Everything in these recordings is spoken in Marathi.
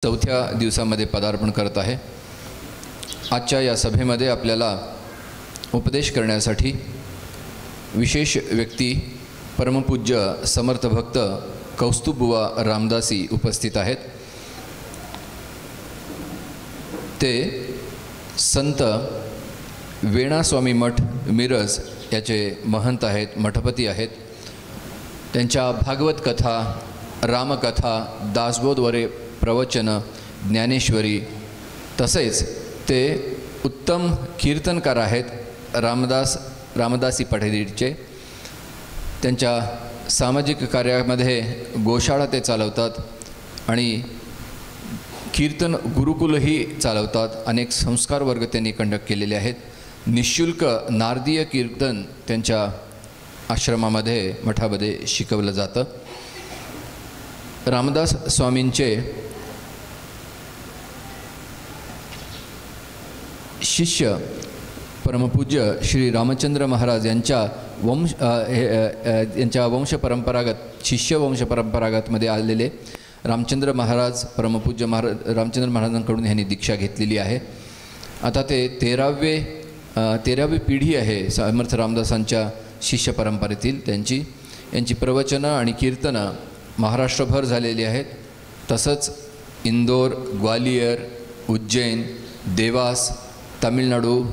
चौथ्या दिवसामध्ये पदार्पण करत आहे। आजच्या या सभेमध्ये आपल्याला उपदेश करण्यासाठी विशेष व्यक्ती परमपूज्य समर्थ भक्त कौस्तुभबुवा रामदासी उपस्थित आहेत। ते संत वेणास्वामी मठ मिरज याचे महंत आहेत, मठपती आहेत। त्यांच्या भागवत कथा, रामकथा, दासबोधवरे प्रवचन, ज्ञानेश्वरी, तसेच ते उत्तम कीर्तनकार आहेत। रामदासी पठदीचे त्यांच्या सामाजिक कार्यामध्ये गोशाळा ते चालवतात आणि कीर्तन गुरुकुलही चालवतात। अनेक संस्कार वर्ग त्यांनी कंडक्ट केलेले आहेत। निःशुल्क नारदीय कीर्तन त्यांच्या आश्रमामध्ये, मठामध्ये शिकवलं जातं। रामदास स्वामींचे शिष्य परमपूज्य श्री रामचंद्र महाराज यांच्या वंशपरंपरागत शिष्य वंशपरंपरागतमध्ये आलेले रामचंद्र महाराज, परमपूज्य रामचंद्र महाराजांकडून यांनी दीक्षा घेतलेली आहे। आता ते तेरावी पिढी आहे समर्थ रामदासांच्या शिष्य परंपरेतील। यांची प्रवचनं आणि कीर्तनं महाराष्ट्रभर झालेली आहेत। तसंच इंदोर, ग्वालियर, उज्जैन, देवास, तामिळनाडू,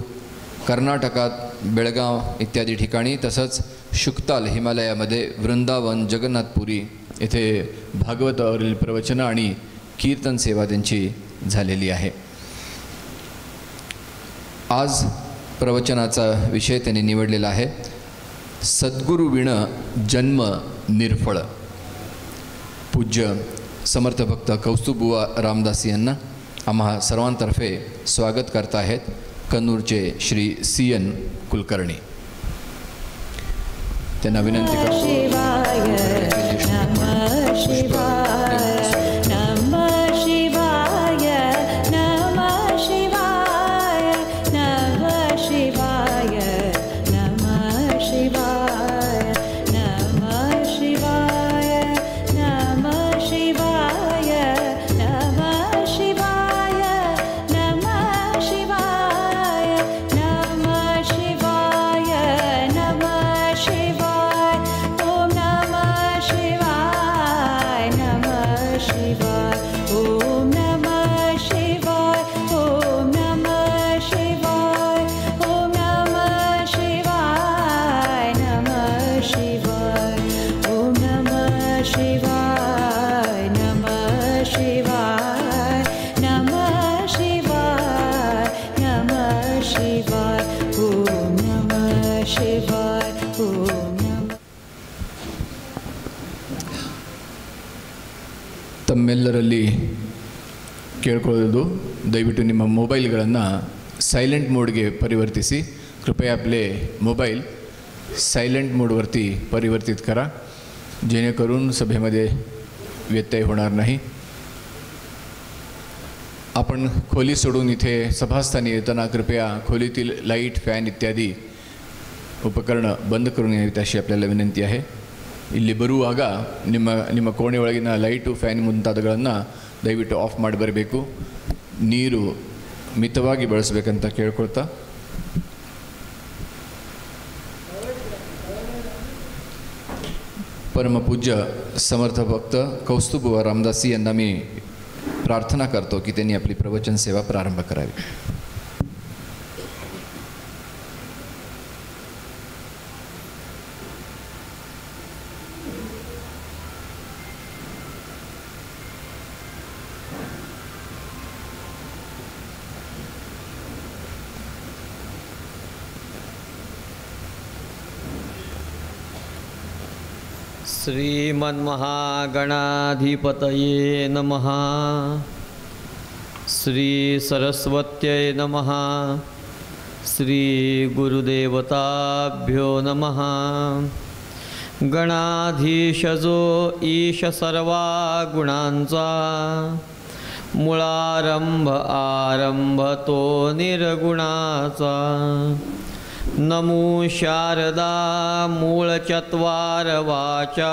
कर्नाटकात बेळगाव इत्यादी ठिकाणी, तसंच शुक्ताल हिमालयामध्ये, वृंदावन, जगन्नाथपुरी येथे भागवतावरील प्रवचनं आणि कीर्तन सेवा त्यांची झालेली आहे। आज प्रवचनाचा विषय त्यांनी निवडलेला आहे, सद्गुरु विण जन्म निर्फळ। पूज्य समर्थ भक्त कौस्तुभबुवा रामदासी यांना आम्हा सर्वांतर्फे स्वागत करत आहेत कन्नूरचे श्री CN कुलकर्णी। त्यांना विनंती करतो। ತಮ್ಮೆಲ್ಲರಲ್ಲಿ ಕೇಳ್ಕೊಳ್ಳೋದು, ದಯವಿಟ್ಟು ನಿಮ್ಮ ಮೊಬೈಲ್ಗಳನ್ನು सायलेंट मोडಗೆ परिवर्तिसी। कृपया आपले मोबाईल सायलेंट मोडवरती परिवर्तित करा, जेणेकरून सभेमध्ये व्यत्यय होणार नाही। आपण खोली सोडून इथे सभास्थानी येताना कृपया खोलीतील लाईट, फॅन इत्यादी ಉಪಕರಣ ಬಂದ್ ಕरून यावीत अशी आपल्याला विनंती आहे। ಇಲ್ಲಿ ಬರುವಾಗ ನಿಮ್ಮ ಕೋಣೆ ಒಳಗಿನ ಲೈಟು, ಫ್ಯಾನ್ ಮುಂತಾದಗಳನ್ನು ದಯವಿಟ್ಟು ಆಫ್ ಮಾಡಿ ಬರಬೇಕು। ನೀರು ಮಿತವಾಗಿ ಬಳಸಬೇಕಂತ ಕೇಳ್ಕೊಳ್ತಾ, परमपूज्य समर्थ भक्त कौस्तुभबुवा रामदासी यांना मी प्रार्थना करतो की त्यांनी आपली प्रवचन सेवा प्रारंभ करावी। श्रीमन्महागणाधिपतये नमः। श्री सरस्वत्यै नमः। श्री गुरुदेवताभ्यो नमः। गणाधीशजो ईश सर्वा गुणांचा, मूळारंभ आरंभ तो निर्गुणाचा। नमो शारदा मूळ चत्वार वाचा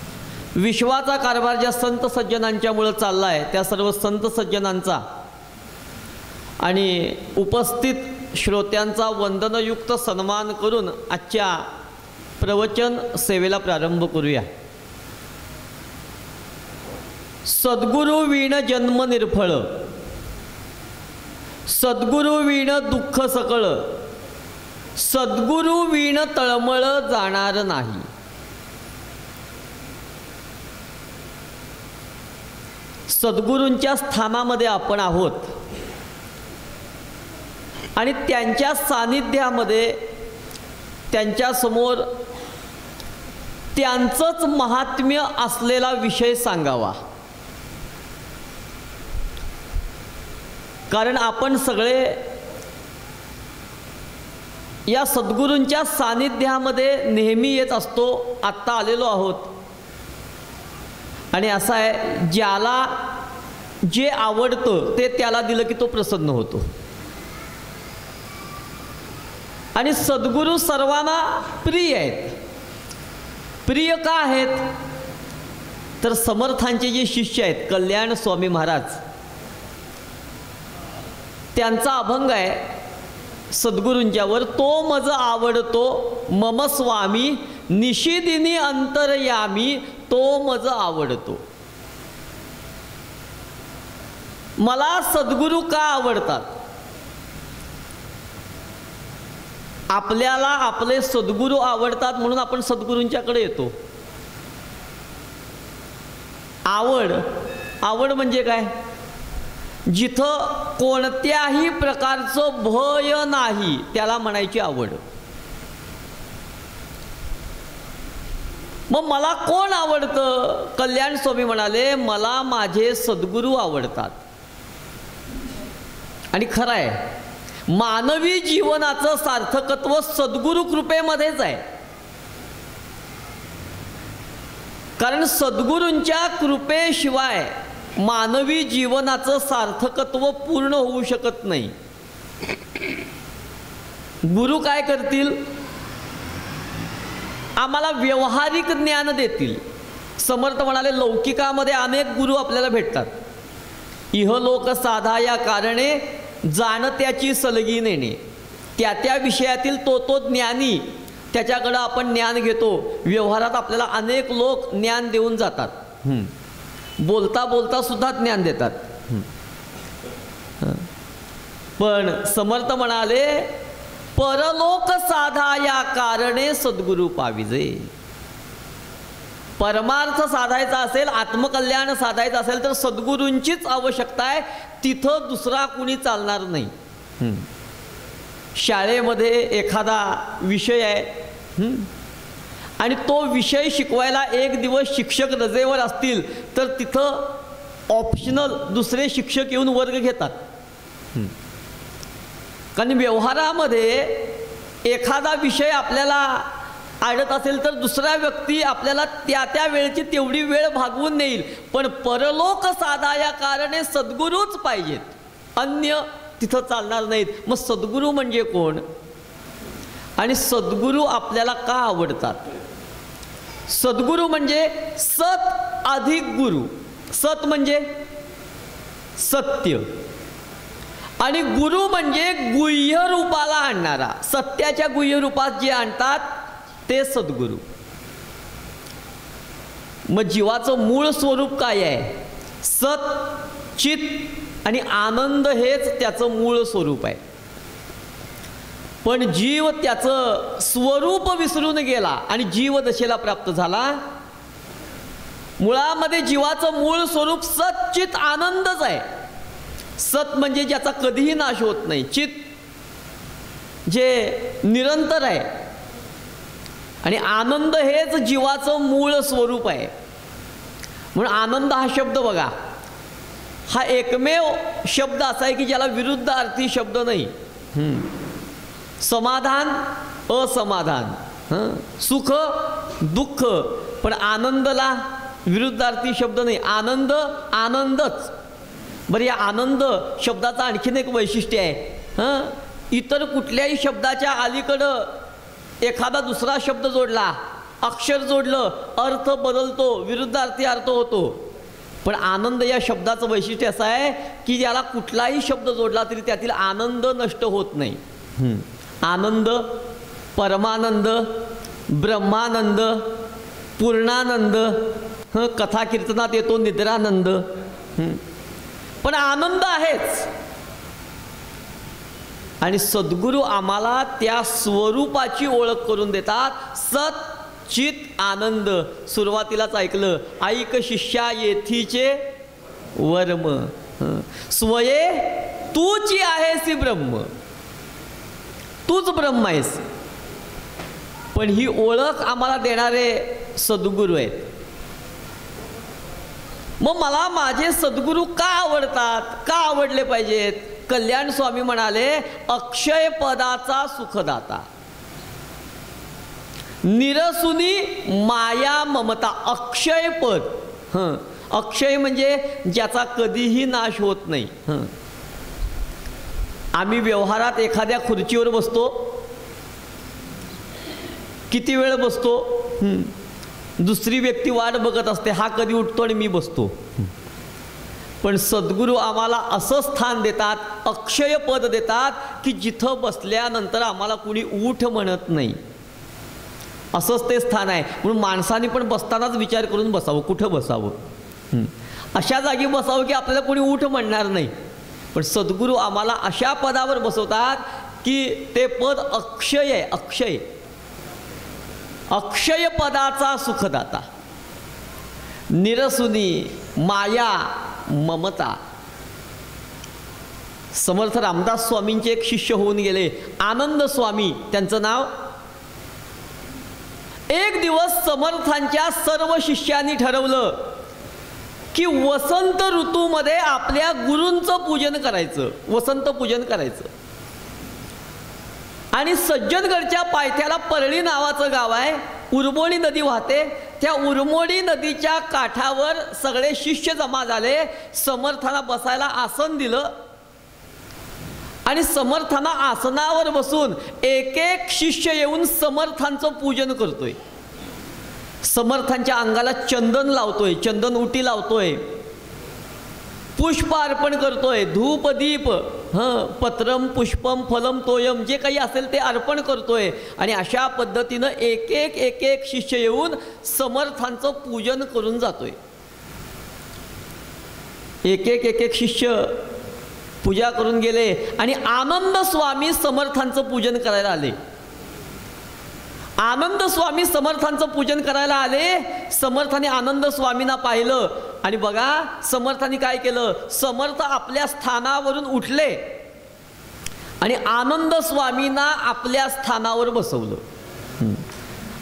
विश्वाचा कारभार ज्या संत सज्जनांच्यामुळं चालला आहे त्या सर्व संत सज्जनांचा आणि उपस्थित श्रोत्यांचा वंदनयुक्त सन्मान करून आजच्या प्रवचन सेवेला प्रारंभ करूया. सद्गुरु वीण जन्म निर्फळ, सद्गुरु वीण दुःख सकळ, सद्गुरु वीण तळमळ जाणार नाही. सद्गुरूंच्या स्थानामध्ये आपण आहोत आणि त्यांच्या सानिध्यामध्ये त्यांच्यासमोर त्यांचंच महात्म्य असलेला विषय सांगावा. कारण आपण सगळे या सद्गुरूंच्या सानिध्यामध्ये नेहमी येत असतो, आत्ता आलेलो आहोत. आणि असं आहे, ज्याला जे आवडतं ते त्याला दिलं की तो प्रसन्न होतो. आणि सद्गुरू सर्वांना प्रिय आहेत. प्रिय का आहेत तर समर्थांचे जे शिष्य आहेत कल्याण स्वामी महाराज, त्यांचा अभंग आहे सद्गुरूंच्यावर, तो मज आवडतो मम स्वामी निशिदिनी अंतरयामी, तो मज आवडतो. मला सद्गुरू का आवडतात? आपल्याला आपले सद्गुरू आवडतात म्हणून आपण सद्गुरूंच्याकडे येतो. आवड म्हणजे काय? जिथं कोणत्याही प्रकारचं भय नाही त्याला म्हणायची आवड. मग मला कोण आवडतं? कल्याण स्वामी म्हणाले, मला माझे सद्गुरू आवडतात. आणि खरं आहे, मानवी जीवनाचं सार्थकत्व सद्गुरू कृपेमध्येच आहे. कारण सद्गुरूंच्या कृपेशिवाय मानवी जीवनाचं सार्थकत्व पूर्ण होऊ शकत नाही. गुरु काय करतील? आम्हाला व्यावहारिक ज्ञान देतील. समर्थ म्हणाले, लौकिकामध्ये अनेक गुरु आपल्याला भेटतात. इहलोक साधा या कारणे जाणत्याची सलगी नेणे. त्या त्या विषयातील तो ज्ञानी, त्याच्याकडं आपण ज्ञान घेतो. व्यवहारात आपल्याला अनेक लोक ज्ञान देऊन जातात. बोलता बोलता सुद्धा ज्ञान देतात. पण समर्थ म्हणाले, परलोक साधा या कारणे सद्गुरू पाविजे. परमार्थ साधायचा असेल, आत्मकल्याण साधायचं असेल तर सद्गुरूंचीच आवश्यकता आहे. तिथं दुसरा कुणी चालणार नाही. शाळेमध्ये एखादा विषय आहे आणि तो विषय शिकवायला एक दिवस शिक्षक रजेवर असतील तर तिथं ऑप्शनल दुसरे शिक्षक येऊन वर्ग घेतात. कारण व्यवहारामध्ये एखादा विषय आपल्याला आडत असेल तर दुसरा व्यक्ती आपल्याला त्या वेळेची तेवढी वेळ भागवून नेईल. पण परलोक साधा या कारणे सद्गुरूच पाहिजेत, अन्य तिथं चालणार नाहीत. मग सद्गुरू म्हणजे कोण आणि सद्गुरू आपल्याला का आवडतात? सद्गुरू म्हणजे सत अधिक गुरु. सत म्हणजे सत्य आणि गुरु म्हणजे गुह्य रूपाला आणणारा. सत्याच्या गुह्य रूपात जे आणतात ते सद्गुरू. मग जीवाचं मूळ स्वरूप काय आहे? सत, चित आणि आनंद हेच त्याचं मूळ स्वरूप आहे. पण जीव त्याचं स्वरूप विसरून गेला आणि जीवदशेला प्राप्त झाला. मुळामध्ये जीवाचं मूळ स्वरूप सत, चित, आनंदच आहे. सत म्हणजे ज्याचा कधीही नाश होत नाही, चित जे निरंतर आहे आणि आनंद हेच जीवाचं मूळ स्वरूप आहे. म्हणून आनंद हा शब्द बघा, हा एकमेव शब्द असा आहे की ज्याला विरुद्ध अर्थी शब्द नाही. समाधान, असमाधान, सुख, दुःख, पण आनंदला विरुद्धार्थी शब्द नाही. आनंद, आनंदच. बरं, या आनंद शब्दाचं आणखीन एक वैशिष्ट्य आहे. इतर कुठल्याही शब्दाच्या अलीकडं एखादा दुसरा शब्द जोडला अक्षर जोडलं अर्थ बदलतो, विरुद्धार्थी अर्थ होतो. पण आनंद या शब्दाचं वैशिष्ट्य असं आहे की याला कुठलाही शब्द जोडला तरी त्यातील आनंद नष्ट होत नाही. आनंद, परमानंद, ब्रह्मानंद, पूर्णानंद, कथा कीर्तनात येतो निद्रानंद. पण आनंद आहेच. आणि सद्गुरू आम्हाला त्या स्वरूपाची ओळख करून देतात. सत चित आनंद. सुरुवातीलाच ऐकलं, ऐक शिष्या येथीचे वर्म. स्वये तूची आहेस ब्रह्म, तूच ब्रह्म आहेस. पण ही ओळख आम्हाला देणारे सद्गुरू आहेत. मग मला माझे सद्गुरू का आवडतात, का आवडले पाहिजेत? कल्याण स्वामी म्हणाले, अक्षय पदाचा सुखदाता, निरसुनी माया ममता. अक्षय पद. अक्षय म्हणजे ज्याचा कधीही नाश होत नाही. आम्ही व्यवहारात एखाद्या खुर्चीवर बसतो, किती वेळ बसतो? दुसरी व्यक्ती वाट बघत असते, हा कधी उठतो आणि मी बसतो. पण सद्गुरू आम्हाला असं स्थान देतात, अक्षय पद देतात की जिथं बसल्यानंतर आम्हाला कुणी उठ म्हणत नाही. असंच ते स्थान आहे. म्हणून माणसाने पण बसतानाच विचार करून बसावं, कुठं बसावं. अशा जागी बसावं की आपल्याला कोणी उठ म्हणणार नाही. पण सद्गुरू आम्हाला अशा पदावर बसवतात की ते पद अक्षय आहे. अक्षय, अक्षय पदाचा सुखदाता, निरसुनी माया ममता. समर्थ रामदास स्वामींचे एक शिष्य होऊन गेले, आनंद स्वामी त्यांचं नाव. एक दिवस समर्थांच्या सर्व शिष्यांनी ठरवलं की वसंत ऋतूमध्ये आपल्या गुरूंचं पूजन करायचं, वसंत पूजन करायचं. आणि सज्जनगडच्या पायथ्याला परळी नावाचं गाव आहे, उरमोडी नदी वाहते. त्या उरमोडी नदीच्या काठावर सगळे शिष्य जमा झाले. समर्थांना बसायला आसन दिलं आणि समर्थांना आसनावर बसून एक एक शिष्य येऊन समर्थांचं पूजन करतोय. समर्थांच्या अंगाला चंदन लावतोय, चंदन उटी लावतोय, पुष्प अर्पण करतोय, धूप दीप, पत्रम पुष्पम फलम तोयम, जे काही असेल ते अर्पण करतोय. आणि अशा पद्धतीनं एक एक शिष्य येऊन समर्थांचं पूजन करून जातोय. एक एक शिष्य पूजा करून गेले आणि आनंद स्वामी समर्थांचं पूजन करायला आले. आनंद स्वामी समर्थांचं पूजन करायला आले. समर्थाने आनंद स्वामींना पाहिलं आणि बघा समर्थाने काय केलं, समर्थ आपल्या स्थानावरून उठले आणि आनंद स्वामींना आपल्या स्थानावर बसवलं.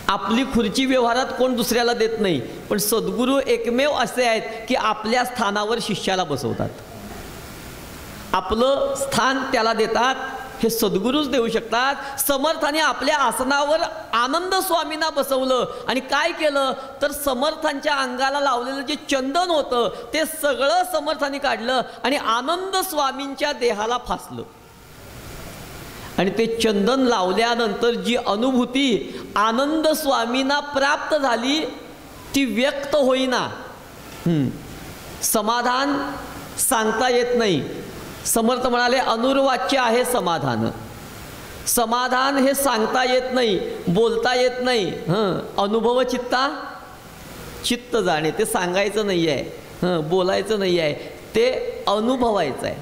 आपली खुर्ची व्यवहारात कोण दुसऱ्याला देत नाही, पण सद्गुरू एकमेव असे आहेत की आपल्या स्थानावर शिष्याला बसवतात. आपलं स्थान त्याला देतात, हे सद्गुरूच देऊ शकतात. समर्थाने आपल्या आसनावर आनंद स्वामींना बसवलं आणि काय केलं तर समर्थांच्या अंगाला लावलेलं जे चंदन होतं ते सगळं समर्थाने काढलं आणि आनंद स्वामींच्या देहाला फासलं. आणि ते चंदन लावल्यानंतर जी अनुभूती आनंद स्वामींना प्राप्त झाली ती व्यक्त होईना. समाधान सांगता येत नाही. समर्थ म्हणाले अनुर्वाच्य आहे समाधान. समाधान हे सांगता येत नाही, बोलता येत नाही. अनुभव चित्ता चित्त जाणे, ते सांगायचं नाही आहे, बोलायचं नाही आहे, ते अनुभवायचं आहे.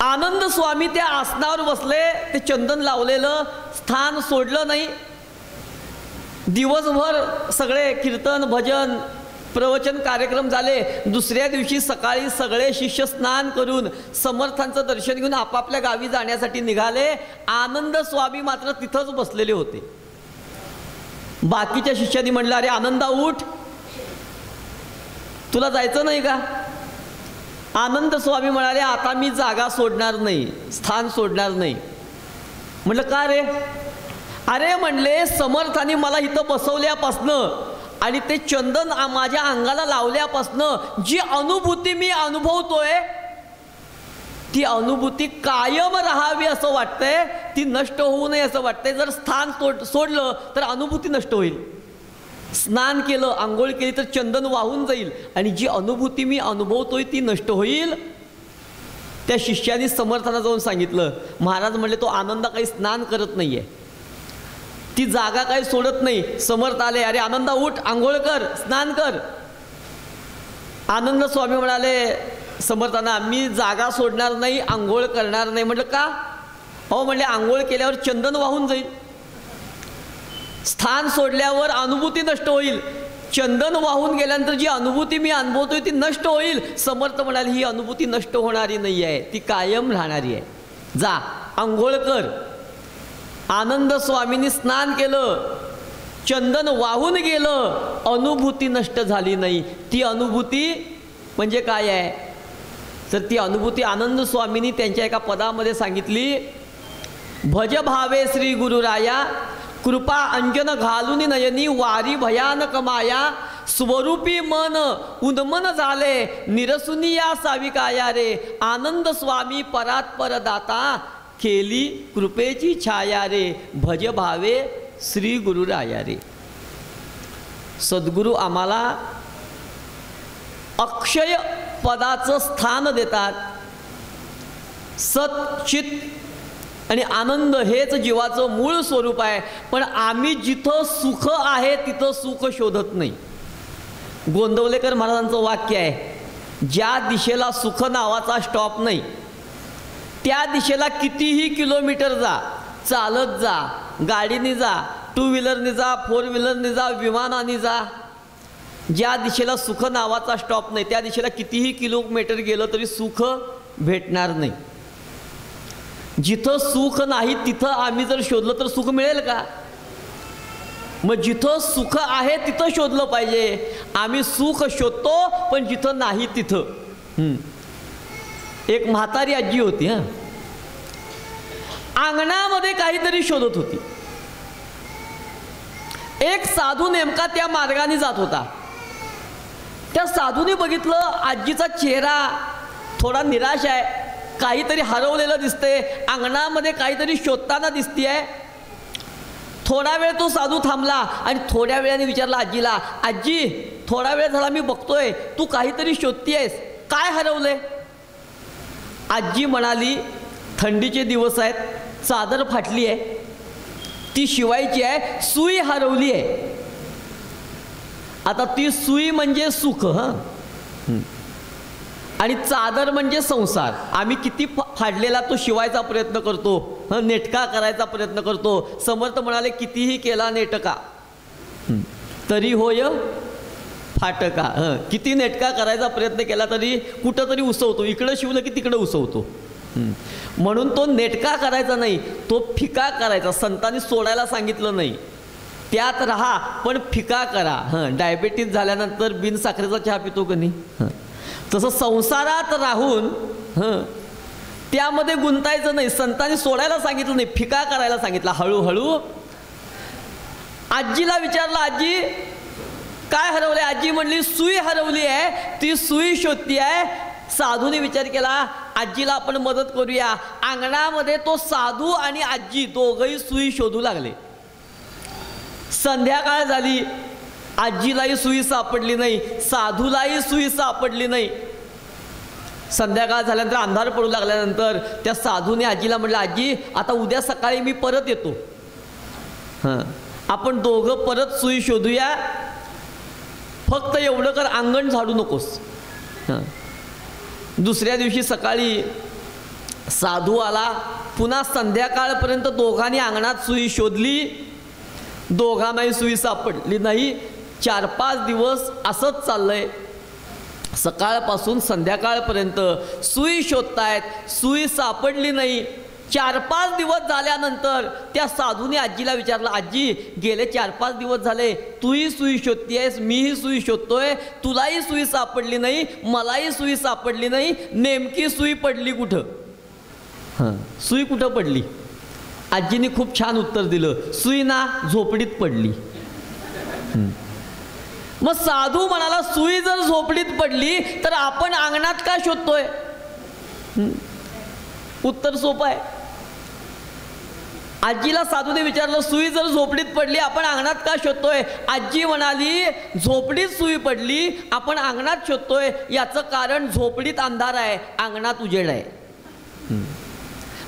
आनंद स्वामी त्या आसनावर बसले, ते चंदन लावलेलं स्थान सोडलं नाही. दिवसभर सगळे कीर्तन भजन प्रवचन कार्यक्रम झाले. दुसऱ्या दिवशी सकाळी सगळे शिष्य स्नान करून समर्थांचं दर्शन घेऊन आपापल्या गावी जाण्यासाठी निघाले. आनंद स्वामी मात्र तिथंच बसलेले होते. बाकीच्या शिष्यांनी म्हणलं, अरे आनंदा उठ, तुला जायचं नाही का? आनंद स्वामी म्हणाले, आता मी जागा सोडणार नाही, स्थान सोडणार नाही. म्हटलं का रे? अरे म्हणले समर्थाने मला इथं बसवल्यापासनं आणि ते चंदन माझ्या अंगाला लावल्यापासनं जी अनुभूती मी अनुभवतोय ती अनुभूती कायम राहावी असं वाटतंय, ती नष्ट होऊ नये असं वाटतंय. जर स्थान सोडलं तर अनुभूती नष्ट होईल. स्नान केलं, आंघोळ केली तर चंदन वाहून जाईल आणि जी अनुभूती मी अनुभवतोय ती नष्ट होईल. त्या शिष्याने समर्थांना जाऊन सांगितलं. महाराज म्हणले तो आनंद काही स्नान करत नाहीये, ती जागा काही सोडत नाही. समर्थ आले, अरे आनंदा उठ, आंघोळ कर, स्नान कर. आनंद स्वामी म्हणाले समर्थांना, मी जागा सोडणार नाही, आंघोळ करणार नाही. म्हटलं का? हो म्हणले, आंघोळ केल्यावर चंदन वाहून जाईल, स्थान सोडल्यावर अनुभूती नष्ट होईल, चंदन वाहून गेल्यानंतर जी अनुभूती मी अनुभवतोय ती नष्ट होईल. समर्थ म्हणाले ही अनुभूती नष्ट होणारी नाही आहे, ती कायम राहणारी आहे. जा आंघोळ कर. आनंद स्वामींनी स्नान केलं, चंदन वाहून गेलं, अनुभूती नष्ट झाली नाही. ती अनुभूती म्हणजे काय आहे? तर ती अनुभूती आनंद स्वामींनी त्यांच्या एका पदामध्ये सांगितली. भज भावे श्री गुरुराया, कृपा अंजन घालून नयनी, वारी भयानक माया, स्वरूपी मन उन्मन झाले, निरसुनी या साविकाया रे, आनंद स्वामी परात्पर दाता, केली कृपेची छाया रे, भज भावे श्री गुरुराया रे. सद्गुरू आम्हाला अक्षय पदाचं स्थान देतात. सत चित आणि आनंद हेच जीवाचं मूळ स्वरूप आहे. पण आम्ही जिथं सुख आहे तिथं सुख शोधत नाही. गोंदवलेकर महाराजांचं वाक्य आहे, ज्या दिशेला सुख नावाचा स्टॉप नाही त्या दिशेला कितीही किलोमीटर जा, चालत जा, गाडीने जा, टू व्हीलरने जा, फोर व्हीलरने जा, विमानाने जा, ज्या दिशेला सुख नावाचा स्टॉप नाही त्या दिशेला कितीही किलोमीटर गेलं तरी सुख भेटणार नाही. जिथं सुख नाही तिथं आम्ही जर शोधलं तर सुख मिळेल का? मग जिथं सुख आहे तिथं शोधलं पाहिजे. आम्ही सुख शोधतो पण जिथं नाही तिथं. एक म्हातारी आजी होती, अंगणामध्ये काहीतरी शोधत होती. एक साधू नेमका त्या मार्गाने जात होता. त्या साधूने बघितलं आजीचा चेहरा थोडा निराश आहे, काहीतरी हरवलेलं दिसते, अंगणामध्ये काहीतरी शोधताना दिसतीये. थोडा वेळ तो साधू थांबला आणि थोड्या वेळाने विचारला आजीला, आजी थोडा वेळ झाला मी बघतोय तू काहीतरी शोधतीयस, काय हरवले? आजी म्हणाली, थंडीचे दिवस आहेत, चादर फाटली आहे, ती शिवायची आहे, सुई हरवली आहे. आता ती सुई म्हणजे सुख आणि चादर म्हणजे संसार. आम्ही किती फाडलेला तो शिवायचा प्रयत्न करतो, नेटका करायचा प्रयत्न करतो. समर्थ म्हणाले, कितीही केला नेटका तरी होय फाटका. किती नेटका करायचा प्रयत्न केला तरी कुठं तरी उसवतो, इकडं शिवलं की तिकडं उसवतो. म्हणून तो नेटका करायचा नाही, तो फिका करायचा. संतांनी सोडायला सांगितलं नाही, त्यात राहा पण फिका करा. डायबेटीस झाल्यानंतर बिन साखरेचा चहा पितो का नाही, तसं संसारात राहून त्यामध्ये गुंतायचं नाही. संतांनी सोडायला सांगितलं नाही, फिका करायला सांगितलं. हळूहळू आजीला विचारलं, आजी काय हरवले? आजी म्हणली, सुई हरवली आहे, ती सुई शोधती आहे. साधूने विचार केला, आजीला आपण मदत करूया. अंगणामध्ये तो साधू आणि आजी दोघंही सुई शोधू लागले. संध्याकाळ झाली, आजीलाही सुई सापडली नाही, साधूलाही सुई सापडली नाही. संध्याकाळ झाल्यानंतर अंधार पडू लागल्यानंतर त्या साधूने आजीला म्हटलं, आजी आता उद्या सकाळी मी परत येतो, आपण दोघं परत सुई शोधूया, फक्त एवढं कर, अंगण झाडू नकोस. दुसऱ्या दिवशी सकाळी साधू आला. पुन्हा संध्याकाळपर्यंत दोघांनी अंगणात सुई शोधली, दोघांनाही सुई सापडली नाही. 4-5 दिवस असंच चाललंय. सकाळपासून संध्याकाळपर्यंत सुई शोधतायत, सुई सापडली नाही. 4-5 दिवस झाल्यानंतर त्या साधूने आजीला विचारलं, आजी गेले 4-5 दिवस झाले तूही सुई शोधतीयस, मीही सुई शोधतोय, तुलाही सुई सापडली नाही, मलाही सुई सापडली नाही, नेमकी सुई पडली कुठं? सुई कुठं पडली? आजीने खूप छान उत्तर दिलं, सुई ना झोपडीत पडली. मग साधू म्हणाला, सुई जर झोपडीत पडली तर आपण अंगणात का शोधतोय? उत्तर सोपं आहे. आजीला साधूने विचारलं, सुई जर झोपडीत पडली आपण अंगणात का शोधतोय? आजी म्हणाली, झोपडीत सुई पडली आपण अंगणात शोधतोय याचं कारण झोपडीत अंधार आहे, अंगणात उजेड आहे.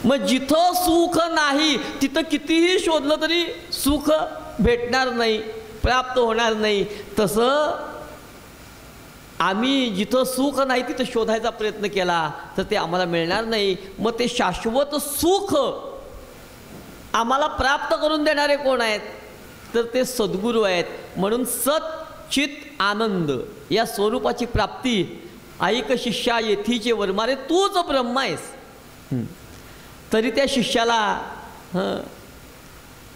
मग जिथं सुख नाही तिथं कितीही शोधलं तरी सुख भेटणार नाही, प्राप्त होणार नाही. तसं आम्ही जिथं सुख नाही तिथं शोधायचा प्रयत्न केला तर ते आम्हाला मिळणार नाही. मग ते शाश्वत सुख आम्हाला प्राप्त करून देणारे कोण आहेत? तर ते सद्गुरू आहेत. म्हणून सत चित आनंद या स्वरूपाची प्राप्ती. ऐक शिष्या येथीचे वर्मारे, तूच ब्रह्म आहेस. तरी त्या शिष्याला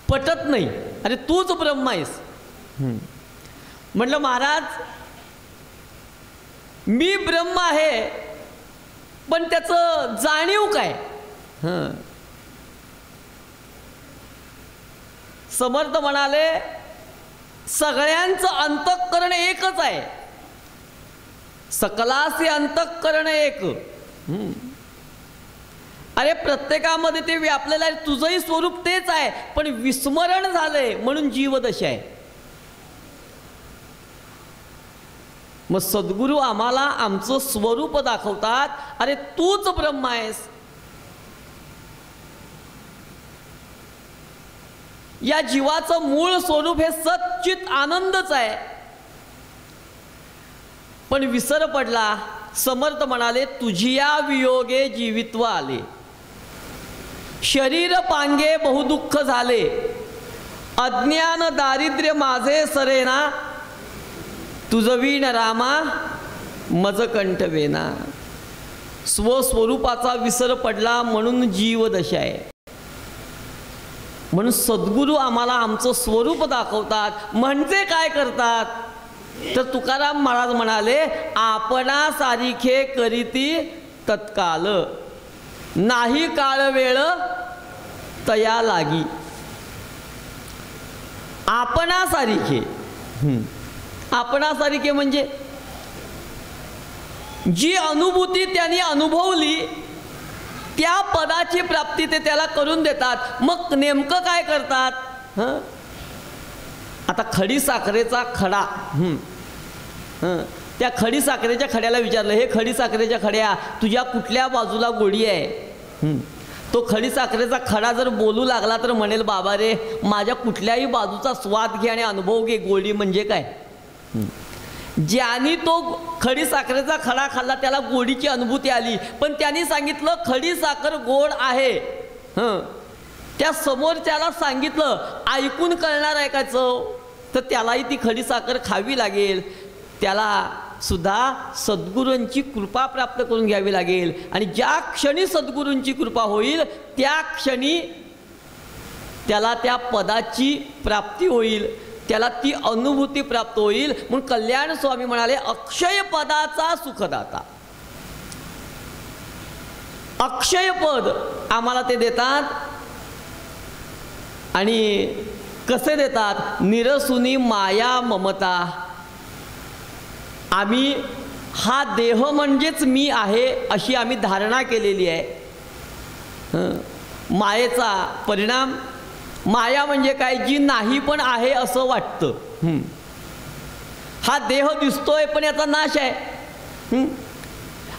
पटत नाही, अरे तूच ब्रह्म आहेस. म्हटलं महाराज मी ब्रह्म आहे पण त्याचं जाणीव काय? समर्थ म्हणाले, सगळ्यांचं अंतःकरण एकच आहे, सकलासे अंतःकरण एक. अरे प्रत्येकामध्ये ते व्यापलेलं आहे, तुझंही स्वरूप तेच आहे पण विस्मरण झालंय म्हणून जीवदशा आहे. मग सद्गुरू आम्हाला आमचं स्वरूप दाखवतात, अरे तूच ब्रह्म आहेस. या जीवाचं मूळ स्वरूप हे सच्चित आनंदच आहे. पण विसर पडला. समर्थ म्हणाले, तुझिया वियोगे जीवित्व आले, शरीर पांगे बहुदुःख झाले, अज्ञान दारिद्र्य माझे सरेना, तुझवीन रामा मज कंठवेना. स्वस्वरूपाचा विसर पडला म्हणून जीवदशा आहे. म्हणून सद्गुरू आम्हाला आमचं स्वरूप दाखवतात. म्हणजे काय करतात? तर तुकाराम महाराज म्हणाले, आपणा सारिखे करीती तत्काल, नाही काळ वेळ तया लागी. आपणा सारिखे, आपणा सारिखे म्हणजे जी अनुभूती त्यांनी अनुभवली त्या पदाची प्राप्ती ते त्याला करून देतात. मग नेमकं काय करतात? आता खडी साखरेचा खडा, त्या खडी साखरेच्या खड्याला विचारलं, हे खडी साखरेच्या खड्या तुझ्या कुठल्या बाजूला गोडी आहे? तो खडी साखरेचा खडा जर बोलू लागला तर म्हणेल, बाबा रे माझ्या कुठल्याही बाजूचा स्वाद घे आणि अनुभव घे, गोडी म्हणजे काय. ज्यानी तो खडी साखरेचा खडा खाल्ला त्याला गोडीची अनुभूती आली. पण त्यांनी सांगितलं खडी साखर गोड आहे, त्या समोरच्याला सांगितलं, ऐकून कळणार आहे का चव? तर त्यालाही ती खडी साखर खावी लागेल. त्याला सुद्धा सद्गुरूंची कृपा प्राप्त करून घ्यावी लागेल. आणि ज्या क्षणी सद्गुरूंची कृपा होईल त्या क्षणी त्याला त्या पदाची प्राप्ती होईल, त्याला ती अनुभूती प्राप्त होईल. म्हणून कल्याण स्वामी म्हणाले, अक्षय पदाचा सुखदाता. अक्षय पद आम्हाला ते देतात. आणि कसे देतात? निरसुनी माया ममता. आम्ही हा देह म्हणजेच मी आहे अशी आम्ही धारणा केलेली आहे. मायेचा परिणाम, माया म्हणजे काय? जी नाही पण आहे असं वाटतं. हा देह दिसतोय पण याचा नाश आहे.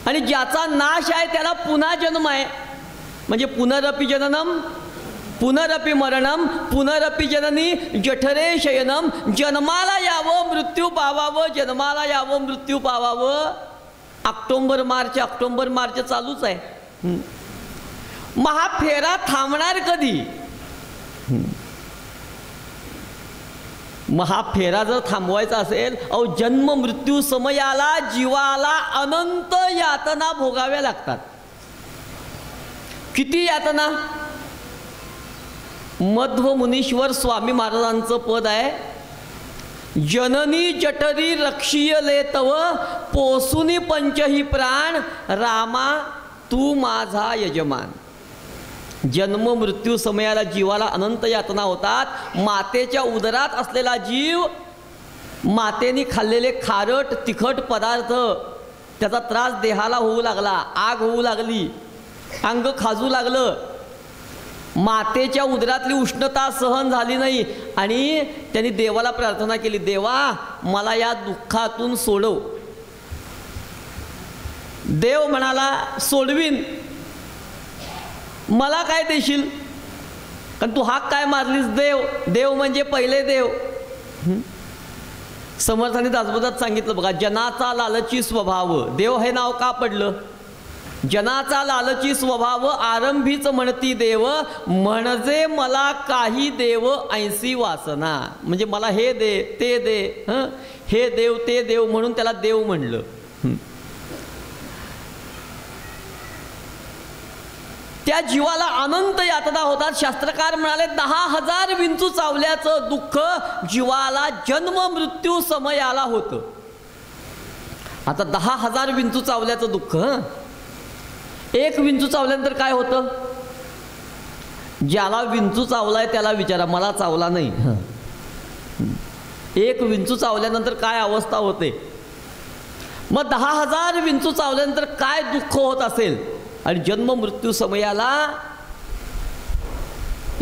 आणि ज्याचा नाश आहे त्याला पुन्हा जन्म आहे. म्हणजे पुनरपि जननम पुनरपि मरणम पुनरपि जननी जठरे शयनम. जन्माला यावं मृत्यू पावावं, जन्माला यावं मृत्यू पावावं. ऑक्टोबर मार्च चालूच आहे. मग हा फेरा थांबणार कधी? मग हा फेरा जर थांबवायचा असेल, अहो जन्म मृत्यू समयाला जीवाला अनंत यातना भोगाव्या लागतात. किती यातना? मध्व मुनीश्वर स्वामी महाराजांचं पद आहे, जननी जठरी रक्षीयले तव, पोसुनी पंचही प्राण, रामा तू माझा यजमान. जन्म मृत्यू समयाला जीवाला अनंत यातना होतात. मातेच्या उदरात असलेला जीव, मातेने खाल्लेले खारट तिखट पदार्थ त्याचा त्रास देहाला होऊ लागला, आग होऊ लागली, अंग खाजू लागलं, मातेच्या उदरातली उष्णता सहन झाली नाही आणि त्यांनी देवाला प्रार्थना केली, देवा मला या दुःखातून सोडव. देव म्हणाला सोडवीन, मला काय देशील, कारण तू हाक काय मारलीस. देव म्हणजे पहिले देव. समर्थांनी दासबोधात सांगितलं बघा, जनाचा लालची स्वभाव. देव हे नाव का पडलं? जनाचा लालची स्वभाव आरंभीच म्हणती देव, म्हणजे मला काही देव ऐंशी वासना. म्हणजे मला हे दे ते दे, हे देव ते देव म्हणून त्याला देव म्हणलं. त्या जीवाला अनंत यातना होतात. शास्त्रकार म्हणाले 10,000 विंचू चावल्याचं दुःख जीवाला जन्म मृत्यू समयाला होतं. आता 10,000 विंचू चावल्याचं दुःख. एक विंचू चावल्यानंतर काय होतं? ज्याला विंचू चावलाय त्याला विचारा, मला चावला नाही. एक विंचू चावल्यानंतर काय अवस्था होते? मग 10,000 विंचू चावल्यानंतर काय दुःख होत असेल? आणि जन्म मृत्यू समयाला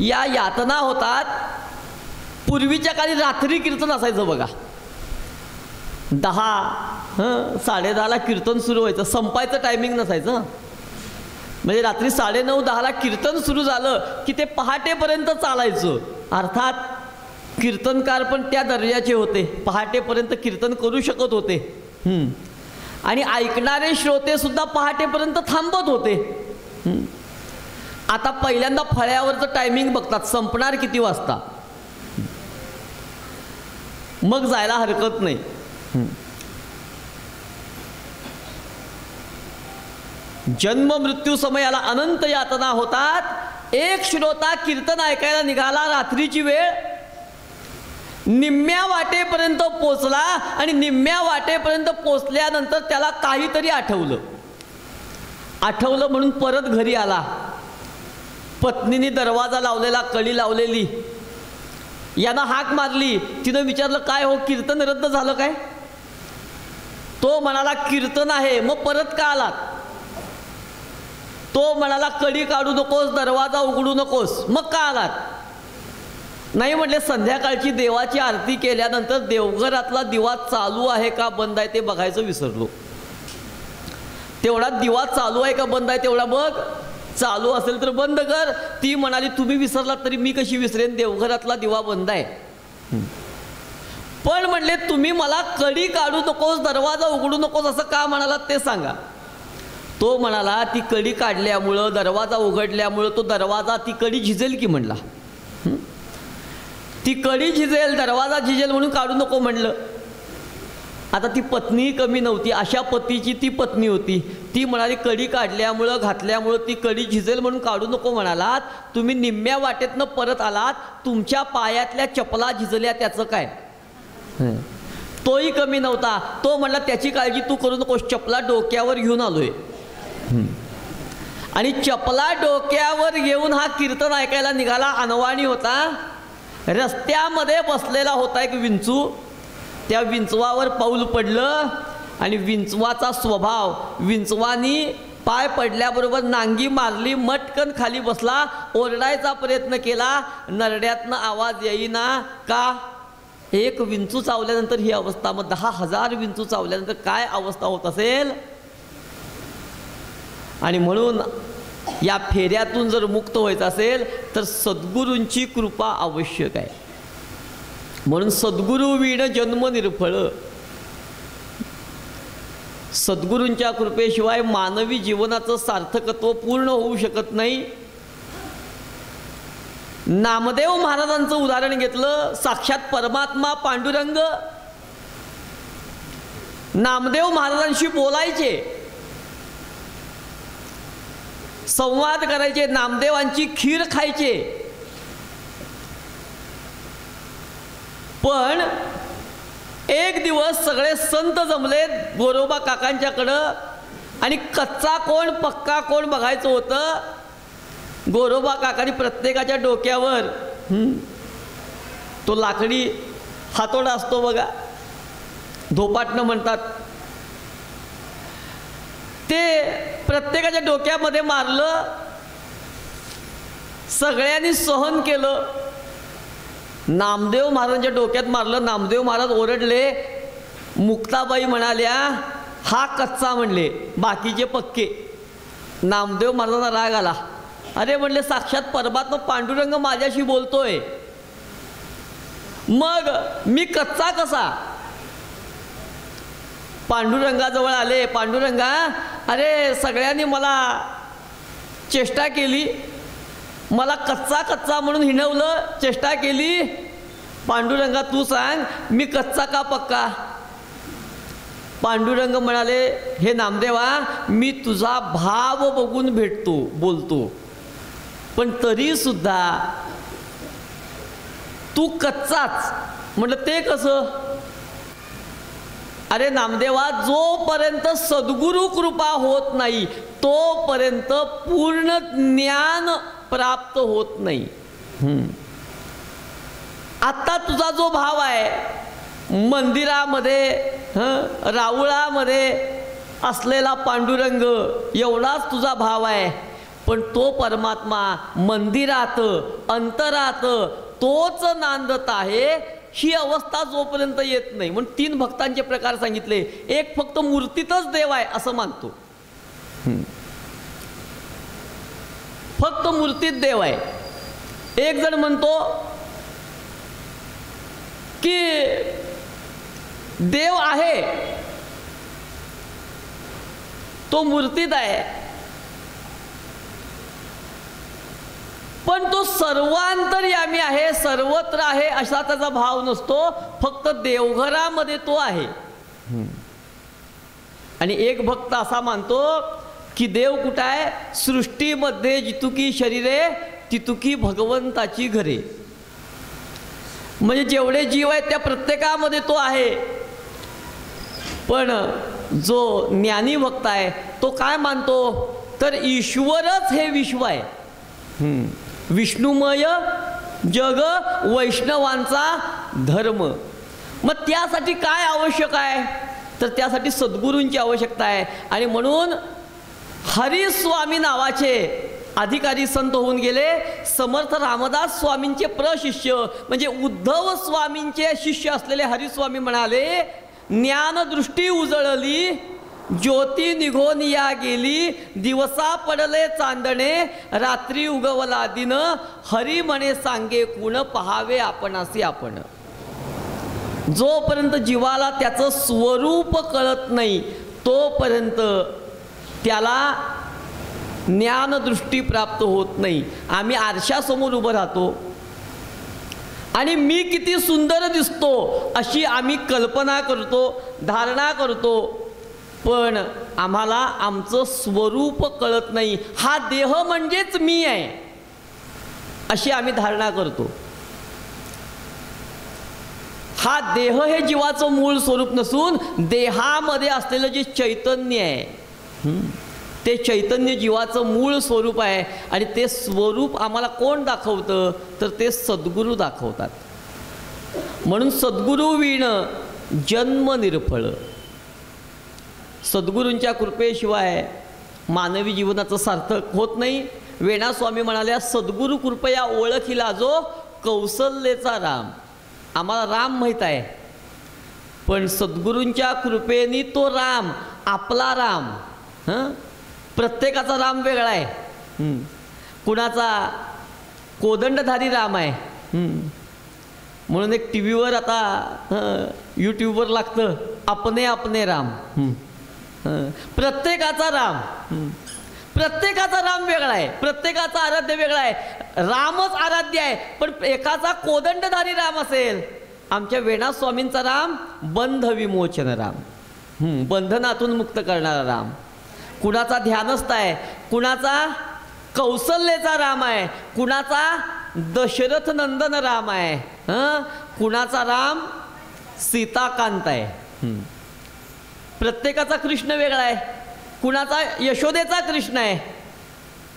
या यातना होतात. पूर्वीच्या काळी रात्री कीर्तन असायचं बघा. 10-10:30ला कीर्तन सुरू व्हायचं, संपायचं टायमिंग नसायचं. म्हणजे रात्री 9:30-10ला कीर्तन सुरू झालं की ते पहाटेपर्यंत चालायचं. अर्थात कीर्तनकार पण त्या दर्जाचे होते, पहाटेपर्यंत कीर्तन करू शकत होते. आणि ऐकणारे श्रोते सुद्धा पहाटेपर्यंत थांबत होते. आता पहिल्यांदा फळ्यावरचं टायमिंग बघतात, संपणार किती वाजता, मग जायला हरकत नाही. जन्म मृत्यू समयाला अनंत यातना होतात. एक श्रोता कीर्तन ऐकायला निघाला रात्रीची वेळ, निम्म्या वाटेपर्यंत पोचला आणि निम्म्या वाटेपर्यंत पोचल्यानंतर त्याला काहीतरी आठवलं म्हणून परत घरी आला. पत्नीने दरवाजा लावलेला, कळी लावलेली, यानं हाक मारली. तिनं विचारलं काय हो, कीर्तन रद्द झालं काय? तो म्हणाला कीर्तन आहे. मग परत का आलात? तो म्हणाला कडी काढू नकोस, दरवाजा उघडू नकोस. मग का आलात? नाही म्हटले, संध्याकाळची देवाची आरती केल्यानंतर देवघरातला दिवा चालू आहे का बंद आहे ते बघायचं विसरलो. तेवढा दिवा चालू आहे का बंद आहे तेवढा बघ, चालू असेल तर बंद कर. ती म्हणाली तुम्ही विसरलात तरी मी कशी विसरेन, देवघरातला दिवा बंद आहे. पण म्हणले तुम्ही मला कडी काढू नकोस, दरवाजा उघडू नकोस असं का म्हणालात ते सांगा. तो म्हणाला ती कडी काढल्यामुळं, दरवाजा उघडल्यामुळं तो दरवाजा, ती कडी झिजेल की म्हणला. ती कडी झिजेल, दरवाजा झिजेल म्हणून काढू नको म्हणलं. आता ती पत्नी कमी नव्हती, अशा पतीची ती पत्नी होती. ती म्हणाली कडी काढल्यामुळं, घातल्यामुळं ती कडी झिजेल म्हणून काढू नको म्हणालात. तुम्ही निम्म्या वाटेतनं परत आलात, तुमच्या पायातल्या चपला झिजल्या त्याचं काय? तोही कमी नव्हता. तो म्हणला त्याची काळजी तू करू नकोस, चपला डोक्यावर घेऊन आलोय. आणि चपला डोक्यावर घेऊन हा कीर्तन ऐकायला निघाला. अनवाणी होता. रस्त्यामध्ये बसलेला होता एक विंचू. त्या विंचवावर पाऊल पडलं आणि विंचवाचा स्वभाव, विंचवानी पाय पडल्याबरोबर नांगी मारली, मटकन खाली बसला. ओरडायचा प्रयत्न केला, नरड्यातनं आवाज येईना. का? एक विंचू चावल्यानंतर ही अवस्था. मग 10,000 विंचू चावल्यानंतर काय अवस्था होत असेल? आणि म्हणून या फेऱ्यातून जर मुक्त व्हायचं असेल तर सद्गुरूंची कृपा आवश्यक आहे. म्हणून सद्गुरू विण जन्म निर्फळ. सद्गुरूंच्या कृपेशिवाय मानवी जीवनाचं सार्थकत्व पूर्ण होऊ शकत नाही. नामदेव महाराजांचं उदाहरण घेतलं. साक्षात परमात्मा पांडुरंग नामदेव महाराजांशी बोलायचे, संवाद करायचे, नामदेवांची खीर खायचे. पण एक दिवस सगळे संत जमले गोरोबा काकांच्याकडं आणि कच्चा कोण पक्का कोण बघायचं होतं. गोरोबा काकांनी प्रत्येकाच्या डोक्यावर तो लाकडी हातोडा असतो बघा, धोपाटणं म्हणतात, ते प्रत्येकाच्या डोक्यामध्ये मारलं, सगळ्यांनी सहन केलं. नामदेव महाराजांच्या डोक्यात मारलं. नामदेव महाराज ओरडले. मुक्ताबाई म्हणाल्या हा कच्चा म्हणले, बाकीचे पक्के. नामदेव महाराजांना राग आला. अरे म्हणले साक्षात परमात्मा पांडुरंग माझ्याशी बोलतोय, मग मी कच्चा कसा? पांडुरंगाजवळ आले. पांडुरंगा, अरे सगळ्यांनी मला चेष्टा केली, मला कच्चा कच्चा म्हणून हिणवलं, चेष्टा केली. पांडुरंगा तू सांग मी कच्चा का पक्का? पांडुरंग म्हणाले हे नामदेवा, मी तुझा भाव बघून भेटतो बोलतो, पण तरी सुद्धा तू कच्चाच. म्हटलं ते कसं? अरे नामदेवा, जोपर्यंत सद्गुरु कृपा होत नाही तोपर्यंत पूर्ण ज्ञान प्राप्त होत नाही. आता तुझा जो भाव आहे, मंदिरामध्ये राऊळामध्ये असलेला पांडुरंग एवढाच तुझा भाव आहे, पण तो परमात्मा मंदिरात अंतरात तोच नांदत आहे. ही अवस्था जोपर्यंत येत नाही, म्हणून 3 भक्तांचे प्रकार सांगितले. एक फक्त मूर्तीतच देव आहे असं मानतो, फक्त मूर्तीत देव आहे. एक जण म्हणतो की देव आहे तो मूर्तीत आहे, पण तो सर्वांतर्यामी आहे, सर्वत्र आहे असा त्याचा भाव नसतो, फक्त देवघरामध्ये तो आहे. आणि एक भक्त असा मानतो की देव कुठं आहे? सृष्टीमध्ये जितुकी शरीरे तितुकी भगवंताची घरे. म्हणजे जेवढे जीव आहेत त्या प्रत्येकामध्ये तो आहे. पण जो ज्ञानी भक्त आहे तो काय मानतो? तर ईश्वरच हे विश्व आहे, विष्णुमय जग वैष्णवांचा धर्म. मग त्यासाठी काय आवश्यक आहे? तर त्यासाठी सद्गुरूंची आवश्यकता आहे. आणि म्हणून हरिस्वामी नावाचे अधिकारी संत होऊन गेले. समर्थ रामदास स्वामींचे प्रशिष्य म्हणजे उद्धव स्वामींचे शिष्य असलेले हरिस्वामी म्हणाले, ज्ञानदृष्टी उजळली, ज्योती निघून या गेली, दिवसा पडले चांदणे, रात्री उगवला दिन, हरी म्हणे सांगे कुण, पहावे आपणासी आपण. जोपर्यंत जीवाला त्याचं स्वरूप कळत नाही तोपर्यंत त्याला ज्ञानदृष्टी प्राप्त होत नाही. आम्ही आरशासमोर उभं राहतो आणि मी किती सुंदर दिसतो अशी आम्ही कल्पना करतो, धारणा करतो, पण आम्हाला आमचं स्वरूप कळत नाही. हा देह म्हणजेच मी आहे अशी आम्ही धारणा करतो. हा देह हे जीवाचं मूळ स्वरूप नसून देहामध्ये असलेलं जे चैतन्य आहे ते चैतन्य जीवाचं मूळ स्वरूप आहे. आणि ते स्वरूप आम्हाला कोण दाखवतं? तर ते सद्गुरू दाखवतात. म्हणून सद्गुरू विण जन्म निर्फळ. सद्गुरूंच्या कृपेशिवाय मानवी जीवनाचं सार्थक होत नाही. वेणास्वामी म्हणाल्या, सद्गुरू कृपया ओळखिला जो कौसल्याचा राम. आम्हाला राम माहीत आहे, पण सद्गुरूंच्या कृपेने तो राम आपला राम. प्रत्येकाचा राम वेगळा आहे. कुणाचा कोदंडधारी राम आहे, म्हणून एक टी व्हीवर आता यूट्यूबवर लागतं अपने अपने राम. प्रत्येकाचा राम वेगळा आहे, प्रत्येकाचा आराध्य वेगळा आहे. रामच आराध्य आहे, पण एकाचा कोदंडधारी राम असेल. आमच्या वेणास्वामींचा राम बंध विमोचन राम, बंधनातून मुक्त करणारा राम. कुणाचा ध्यानस्थ आहे, कुणाचा कौसल्याचा राम आहे, कुणाचा दशरथ नंदन राम आहे, कुणाचा राम सीताकांत आहे. प्रत्येकाचा कृष्ण वेगळा आहे. कुणाचा यशोदेचा कृष्ण आहे,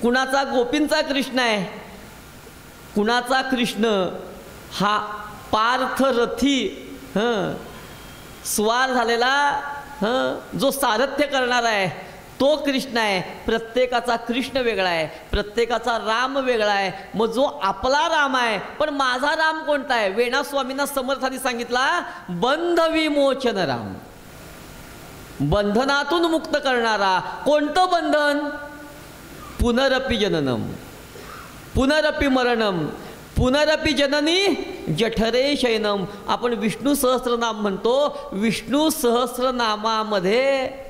कुणाचा गोपींचा कृष्ण आहे, कुणाचा कृष्ण हा पार्थरथी स्वार झालेला जो सारथ्य करणार आहे तो कृष्ण आहे, प्रत्येकाचा कृष्ण वेगळा आहे, प्रत्येकाचा राम वेगळा आहे. मग जो आपला राम आहे, पण माझा राम कोणता आहे? वेणा स्वामींना समर्थांनी सांगितला, बंध विमोचन राम, बंधनातून मुक्त करणारा. कोणतं बंधन? पुनरपि जननम, पुनरपि मरणम, पुनरपि जननी जठरे शयनम. आपण विष्णू सहस्रनाम म्हणतो. विष्णू सहस्रनामामध्ये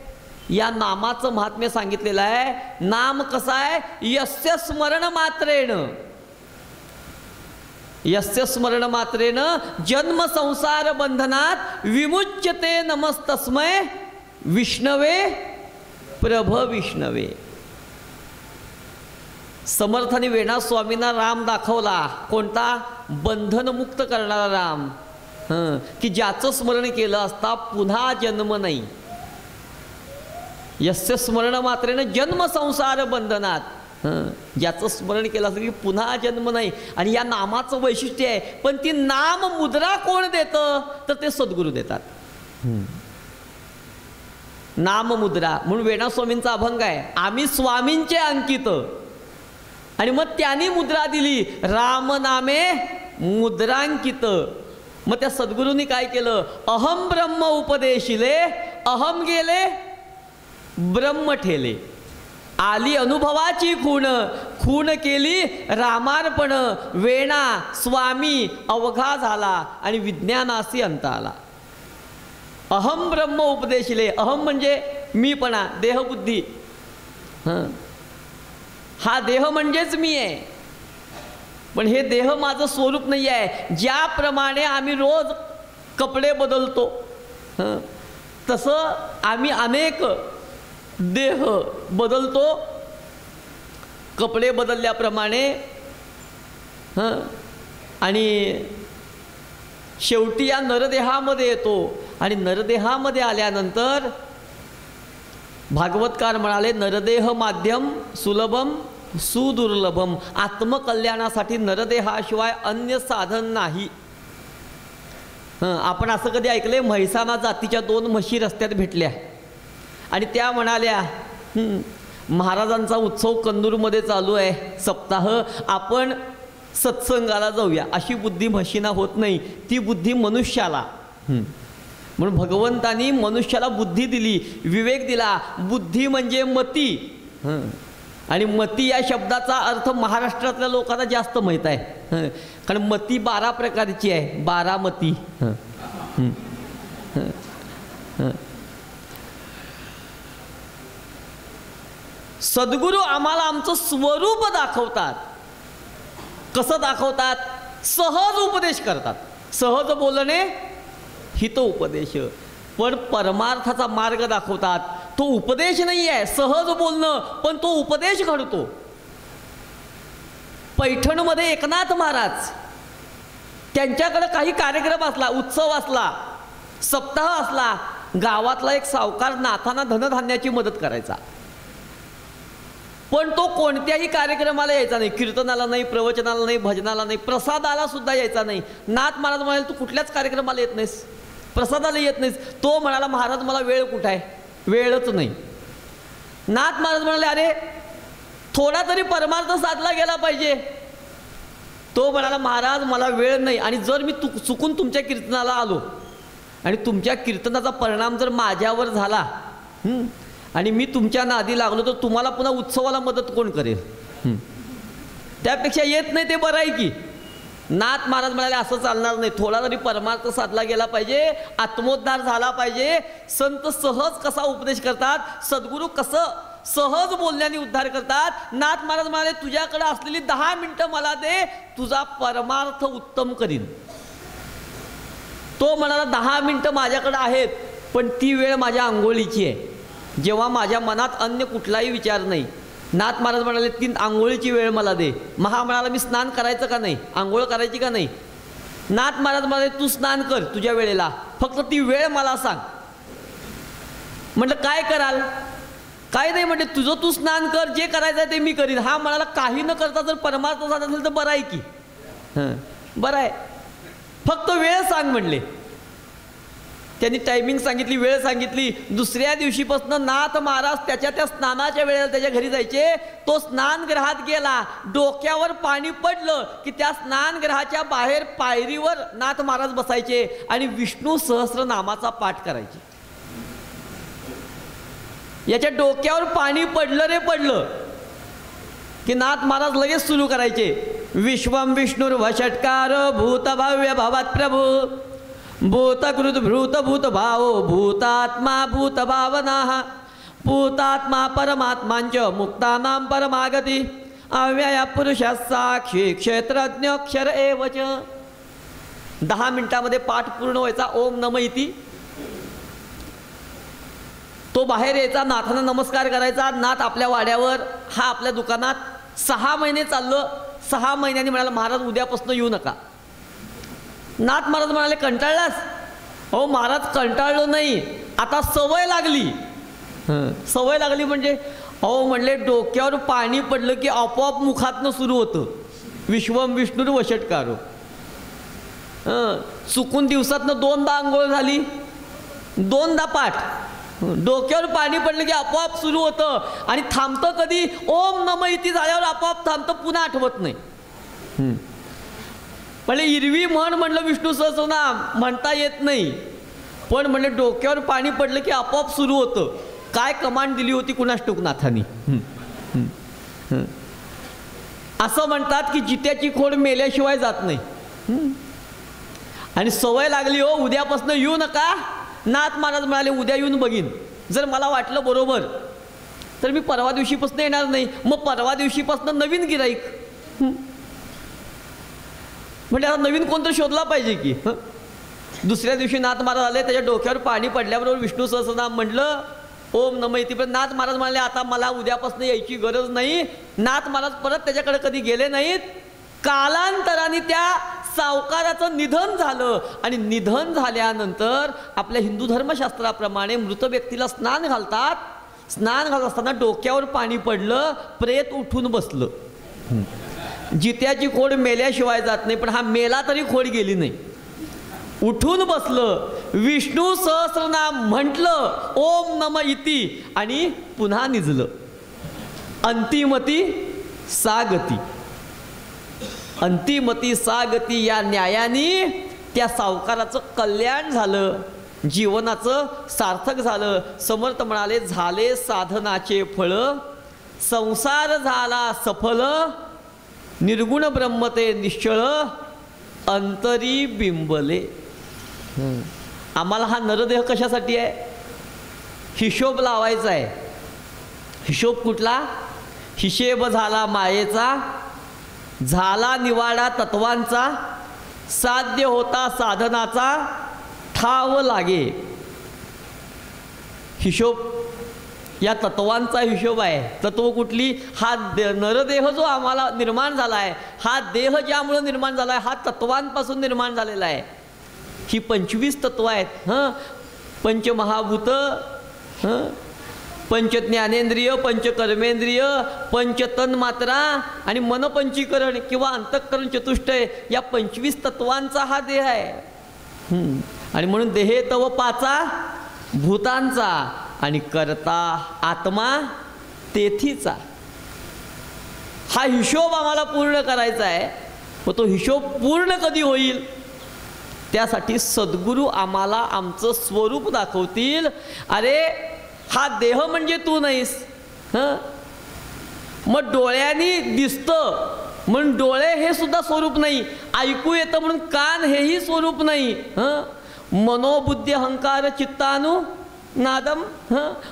या नामाचं महात्म्य सांगितलेलं आहे. नाम कसं आहे? यस्य स्मरण मात्रेण, यस्य स्मरण मात्रेण जन्म संसार बंधनात विमुच्यते. नमस्तस्मै विष्णवे प्रभ विष्णवे. समर्थाने वेणा स्वामींना राम दाखवला. कोणता? बंधनमुक्त करणारा राम, की ज्याचं स्मरण केलं असता पुन्हा जन्म नाही. यस्य स्मरण मात्रेनं जन्म संसार बंधनात, ज्याचं स्मरण केलं असतं की पुन्हा जन्म नाही. आणि या नामाचं वैशिष्ट्य आहे. पण ती नाम मुद्रा कोण देतं? तर ते सद्गुरू देतात. नाम मुद्रा म्हणून वेणा स्वामींचा अभंग आहे, आम्ही स्वामींचे अंकित. आणि मग त्यांनी मुद्रा दिली, राम नामे मुद्रांकित. मग त्या सद्गुरूंनी काय केलं? अहम ब्रह्म उपदेशिले, अहम गेले ब्रह्म ठेले. आली अनुभवाची खूण, खूण केली रामार्पण. वेणा स्वामी अवघा झाला आणि विज्ञानासी अंत आला. अहम ब्रह्म उपदेशिले. अहम म्हणजे मीपणा, देहबुद्धी. हा देह म्हणजेच मी आहे, पण हे देह माझं स्वरूप नाही आहे. ज्याप्रमाणे आम्ही रोज कपडे बदलतो, तसं आम्ही अनेक देह बदलतो. कपडे बदलल्याप्रमाणे आणि शेवटी या नरदेहामध्ये येतो. आणि नरदेहामध्ये आल्यानंतर भागवतकार म्हणाले, नरदेह माध्यम सुलभम सुदुर्लभम. आत्मकल्याणासाठी नरदेहाशिवाय अन्य साधन नाही. आपण असं कधी ऐकले? म्हैसाणा जातीच्या 2 म्हशी रस्त्यात भेटल्या आणि त्या म्हणाल्या, महाराजांचा उत्सव कंदूरमध्ये चालू आहे, सप्ताह, आपण सत्संगाला जाऊया. अशी बुद्धी म्हशीना होत नाही, ती बुद्धी मनुष्याला. म्हणून भगवंतानी मनुष्याला बुद्धी दिली, विवेक दिला. बुद्धी म्हणजे मती. आणि मती या शब्दाचा अर्थ महाराष्ट्रातल्या लोकांना जास्त माहीत आहे, कारण मती 12 प्रकारची आहे. 12 मती. सद्गुरू आम्हाला आमचं स्वरूप दाखवतात. कसं दाखवतात? सहज उपदेश करतात. सहज बोलणे हित उपदेश. पण परमार्थाचा मार्ग दाखवतात. तो उपदेश नाही आहे, सहज बोलणं, पण तो उपदेश घडतो. पैठणमध्ये एकनाथ महाराज, त्यांच्याकडे काही कार्यक्रम असला, उत्सव असला, सप्ताह असला, गावातला एक सावकार नाथांना धनधान्याची मदत करायचा. पण तो कोणत्याही कार्यक्रमाला यायचा नाही, कीर्तनाला नाही, प्रवचनाला नाही, भजनाला नाही, प्रसादाला सुद्धा यायचा नाही. नाथ महाराज म्हणाले, तू कुठल्याच कार्यक्रमाला येत नाहीस, प्रसादाला येत नाहीस. तो म्हणाला, महाराज मला वेळ कुठं आहे? वेळच नाही. नाथ महाराज म्हणाले, अरे थोडा तरी परमार्थ साधला गेला पाहिजे. तो म्हणाला, महाराज मला वेळ नाही. आणि जर मी चुकून तुमच्या कीर्तनाला आलो आणि तुमच्या कीर्तनाचा परिणाम जर माझ्यावर झाला आणि मी तुमच्या नादी लागलो, तर तुम्हाला पुन्हा उत्सवाला मदत कोण करेल? त्यापेक्षा येत नाही ते बरं आहे की. नाथ महाराज म्हणाले, असं चालणार नाही, थोडा तरी परमार्थ साधला गेला पाहिजे, आत्मोद्धार झाला पाहिजे. संत सहज कसा उपदेश करतात, सद्गुरू कसं सहज बोलण्याने उद्धार करतात. नाथ महाराज म्हणाले, तुझ्याकडे असलेली 10 मिनिटं मला दे, तुझा परमार्थ उत्तम करीन. तो म्हणाला, 10 मिनिटं माझ्याकडे आहेत, पण ती वेळ माझ्या आंघोळीची आहे, जेव्हा माझ्या मनात अन्य कुठलाही विचार नाही. नाथ महाराज म्हणाले, 3 आंघोळीची वेळ मला दे. महा म्हणाला, मी स्नान करायचं का नाही, आंघोळ करायची का नाही? नाथ महाराज म्हणाले, तू स्नान कर तुझ्या वेळेला, फक्त ती वेळ मला सांग. म्हटलं, काय कराल? काय नाही म्हटले, तुझं तू स्नान कर, जे करायचं आहे ते मी करीन. हा म्हणाला, काही न करता जर परमार्थ साधला असेल तर बरं आहे की. बरं आहे, फक्त वेळ सांग म्हणले. त्यांनी टायमिंग सांगितली, वेळ सांगितली. दुसऱ्या दिवशीपासून नाथ महाराज त्याच्या त्या स्नानाच्या वेळेला त्याच्या घरी जायचे. तो स्नानगृहात गेला, डोक्यावर पाणी पडलं की त्या स्नानगृहाच्या बाहेर पायरीवर नाथ महाराज बसायचे आणि विष्णू सहस्रनामाचा पाठ करायचे. याच्या डोक्यावर पाणी पडलं रे पडलं की नाथ महाराज लगेच सुरू करायचे. विश्वम विष्णुर्वषट्कार भूतभव्य भवत् प्रभू भूतकृत भूतभूत भावो भूतात्मा भूतभावना भूतात्मा परमात्मांच मुक्तानां परमागती अव्यय पुरुष साक्षी क्षेत्रज्ञक्षर एवच. 10 मिनिटामध्ये पाठ पूर्ण व्हायचा. ओम नम इति. तो बाहेर यायचा, नाथांना नमस्कार करायचा. नाथ आपल्या वाड्यावर, हा आपल्या दुकानात. 6 महिने चाललं. 6 महिन्यांनी म्हणाला महाराज उद्यापासून येऊ नका. नाथ महाराज म्हणाले कंटाळलास? हो महाराज कंटाळलो नाही, आता सवय लागली. सवय लागली म्हणजे अहो म्हणले डोक्यावर पाणी पडलं की आपोआप मुखातनं सुरू होतं विश्वम विष्णुर वषट्कारो. चुकून दिवसातनं 2दा आंघोळ झाली, 2दा पाठ. डोक्यावर पाणी पडलं की आपोआप सुरू होतं आणि थांबतं कधी? ओम नम इति झाल्यावर आपोआप थांबतं, पुन्हा आठवत नाही. म्हणले इरवी म्हणलं विष्णू सहस्रनाम म्हणता येत नाही, पण म्हणले डोक्यावर पाणी पडलं की आपोआप सुरू होतं. काय कमांड दिली होती कुणास ठाऊक नाथांनी. असं म्हणतात की जित्याची खोड मेल्याशिवाय जात नाही. आणि सवय लागली हो, उद्यापासून येऊ नका. नाथ महाराज म्हणाले उद्या येऊन बघीन, जर मला वाटलं बरोबर तर मी परवा दिवशीपासून येणार नाही. मग परवा दिवशीपासून नवीन गिराईक. म्हणजे आता नवीन कोणतरी शोधला पाहिजे की. दुसऱ्या दिवशी नाथ महाराज आले, त्याच्या डोक्यावर पाणी पडल्याबरोबर विष्णू सहस्रनाम म्हटलं, ओम नम इति. पण नाथ महाराज म्हणाले आता मला उद्यापासून यायची गरज नाही. नाथ महाराज परत त्याच्याकडे कधी गेले नाहीत. कालांतराने त्या सावकाराचं निधन झालं आणि निधन झाल्यानंतर आपल्या हिंदू धर्मशास्त्राप्रमाणे मृत व्यक्तीला स्नान घालतात. स्नान घालत असताना डोक्यावर पाणी पडलं, प्रेत उठून बसलं. जित्याची खोड मेल्याशिवाय जात नाही, पण हा मेला तरी खोड गेली नाही. उठून बसलं, विष्णू सहस्रनाम म्हटलं, ओम नम इति, आणि पुन्हा निजलं. अंतिमती सागती. अंतिमती सागती या न्यायाने त्या सावकाराचं कल्याण झालं, जीवनाचं सार्थक झालं. समर्थ म्हणाले झाले साधनाचे फळ, संसार झाला सफल, निर्गुण ब्रह्मते निश्चळ, अंतरी बिंबले. आम्हाला हा नरदेह कशासाठी आहे? हिशोब लावायचा आहे. हिशोब कुठला? हिशेब झाला मायेचा, झाला निवाडा तत्वांचा, साध्य होता साधनाचा, ठाव लागे. हिशोब या तत्वांचा हिशोब आहे. तत्व कुठली? हा नरदेह जो आम्हाला निर्माण झाला आहे, हा देह ज्यामुळे निर्माण झाला आहे हा तत्वांपासून निर्माण झालेला आहे. ही 25 तत्व आहेत. पंचमहाभूत, पंचज्ञानेंद्रिय, पंचकर्मेंद्रिय, पंचतन्मात्रा आणि मनपंचीकरण किंवा अंतःकरण चतुष्टय या 25 तत्वांचा हा देह आहे. आणि म्हणून देहे तव पाचा भूतांचा आणि करता आत्मा तेथीचा. हा हिशोब आम्हाला पूर्ण करायचा आहे. व तो हिशोब पूर्ण कधी होईल? त्यासाठी सद्गुरू आम्हाला आमचं स्वरूप दाखवतील. अरे हा देह म्हणजे तू नाहीस. मग डोळ्यांनी दिसतं म्हणून डोळे हे सुद्धा स्वरूप नाही. ऐकू येतं म्हणून कान हेही स्वरूप नाही. मनोबुद्धी अहंकार चित्तानु नादम.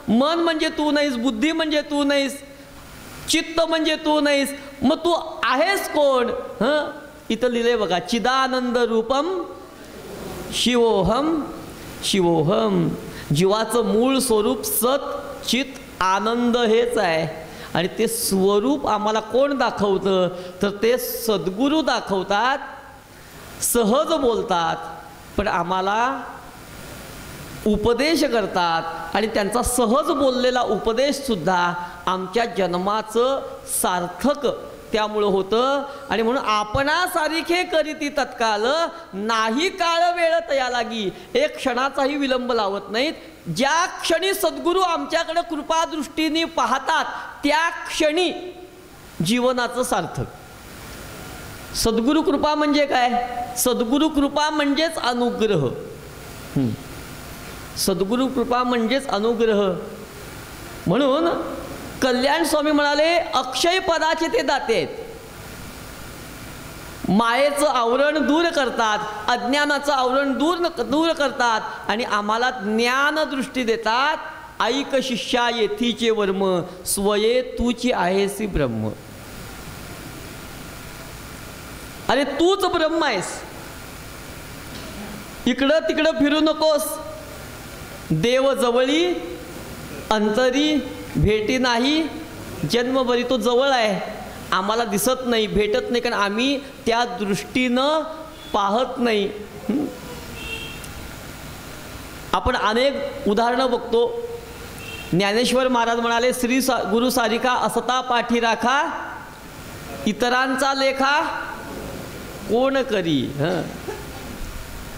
मन म्हणजे तू नाहीस, बुद्धी म्हणजे तू नाहीस, चित्त म्हणजे तू नाहीस. मग तू आहेस कोण? इथं लिहिले बघा, चिदानंद रूपम शिवोहम शिवोहम. जीवाचं मूळ स्वरूप सत चित आनंद हेच आहे. आणि ते स्वरूप आम्हाला कोण दाखवतं? तर ते सद्गुरू दाखवतात. सहज बोलतात, पण आम्हाला उपदेश करतात. आणि त्यांचा सहज बोललेला उपदेशसुद्धा आमच्या जन्माचं सार्थक त्यामुळं होतं. आणि म्हणून आपणासारिखे करीती तत्काल नाही काळ वेळ तया लागी. एक क्षणाचाही विलंब लावत नाहीत. ज्या क्षणी सद्गुरू आमच्याकडे कृपादृष्टीने पाहतात त्या क्षणी जीवनाचं सार्थक. सद्गुरु कृपा म्हणजे काय? सद्गुरु कृपा म्हणजेच अनुग्रह. सद्गुरु कृपा म्हणजेच अनुग्रह. म्हणून कल्याण स्वामी म्हणाले अक्षय पदाचे ते दाते आहेत. मायेचं आवरण दूर करतात, अज्ञानाचं आवरण दूर करतात आणि आम्हाला ज्ञानदृष्टी देतात. ऐक शिष्या येथीचे वर्म स्वये तूची आहेसी ब्रह्म. अरे तूच ब्रह्म आहेस, इकडं तिकडं फिरू नकोस. देव जवळी अंतरी भेटी नाही. जन्मभरी तो जवळ आहे, आम्हाला दिसत नाही, भेटत नाही, कारण आम्ही त्या दृष्टीनं पाहत नाही. आपण अनेक उदाहरणं बघतो. ज्ञानेश्वर महाराज म्हणाले गुरु सारिका असता पाठी राखा, इतरांचा लेखा कोण करी.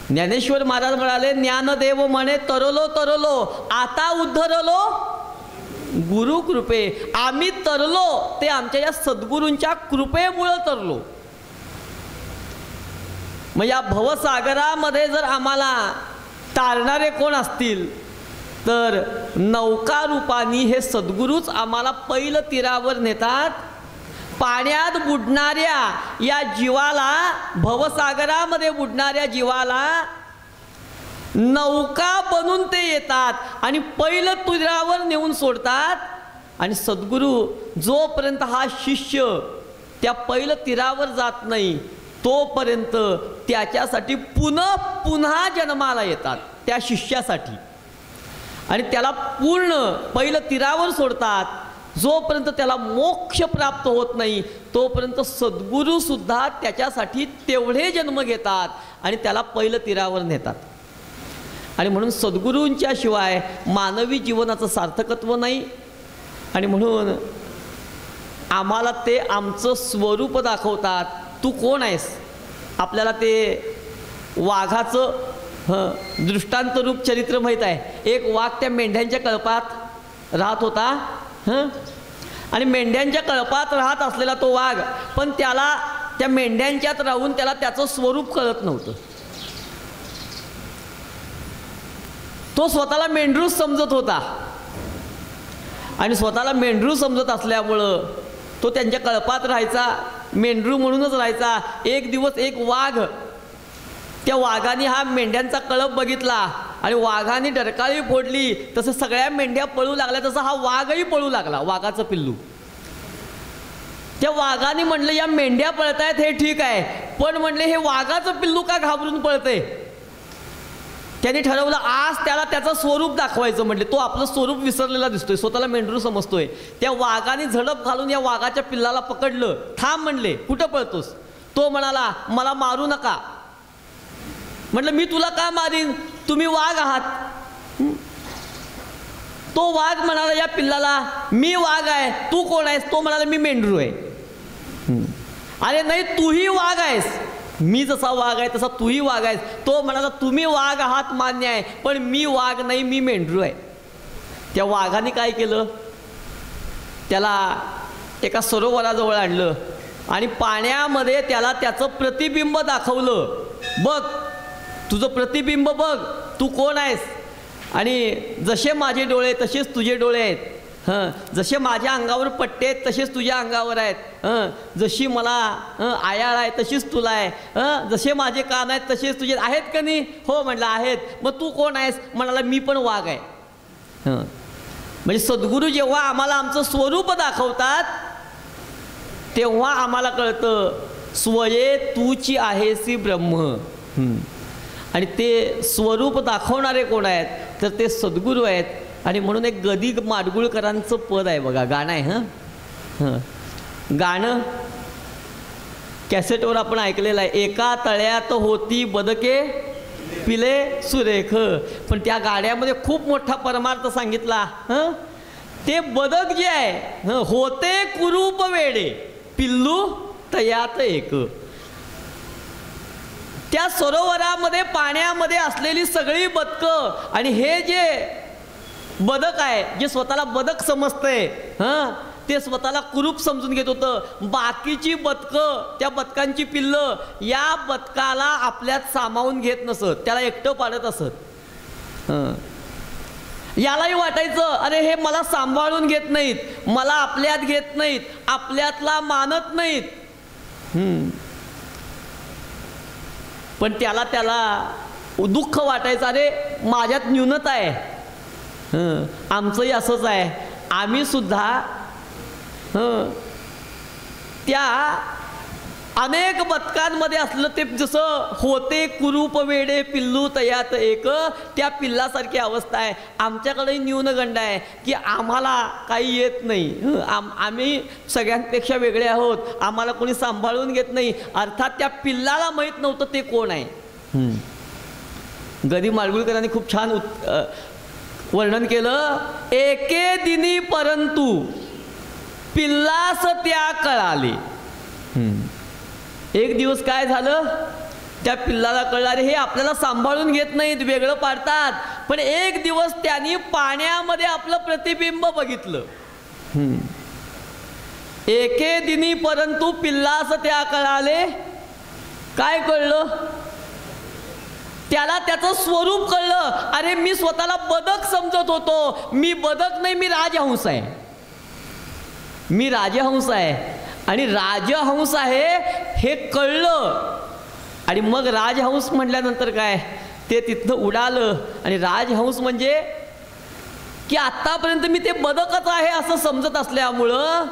ज्ञानेश्वर महाराज म्हणाले ज्ञानदेव म्हणे तरलो तरलो आता उद्धरलो गुरु कृपे. आम्ही तरलो ते आमच्या या सद्गुरूंच्या कृपेमुळे तरलो. मग या भवसागरामध्ये जर आम्हाला तारणारे कोण असतील तर नौका रूपानी हे सद्गुरूच आम्हाला पहिलं तीरावर नेतात. पाण्यात बुडणाऱ्या या जीवाला, भवसागरामध्ये बुडणाऱ्या जीवाला नौका बनून ते येतात आणि पहिलं तीरावर नेऊन सोडतात. आणि सद्गुरू जोपर्यंत हा शिष्य त्या पहिलं तीरावर जात नाही तोपर्यंत त्याच्यासाठी पुन्हा पुन्हा जन्माला येतात त्या शिष्यासाठी. आणि त्याला पूर्ण पहिलं तीरावर सोडतात. जोपर्यंत त्याला मोक्ष प्राप्त होत नाही तोपर्यंत सद्गुरू सुद्धा त्याच्यासाठी तेवढे जन्म घेतात आणि त्याला पहिलं तीरावर नेतात. आणि म्हणून सद्गुरूंच्या शिवाय मानवी जीवनाचं सार्थकत्व नाही. आणि म्हणून आम्हाला ते आमचं स्वरूप दाखवतात. तू कोण आहेस? आपल्याला ते वाघाचं दृष्टांत रूप चरित्र माहीत आहे. एक वाघ त्या मेंढ्यांच्या कळपात राहत होता. आणि मेंढ्यांच्या कळपात राहत असलेला तो वाघ, पण त्याला त्या मेंढ्यांच्यात राहून त्याला त्याचं स्वरूप कळत नव्हतं. तो स्वतःला मेंढरूच समजत होता. आणि स्वतःला मेंढरू समजत असल्यामुळं तो त्यांच्या कळपात राहायचा, मेंढरू म्हणूनच राहायचा. एक दिवस एक वाघ, त्या वाघाने हा मेंढ्यांचा कळप बघितला आणि वाघाने डरकाळी फोडली. तसं सगळ्या मेंढ्या पळू लागल्या, तसं हा वाघही पळू लागला, वाघाचं पिल्लू. त्या वाघाने म्हणलं या मेंढ्या पळतायत हे ठीक आहे, पण म्हणले हे वाघाचं पिल्लू का घाबरून पळते. त्याने ठरवलं आज त्याला त्याचं स्वरूप दाखवायचं. म्हटले तो आपलं स्वरूप विसरलेला दिसतोय, स्वतःला मेंढरू समजतोय. त्या वाघाने झडप घालून या वाघाच्या पिल्लाला पकडलं. थांब म्हणले, कुठं पळतोस? तो म्हणाला मला मारू नका. म्हटलं मी तुला का मारीन, तुम्ही वाघ आहात. तो वाघ म्हणाला या पिल्लाला मी वाघ आहे, तू कोण आहेस? तो म्हणाला मी मेंढरू आहे. अरे नाही, तूही वाघ आहेस, मी जसा वाघ आहे तसा तूही वाघ आहेस. तो म्हणाला तुम्ही वाघ आहात मान्य आहे, पण मी वाघ नाही, मी मेंढरू आहे. त्या वाघाने काय केलं, त्याला एका सरोवराजवळ आणलं आणि पाण्यामध्ये त्याला त्याचं प्रतिबिंब दाखवलं. बघ तुझं प्रतिबिंब बघ, तू कोण आहेस. आणि जसे माझे डोळे तसेच तुझे डोळे आहेत. जसे माझ्या अंगावर पट्टे आहेत तसेच तुझ्या अंगावर आहेत. जशी मला आयाळ आहे तशीच तुला आहे. जसे माझे कान आहेत तसेच तुझे आहेत का नाही? हो म्हटलं आहेत. मग तू कोण आहेस? म्हणाला मी पण वाघ आहे. म्हणजे सद्गुरू जेव्हा आम्हाला आमचं स्वरूप दाखवतात तेव्हा आम्हाला कळतं स्वये तूची आहेसी ब्रह्म. आणि ते स्वरूप दाखवणारे कोण आहेत तर ते सद्गुरू आहेत. आणि म्हणून एक गदी माडगुळकरांचं पद आहे बघा, गाणं आहे. गाणं कॅसेटवर आपण ऐकलेलं आहे. एका तळ्यात होती बदके पिले सुरेख. पण त्या गाण्यामध्ये खूप मोठा परमार्थ सांगितला. ते बदक जे आहे होते कुरूप वेडे, पिल्लू तयात एक. त्या सरोवरामध्ये पाण्यामध्ये असलेली सगळी बदकं आणि हे जे बदक आहे, जे स्वतःला बदक समजतंय, ते स्वतःला कुरूप समजून घेत होतं. बाकीची बदकं, त्या बदकांची पिल्लं या बदकाला आपल्यात सामावून घेत नसत, त्याला एकटं पाडत असत. यालाही वाटायचं अरे हे मला सांभाळून घेत नाहीत, मला आपल्यात घेत नाहीत, आपल्यातला मानत नाहीत. पण त्याला दुःख वाटायचं, अरे माझ्यात न्यूनता आहे, आमचंही असंच आहे. आम्ही सुद्धा त्या अनेक बदकांमध्ये असलं ते जसं होते कुरूप वेडे पिल्लू तयात एक, त्या पिल्लासारखी अवस्था आहे. आमच्याकडेही न्यूनगंड आहे की आम्हाला काही येत नाही, आम्ही सगळ्यांपेक्षा वेगळे आहोत, आम्हाला कोणी सांभाळून घेत नाही. अर्थात त्या पिल्लाला माहीत नव्हतं ते कोण आहे. ग. माडगुळकरांनी खूप छान वर्णन केलं. एके दिनी परंतु पिल्लास त्या कळाले. एक दिवस काय झालं, त्या पिल्लाला कळलं अरे हे आपल्याला सांभाळून घेत नाहीत, वेगळं पाडतात. पण एक दिवस त्यांनी पाण्यामध्ये आपलं प्रतिबिंब बघितलं. एके दिनी परंतु पिल्लास त्या कळाले. काय कळलं त्याला? त्याचं स्वरूप कळलं. अरे मी स्वतःला बदक समजत होतो, मी बदक नाही, मी राजहंस आहे, मी राजहंस आहे. आणि राजहंस आहे हे कळलं. आणि मग राजहंस म्हटल्यानंतर काय, ते तिथनं उडालं. आणि राजहंस म्हणजे की आत्तापर्यंत मी ते बदकच आहे असं समजत असल्यामुळं,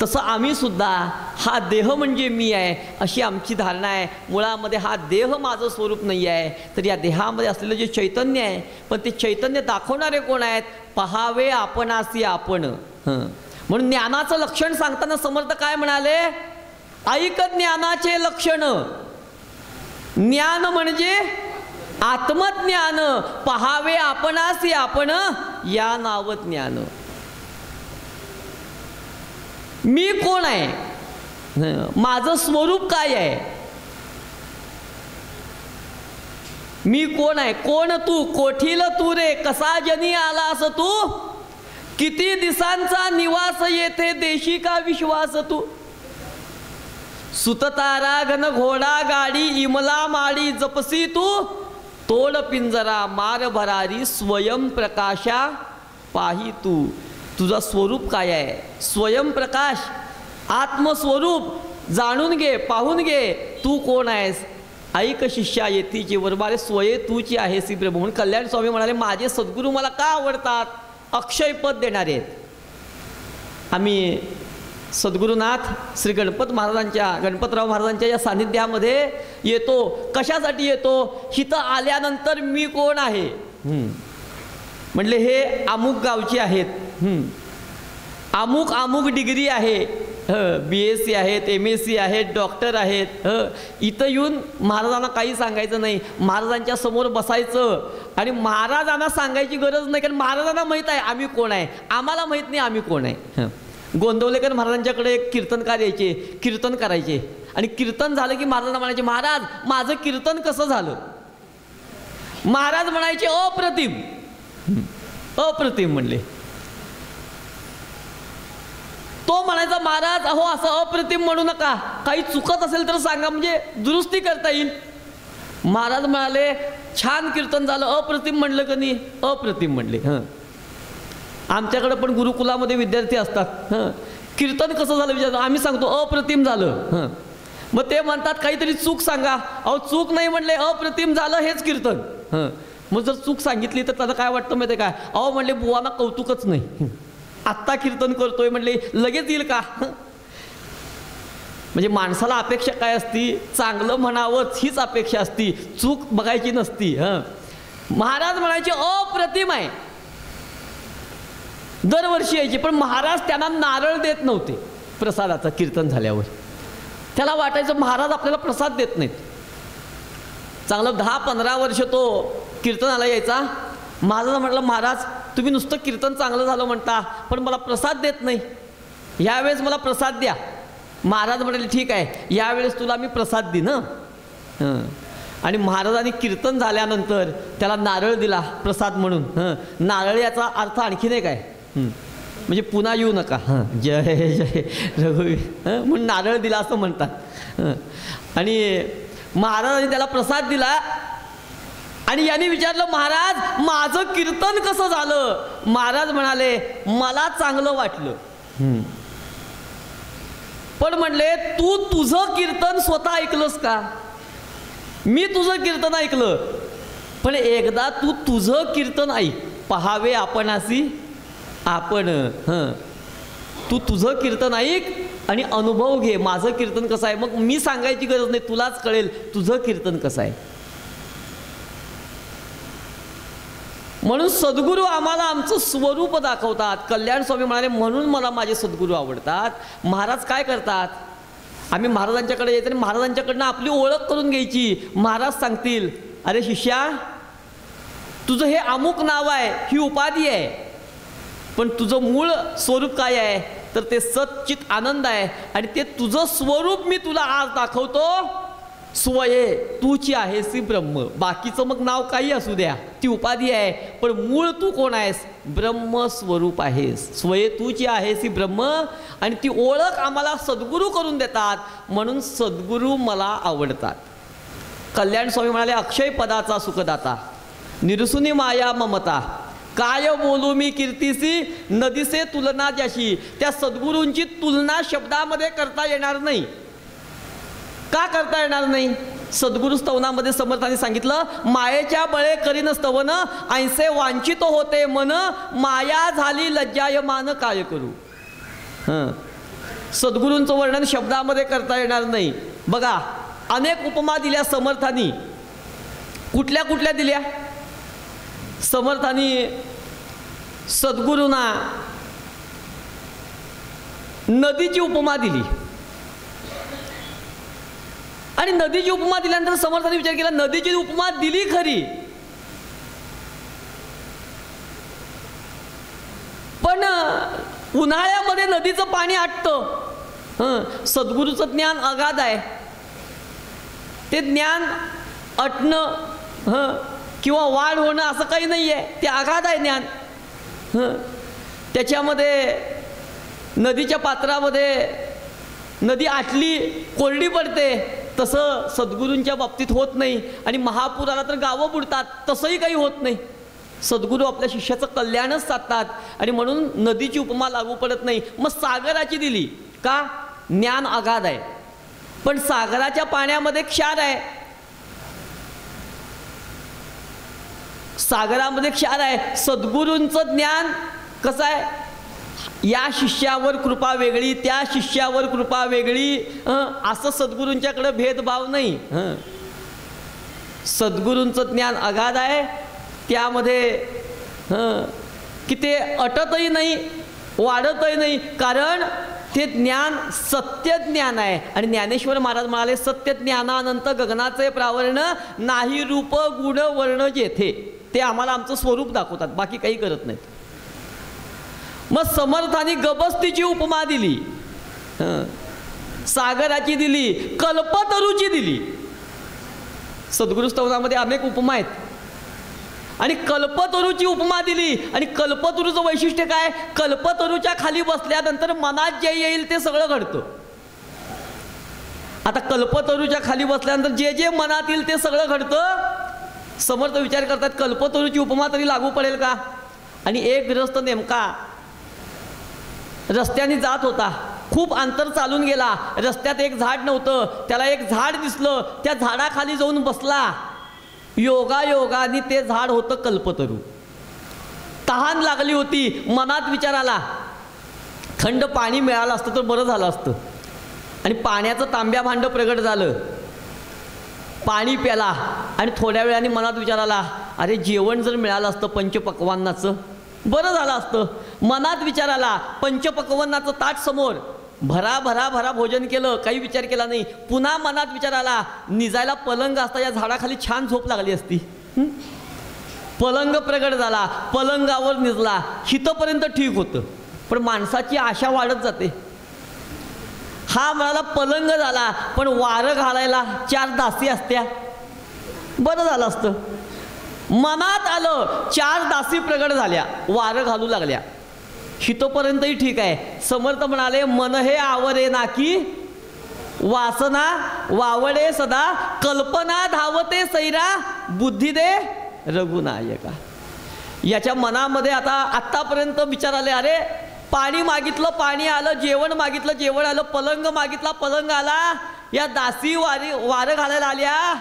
तसं आम्ही सुद्धा हा देह म्हणजे मी आहे अशी आमची धारणा आहे. मुळामध्ये हा देह माझं स्वरूप नाही आहे, तर या देहामध्ये असलेलं जे चैतन्य आहे, पण ते चैतन्य दाखवणारे कोण आहेत? पहावे आपणासी आपण. म्हणून ज्ञानाचं लक्षण सांगताना समर्थ काय म्हणाले? ऐक ज्ञानाचे लक्षण. ज्ञान म्हणजे आत्मज्ञान. पहावे आपणासी आपण या नाव ज्ञान. मी कोण आहे, माझं स्वरूप काय आहे, मी कोण आहे, कोण तू, कोठील तू रे, कसा जनी आलास तू, किती दिसांचा निवास येथे, देशी का विश्वास तू. सुततारा घन घोडा गाडी इमला माडी, जपसी तू तोड पिंजरा मार भरारी, स्वयंप्रकाशा पाही तू. तुझा स्वरूप काय आहे? स्वयंप्रकाश, आत्मस्वरूप जाणून घे, पाहून घे, तू कोण आहेस. ऐक शिष्या येतीची वरमारे स्वये तूची आहेस प्रभू. म्हणून कल्याण स्वामी म्हणाले माझे सद्गुरू मला का आवडतात? अक्षय पद देणारे आहेत. आम्ही सद्गुरुनाथ श्री गणपतराव महाराजांच्या या सान्निध्यामध्ये येतो. कशासाठी येतो? हिथं आल्यानंतर मी कोण आहे म्हणले हे अमुक गावची आहेत, अमुक अमुक डिग्री आहे, BSc आहेत, MSc आहेत, डॉक्टर आहेत. इथं येऊन महाराजांना काही सांगायचं नाही, महाराजांच्या समोर बसायचं आणि महाराजांना सांगायची गरज नाही, कारण महाराजांना माहीत आहे आम्ही कोण आहे, आम्हाला माहीत नाही आम्ही कोण आहे. गोंदवलेकर महाराजांच्याकडे एक कीर्तनकार यायचे, कीर्तन करायचे आणि कीर्तन झालं की महाराजांना म्हणायचे महाराज माझं कीर्तन कसं झालं. महाराज म्हणायचे अप्रतिम. अप्रतिम म्हणले. तो म्हणायचा महाराज अहो असं अप्रतिम म्हणू नका, काही चुकत असेल तर सांगा म्हणजे दुरुस्ती करता येईल. महाराज म्हणाले छान कीर्तन झालं. अप्रतिम म्हणलं का नाही? अप्रतिम म्हणले. आमच्याकडे पण गुरुकुलामध्ये विद्यार्थी असतात, कीर्तन कसं झालं विचारतो, आम्ही सांगतो अप्रतिम झालं. मग ते म्हणतात काहीतरी चूक सांगा. अहो चूक नाही म्हणले, अप्रतिम झालं हेच कीर्तन. मग जर चूक सांगितली तर त्याला काय वाटतं माहिती काय? अहो म्हणले बुवांना कौतुकच नाही, आत्ता कीर्तन करतोय म्हणले लगेच येईल का? म्हणजे माणसाला अपेक्षा काय असती? चांगलं म्हणावंच हीच अपेक्षा असती, चूक बघायची नसती. महाराज म्हणायचे अप्रतिम आहे. दरवर्षी यायचे, पण महाराज त्यांना नारळ देत नव्हते प्रसादाचं. कीर्तन झाल्यावर त्याला वाटायचं महाराज आपल्याला प्रसाद देत नाहीत. चांगलं 10-15 वर्ष तो कीर्तनाला यायचा. महाराजांना म्हटलं महाराज तुम्ही नुसतं कीर्तन चांगलं झालं म्हणता, पण मला प्रसाद देत नाही, ह्यावेळेस मला प्रसाद द्या. महाराज म्हणाले ठीक आहे, यावेळेस तुला मी प्रसाद देईन हं. आणि महाराजांनी कीर्तन झाल्यानंतर त्याला नारळ दिला प्रसाद म्हणून. नारळ याचा अर्थ आणखीन एक आहे, म्हणजे पुन्हा येऊ नका, जय जय रघुवीर म्हणून नारळ दिला असं म्हणतात. आणि महाराजांनी त्याला प्रसाद दिला आणि यांनी विचारलं, महाराज माझं कीर्तन कसं झालं? महाराज म्हणाले, मला चांगलं वाटलं. पण म्हणले, तू तुझं कीर्तन स्वतः ऐकलंस का? मी तुझं कीर्तन ऐकलं, पण एकदा तू तुझं कीर्तन ऐक, पहावे आपणासी आपण. तू तुझं कीर्तन ऐक आणि अनुभव घे, माझं कीर्तन कसं आहे. मग मी सांगायची गरज नाही, तुलाच कळेल तुझं कीर्तन कसं आहे. म्हणून सद्गुरू आम्हाला आमचं स्वरूप दाखवतात. कल्याण स्वामी म्हणाले, म्हणून मला माझे सद्गुरू आवडतात. महाराज काय करतात, आम्ही महाराजांच्याकडे यायचं आणि महाराजांच्याकडनं आपली ओळख करून घ्यायची. महाराज सांगतील, अरे शिष्या, तुझं हे अमुक नाव आहे, ही उपाधी आहे, पण तुझं मूळ स्वरूप काय आहे? तर ते सच्चित आनंद आहे. आणि ते तुझं स्वरूप मी तुला आज दाखवतो. स्वये तूची आहेसी ब्रह्म. बाकीचं मग नाव काही असू द्या, ती उपाधी आहे, पण मूळ तू कोण आहेस? ब्रह्मस्वरूप आहेस. स्वये तूची आहेसी ब्रह्म. आणि ती ओळख आम्हाला सद्गुरू करून देतात, म्हणून सद्गुरू मला आवडतात. कल्याण स्वामी म्हणाले, अक्षय पदाचा सुखदाता, निरसुनी माया ममता, काय बोलू मी कीर्तीसी, नदीसे तुलना ज्याशी. त्या सद्गुरूंची तुलना शब्दामध्ये करता येणार नाही. का करता येणार नाही? सद्गुरु स्तवनामध्ये समर्थांनी सांगितलं, मायेच्या बळे करीन स्तवन, ऐसे वांछित होते मन, माया झाली लज्जायमान काय करू. सद्गुरूंचं वर्णन शब्दामध्ये करता येणार नाही. बघा, अनेक उपमा दिल्या समर्थांनी. कुठल्या कुठल्या दिल्या? समर्थांनी सद्गुरूंना नदीची उपमा दिली. आणि नदीची उपमा दिल्यानंतर समर्थांनी विचार केला, नदीची उपमा दिली खरी, पण उन्हाळ्यामध्ये नदीचं पाणी आटतं. सद्गुरूचं ज्ञान अगाध आहे. ते ज्ञान आटणं किंवा वाढ होणं असं काही नाही आहे, ते अगाध आहे ज्ञान. त्याच्यामध्ये नदीच्या पात्रामध्ये नदी आटली कोरडी पडते, तसं सद्गुरूंच्या बाबतीत होत नाही. आणि महापूर आला तर गावं बुडतात, तसंही काही होत नाही. सद्गुरू आपल्या शिष्याचं कल्याणच साधतात. आणि म्हणून नदीची उपमा लागू पडत नाही. मग सागराची दिली का? ज्ञान अगाध आहे, पण सागराच्या पाण्यामध्ये क्षार आहे. सागरामध्ये क्षार आहे. सद्गुरूंचं ज्ञान कसं आहे? या शिष्यावर कृपा वेगळी, त्या शिष्यावर कृपा वेगळी, असं सद्गुरूंच्याकडे भेदभाव नाही. सद्गुरूंचं ज्ञान अगाध आहे. त्यामध्ये की ते अटतही नाही, वाढतही नाही, कारण ते ज्ञान सत्य ज्ञान आहे. आणि ज्ञानेश्वर महाराज म्हणाले, सत्य ज्ञानानंत गगनाचे प्रावरण, नाही रूप गुण वर्ण जेथे. ते आम्हाला आमचं स्वरूप दाखवतात, बाकी काही करत नाहीत. मग समर्थांनी गबस्तीची उपमा दिली, सागराची दिली, कल्पतरूची दिली. सद्गुरू स्तवनामध्ये अनेक उपमा आहेत. आणि कल्पतरूची उपमा दिली. आणि कल्पतरूचं वैशिष्ट्य काय? कल्पतरूच्या खाली बसल्यानंतर मनात जे येईल ते सगळं घडतं. आता कल्पतरूच्या खाली बसल्यानंतर जे जे मनात येईल ते सगळं घडतं. समर्थ विचार करतात, कल्पतरूची उपमा तरी लागू पडेल का? आणि एक गृहस्थ नेमका रस्त्याने जात होता, खूप अंतर चालून गेला, रस्त्यात एक झाड नव्हतं, त्याला एक झाड दिसलं, त्या झाडाखाली जाऊन बसला. योगायोगाने ते झाड होतं कल्पतरू. तहान लागली होती, मनात विचार आला, थंड पाणी मिळालं असतं तर बरं झालं असतं. आणि पाण्याचं तांब्या भांड प्रगट झालं, पाणी प्याला. आणि थोड्या वेळाने मनात विचार आला, अरे जेवण जर मिळालं असतं पंचपक्वान्नाचं बरं झालं असतं. मनात विचार आला, पंचपक्वान्नाचं ताट समोर, भरा भरा भरा भोजन केलं, काही विचार केला नाही. पुन्हा मनात विचार आला, निजायला पलंग असता या झाडाखाली छान झोप लागली असती. पलंग प्रगट झाला, पलंगावर निजला, हितपर्यंत ठीक होतं. पण माणसाची आशा वाढत जाते. हा म्हणाला पलंग झाला, पण वारं घालायला 4 दासी असत्या, बरं झालं असतं. मनात आलं, 4 दासी प्रगट झाल्या, वारं घालू लागल्या. हितोपर्यंतही ठीक आहे. समर्थ म्हणाले, मन हे आवरे नाकी वासना वावडे सदा, कल्पना धावते सैरा बुद्धी दे रघुनायका. याच्या मनामध्ये आत्तापर्यंत विचार आले, अरे पाणी मागितलं पाणी आलं, जेवण मागितलं जेवण आलं, पलंग मागितला पलंग आला, या दासी वारं घालायला आल्या.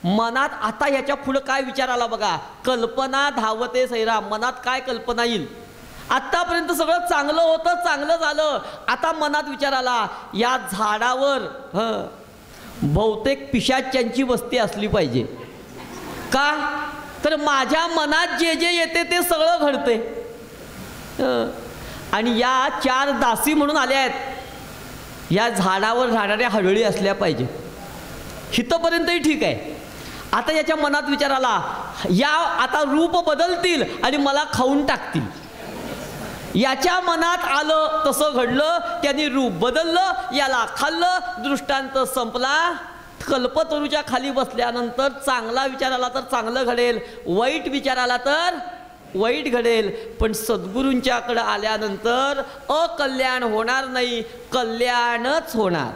मनात आता याच्या पुढं काय विचार आला बघा, कल्पना धावते सैरा. मनात काय कल्पना येईल? आत्तापर्यंत सगळं चांगलं होतं, चांगलं झालं. आता मनात विचार आला, या झाडावर बहुतेक पिशाच्यांची वस्ती असली पाहिजे. का तर माझ्या मनात जे जे येते ते सगळं घडते. आणि या 4 दासी म्हणून आल्या आहेत, या झाडावर राहणाऱ्या हडळी असल्या पाहिजे. हितपर्यंतही ठीक आहे. आता याच्या मनात विचार आला, या आता रूप बदलतील आणि मला खाऊन टाकतील. याच्या मनात आलं, तसं घडलं. त्यांनी रूप बदललं, याला खाल्लं, दृष्टांत संपला. कल्पतरूच्या खाली बसल्यानंतर चांगला विचार आला तर चांगलं घडेल, वाईट विचार आला तर वाईट घडेल. पण सद्गुरूंच्याकडे आल्यानंतर अकल्याण होणार नाही, कल्याणच होणार.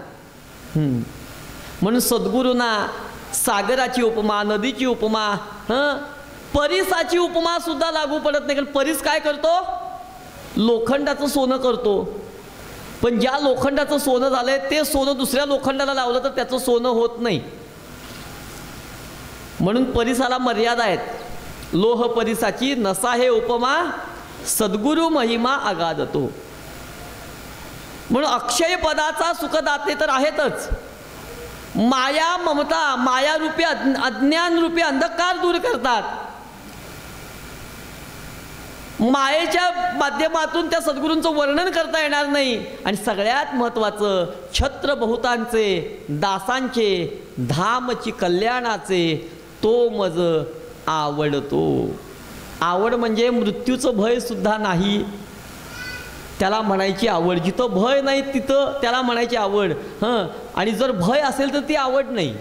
म्हणून सद्गुरूंना सागराची उपमा, नदीची उपमा, परिसाची उपमा सुद्धा लागू पडत नाही. कारण परिस काय करतो? लोखंडाचं सोनं करतो. पण ज्या लोखंडाचं सोनं झालंय ते सोनं दुसऱ्या लोखंडाला लावलं तर त्याचं सोनं होत नाही. म्हणून परिसाला मर्यादा आहेत. लोह परिसाची नसा हे उपमा, सद्गुरु महिमा अगाधतो. म्हणून अक्षय पदाचा सुखदाते तर आहेतच. माया ममता मायारूपी अज्ञानरूपी अंधकार दूर करतात. मायेच्या माध्यमातून त्या सद्गुरूंचं वर्णन करता येणार नाही. आणि सगळ्यात महत्त्वाचं, छत्र बहुतांचे दासांचे धामची कल्याणाचे तो मज आवडतो. आवड म्हणजे मृत्यूचं भय सुद्धा नाही, त्याला म्हणायची आवड. जिथं भय नाही तिथं त्याला म्हणायची आवड. आणि जर भय असेल तर ती आवड नाही.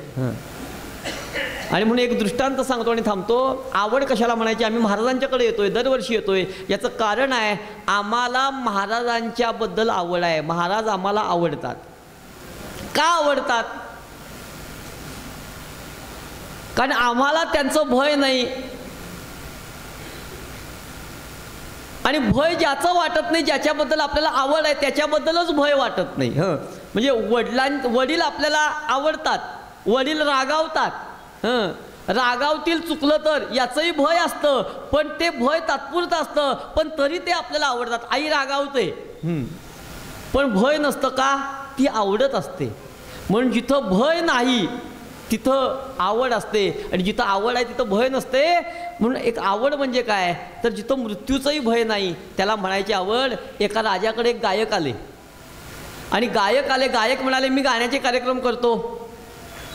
आणि म्हणून एक दृष्टांत सांगतो आणि थांबतो. आवड कशाला म्हणायची? आम्ही महाराजांच्याकडे येतोय, दरवर्षी येतोय. याचं कारण आहे, आम्हाला महाराजांच्याबद्दल आवड आहे. महाराज आम्हाला आवडतात. का आवडतात? कारण आम्हाला त्यांचं भय नाही. आणि भय ज्याचं वाटत नाही, ज्याच्याबद्दल आपल्याला आवड आहे त्याच्याबद्दलच भय वाटत नाही. म्हणजे वडील आपल्याला आवडतात, वडील रागावतात, रागावतील चुकलं तर याचंही भय असतं. पण ते भय तात्पुरतं असतं, पण तरी ते आपल्याला आवडतात. आई रागावते पण भय नसतं का? ती आवडत असते. म्हणून जिथं भय नाही तिथं आवड असते, आणि जिथं आवड आहे तिथं भय नसते. म्हणून एक आवड म्हणजे काय? तर जिथं मृत्यूचंही भय नाही त्याला म्हणायची आवड. एका राजाकडे एक गायक आले, आणि गायक आले. गायक म्हणाले, मी गाण्याचे कार्यक्रम करतो,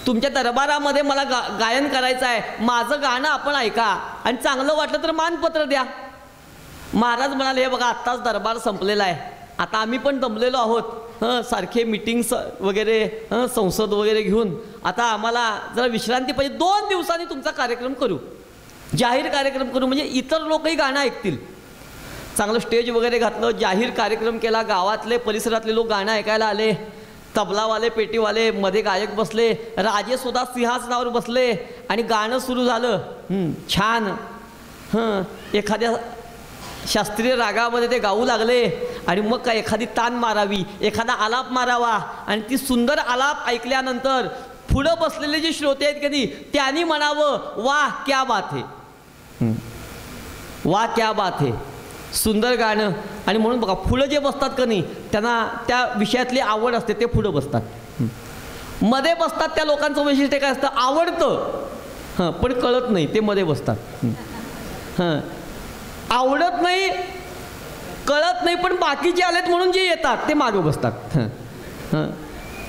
तुमच्या दरबारामध्ये मला गायन करायचं आहे, माझं गाणं आपण ऐका, आणि चांगलं वाटलं तर मानपत्र द्या. महाराज म्हणाले, हे बघा आत्ताच दरबार संपलेला आहे, आता आम्ही पण दमलेलो आहोत, सारखे मीटिंग्स वगैरे, संसद वगैरे घेऊन आता आम्हाला जरा विश्रांती पाहिजे. 2 दिवसांनी तुमचा कार्यक्रम करू, जाहीर कार्यक्रम करू, म्हणजे इतर लोकही गाणं ऐकतील. चांगलं स्टेज वगैरे घातलं, जाहीर कार्यक्रम केला. गावातले परिसरातले लोक गाणं ऐकायला आले. तबलावाले, पेटीवाले, मध्ये गायक बसले, राजे सुद्धा सिंहासनावर बसले, आणि गाणं सुरू झालं. छान एखाद्या शास्त्रीय रागामध्ये ते गाऊ लागले. आणि मग काय, एखादी तान मारावी, एखादा आलाप मारावा. आणि ती सुंदर आलाप ऐकल्यानंतर पुढं बसलेले जे श्रोते आहेत कधी, त्यांनी म्हणावं, वाह क्या बात है, वाह क्या बात है, सुंदर गाणं. आणि म्हणून बघा, पुढं जे बसतात का नाही, त्यांना त्या विषयातली आवड असते, ते पुढं बसतात. मध्ये बसतात त्या लोकांचं वैशिष्ट्य काय असतं? आवडतं पण कळत नाही, ते मध्ये बसतात. आवडत नाही, कळत नाही, पण बाकीचे आलेत म्हणून जे येतात ते मागं बसतात.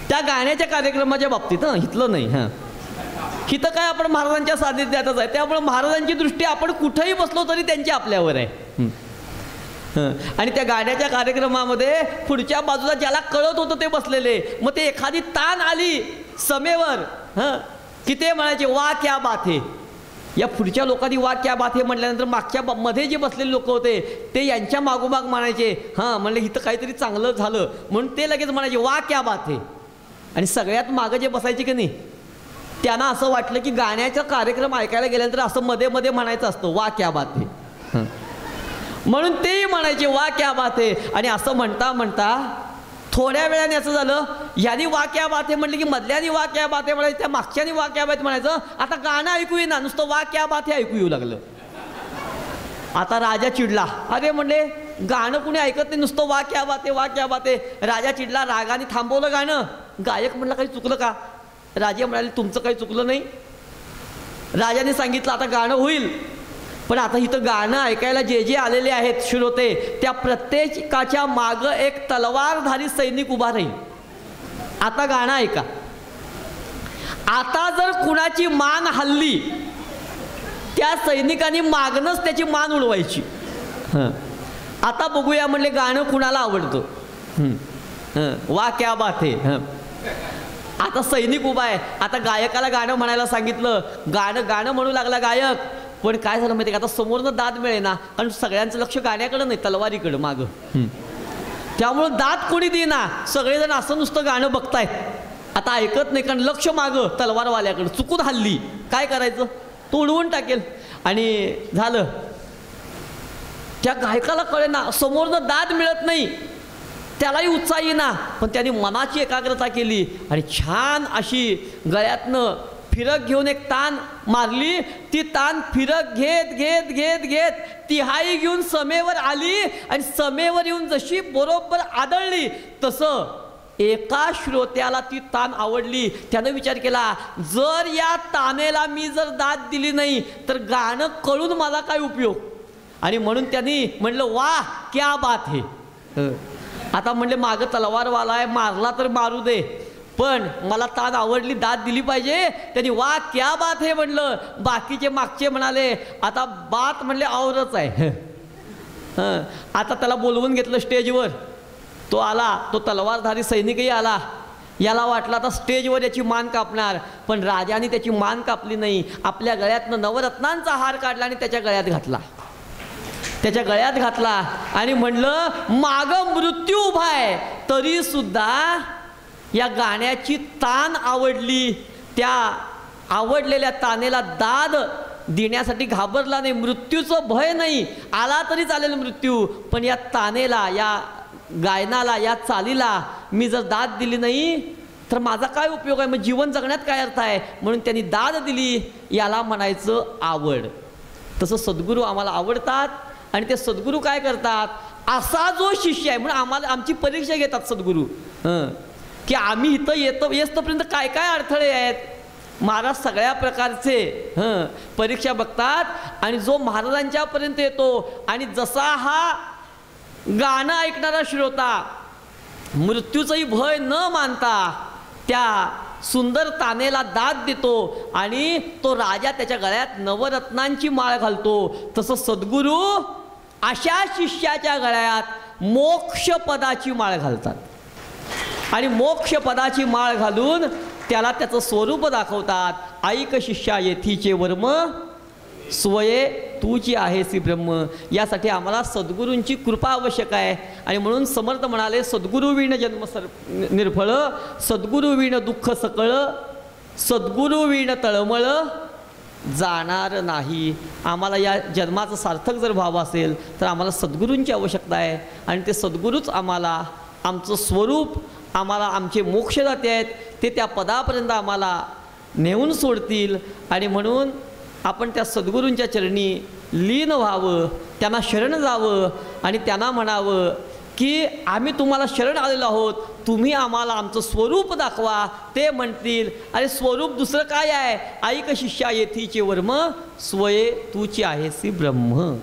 त्या गाण्याच्या कार्यक्रमाच्या बाबतीत हितलं नाही. हिथं काय, आपण महाराजांच्या सानिध्यातच आहे, त्यामुळे महाराजांची दृष्टी आपण कुठेही बसलो तरी त्यांची आपल्यावर आहे. आणि त्या गाण्याच्या कार्यक्रमामध्ये पुढच्या बाजूला ज्याला कळत होतं ते बसलेले, मग ते एखादी तान आली समेवर की ते म्हणायचे वा क्या बात है. या पुढच्या लोकांनी वा क्या बात है म्हटल्यानंतर मागच्या मध्ये जे बसलेले लोक होते ते यांच्या मागोमाग म्हणायचे हां म्हणले इथं काहीतरी चांगलं झालं म्हणून ते लगेच म्हणायचे वा क्या बात है. आणि सगळ्यात मागं जे बसायचे की नाही त्यांना असं वाटलं की गाण्याचा कार्यक्रम ऐकायला गेल्यानंतर असं मध्ये मध्ये म्हणायचं असतं वा क्या बात है, म्हणून तेही म्हणायचे वा क्या बात है. आणि असं म्हणता म्हणता थोड्या वेळाने असं झालं, ह्यानी वा क्या बात है म्हटलं की मधल्यानी वा क्या बात है म्हणायचं, त्या मागच्यानी वा क्या बात म्हणायचं. आता गाणं ऐकू येईना, नुसतं वा क्या बात है ऐकू येऊ लागलं. आता राजा चिडला, अरे म्हणले गाणं कुणी ऐकत नाही, नुसतं वा क्या बात है वा क्या बात है. राजा चिडला, रागाने थांबवलं गाणं. गायक म्हणला काही चुकलं का? राजे म्हणाले तुमचं काही चुकलं नाही. राजाने सांगितलं आता गाणं होईल, पण आता इथं गाणं ऐकायला जे जे आलेले आहेत श्रोते त्या प्रत्येकाच्या मागं एक तलवारधारी सैनिक उभा राहील. आता गाणं ऐका. आता जर कुणाची मान हल्ली त्या सैनिकांनी मागणंच त्याची मान उडवायची. आता बघूया म्हणले गाणं कुणाला आवडतं. वा क्या बात है. आता सैनिक उभा आहे. आता गायकाला गाणं म्हणायला सांगितलं, गाणं म्हणू लागला गायक. पण काय झालं माहिती का, आता समोरनं दाद मिळेना, कारण सगळ्यांचं लक्ष गाण्याकडं नाही तलवारीकडं मागं. त्यामुळं दाद कोणी देईना, सगळेजण असं नुसतं गाणं बघतायत. आता ऐकत नाही कारण लक्ष मागं तलवारवाल्याकडं. चुकून हल्ली काय करायचं, तो उडवून टाकेल. आणि झालं त्या गायकाला कळेना, समोरनं दाद मिळत नाही, त्यालाही उत्साह येईना, पण त्याने मनाची एकाग्रता केली आणि छान अशी गळ्यातनं फिरक घेऊन एक तान मारली. ती तान फिरक घेत घेत घेत घेत तिहाई घेऊन समेवर आली आणि समेवर येऊन जशी बरोबर आदळली तसं एका श्रोत्याला ती तान आवडली. त्यानं विचार केला जर या तानेला मी जर दाद दिली नाही तर गाणं कळून मला काय उपयोग. आणि म्हणून त्यांनी म्हणलं वा क्या बात है. आता म्हणले मागं तलवारवाला आहे, मारला तर मारू दे, पण मला तान आवडली, दाद दिली पाहिजे. त्यांनी वा क्या बात है म्हणलं. बाकीचे मागचे म्हणाले आता बात म्हणले औरच आहे. आता त्याला बोलवून घेतलं स्टेजवर. तो आला, तो तलवारधारी सैनिकही आला. याला वाटलं आता स्टेजवर याची मान कापणार, पण राजाने त्याची मान कापली नाही. आपल्या गळ्यातनं नवरत्नांचा हार काढला आणि त्याच्या गळ्यात घातला. आणि म्हणलं मागं मृत्यू उभा आहे तरी सुद्धा या गाण्याची तान आवडली. त्या आवडलेल्या तानेला दाद देण्यासाठी घाबरला नाही. मृत्यूचं भय नाही, आला तरी चालेल मृत्यू, पण या तानेला, या गायनाला, या चालीला मी जर दाद दिली नाही तर माझा काय उपयोग आहे, मग जीवन जगण्यात काय अर्थ आहे. म्हणून त्यांनी दाद दिली. याला म्हणायचं आवड. तसं सद्गुरू आम्हाला आवडतात. आणि ते सद्गुरू काय करतात, असा जो शिष्य आहे म्हणून आम्हाला आमची परीक्षा घेतात सद्गुरू, की आम्ही इथं येतोपर्यंत काय काय अडथळे आहेत. महाराज सगळ्या प्रकारचे परीक्षा बघतात. आणि जो महाराजांच्यापर्यंत येतो आणि जसा हा गाणं ऐकणारा श्रोता मृत्यूचंही भय न मानता त्या सुंदर तानेला दाद देतो आणि तो राजा त्याच्या गळ्यात नवरत्नांची माळ घालतो, तसं सद्गुरू अशा शिष्याच्या गळ्यात मोक्षपदाची माळ घालतात. आणि मोक्षपदाची माळ घालून त्याला त्याचं स्वरूप दाखवतात. ऐक शिष्या येथीचे वर्म स्वये तूची आहेसी ब्रह्म. यासाठी आम्हाला सद्गुरूंची कृपा आवश्यक आहे. आणि म्हणून समर्थ म्हणाले सद्गुरू विण जन्म निर्फळ, सद्गुरू विण दुःख सकळ, सद्गुरू विण तळमळ जाणार नाही. आम्हाला या जन्माचं सार्थक जर व्हावं असेल तर आम्हाला सद्गुरूंची आवश्यकता आहे. आणि ते सद्गुरूच आम्हाला आमचं स्वरूप, आम्हाला आमचे मोक्षदाते आहेत, ते त्या पदापर्यंत आम्हाला नेऊन सोडतील. आणि म्हणून आपण त्या सद्गुरूंच्या चरणी लीन व्हावं, त्यांना शरण जावं आणि त्यांना म्हणावं की आम्ही तुम्हाला शरण आलेलो आहोत, तुम्ही आम्हाला आमचं स्वरूप दाखवा. ते म्हणतील अरे स्वरूप दुसरं काय आहे, ऐक शिष्या येथीचे वर्म स्वये तूची आहेसी ब्रह्म.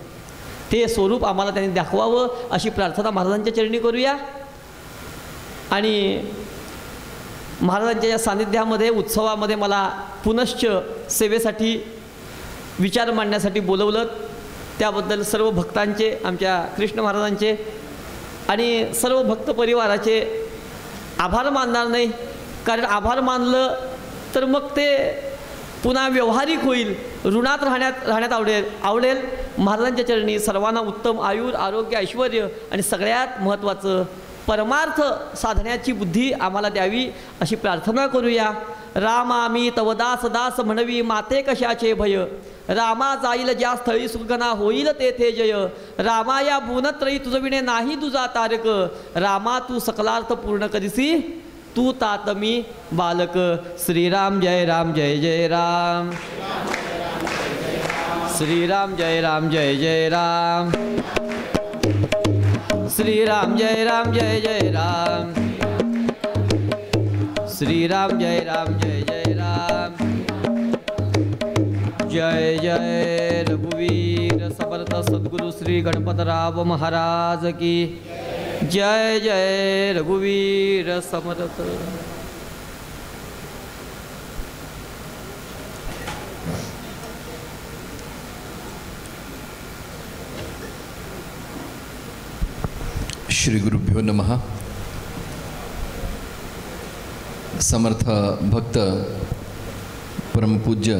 ते स्वरूप आम्हाला त्यांनी दाखवावं अशी प्रार्थना महाराजांच्या चरणी करूया. आणि महाराजांच्या या सान्निध्यामध्ये उत्सवामध्ये मला पुनश्च सेवेसाठी विचार मांडण्यासाठी बोलवलं. त्याबद्दल सर्व भक्तांचे, आमच्या कृष्ण महाराजांचे आणि सर्व भक्त परिवाराचे आभार मानणार नाही. कारण आभार मानलं तर मग ते पुन्हा व्यवहारिक होईल, ऋणात राहण्यात आवडेल. महाराजांच्या चरणी सर्वांना उत्तम आयुर, आरोग्य, ऐश्वर आणि सगळ्यात महत्त्वाचं परमार्थ साधण्याची बुद्धी आम्हाला द्यावी अशी प्रार्थना करूया. रामा मी तव दास दास म्हणवी माते कशाचे भय, रामा जाईल ज्या स्थळी सुगना होईल तेथे जय. रामा या भुवनत्रयी तुझविणे नाही तुझा तारक, रामा तू सकलार्थ पूर्ण करीसी तू तातमी बालक. श्रीराम जय राम जय जय राम, श्रीराम जय राम जय जय राम, श्रीराम जय राम जय जय राम, श्रीराम जय राम जय जय राम. जय जय रघुवीर समर्थ सद्गुरु श्री गणपतराव महाराज की जय. जय रघुवीर समर्थ. श्री गुरुभ्यो नमः. समर्थ भक्त परमपूज्य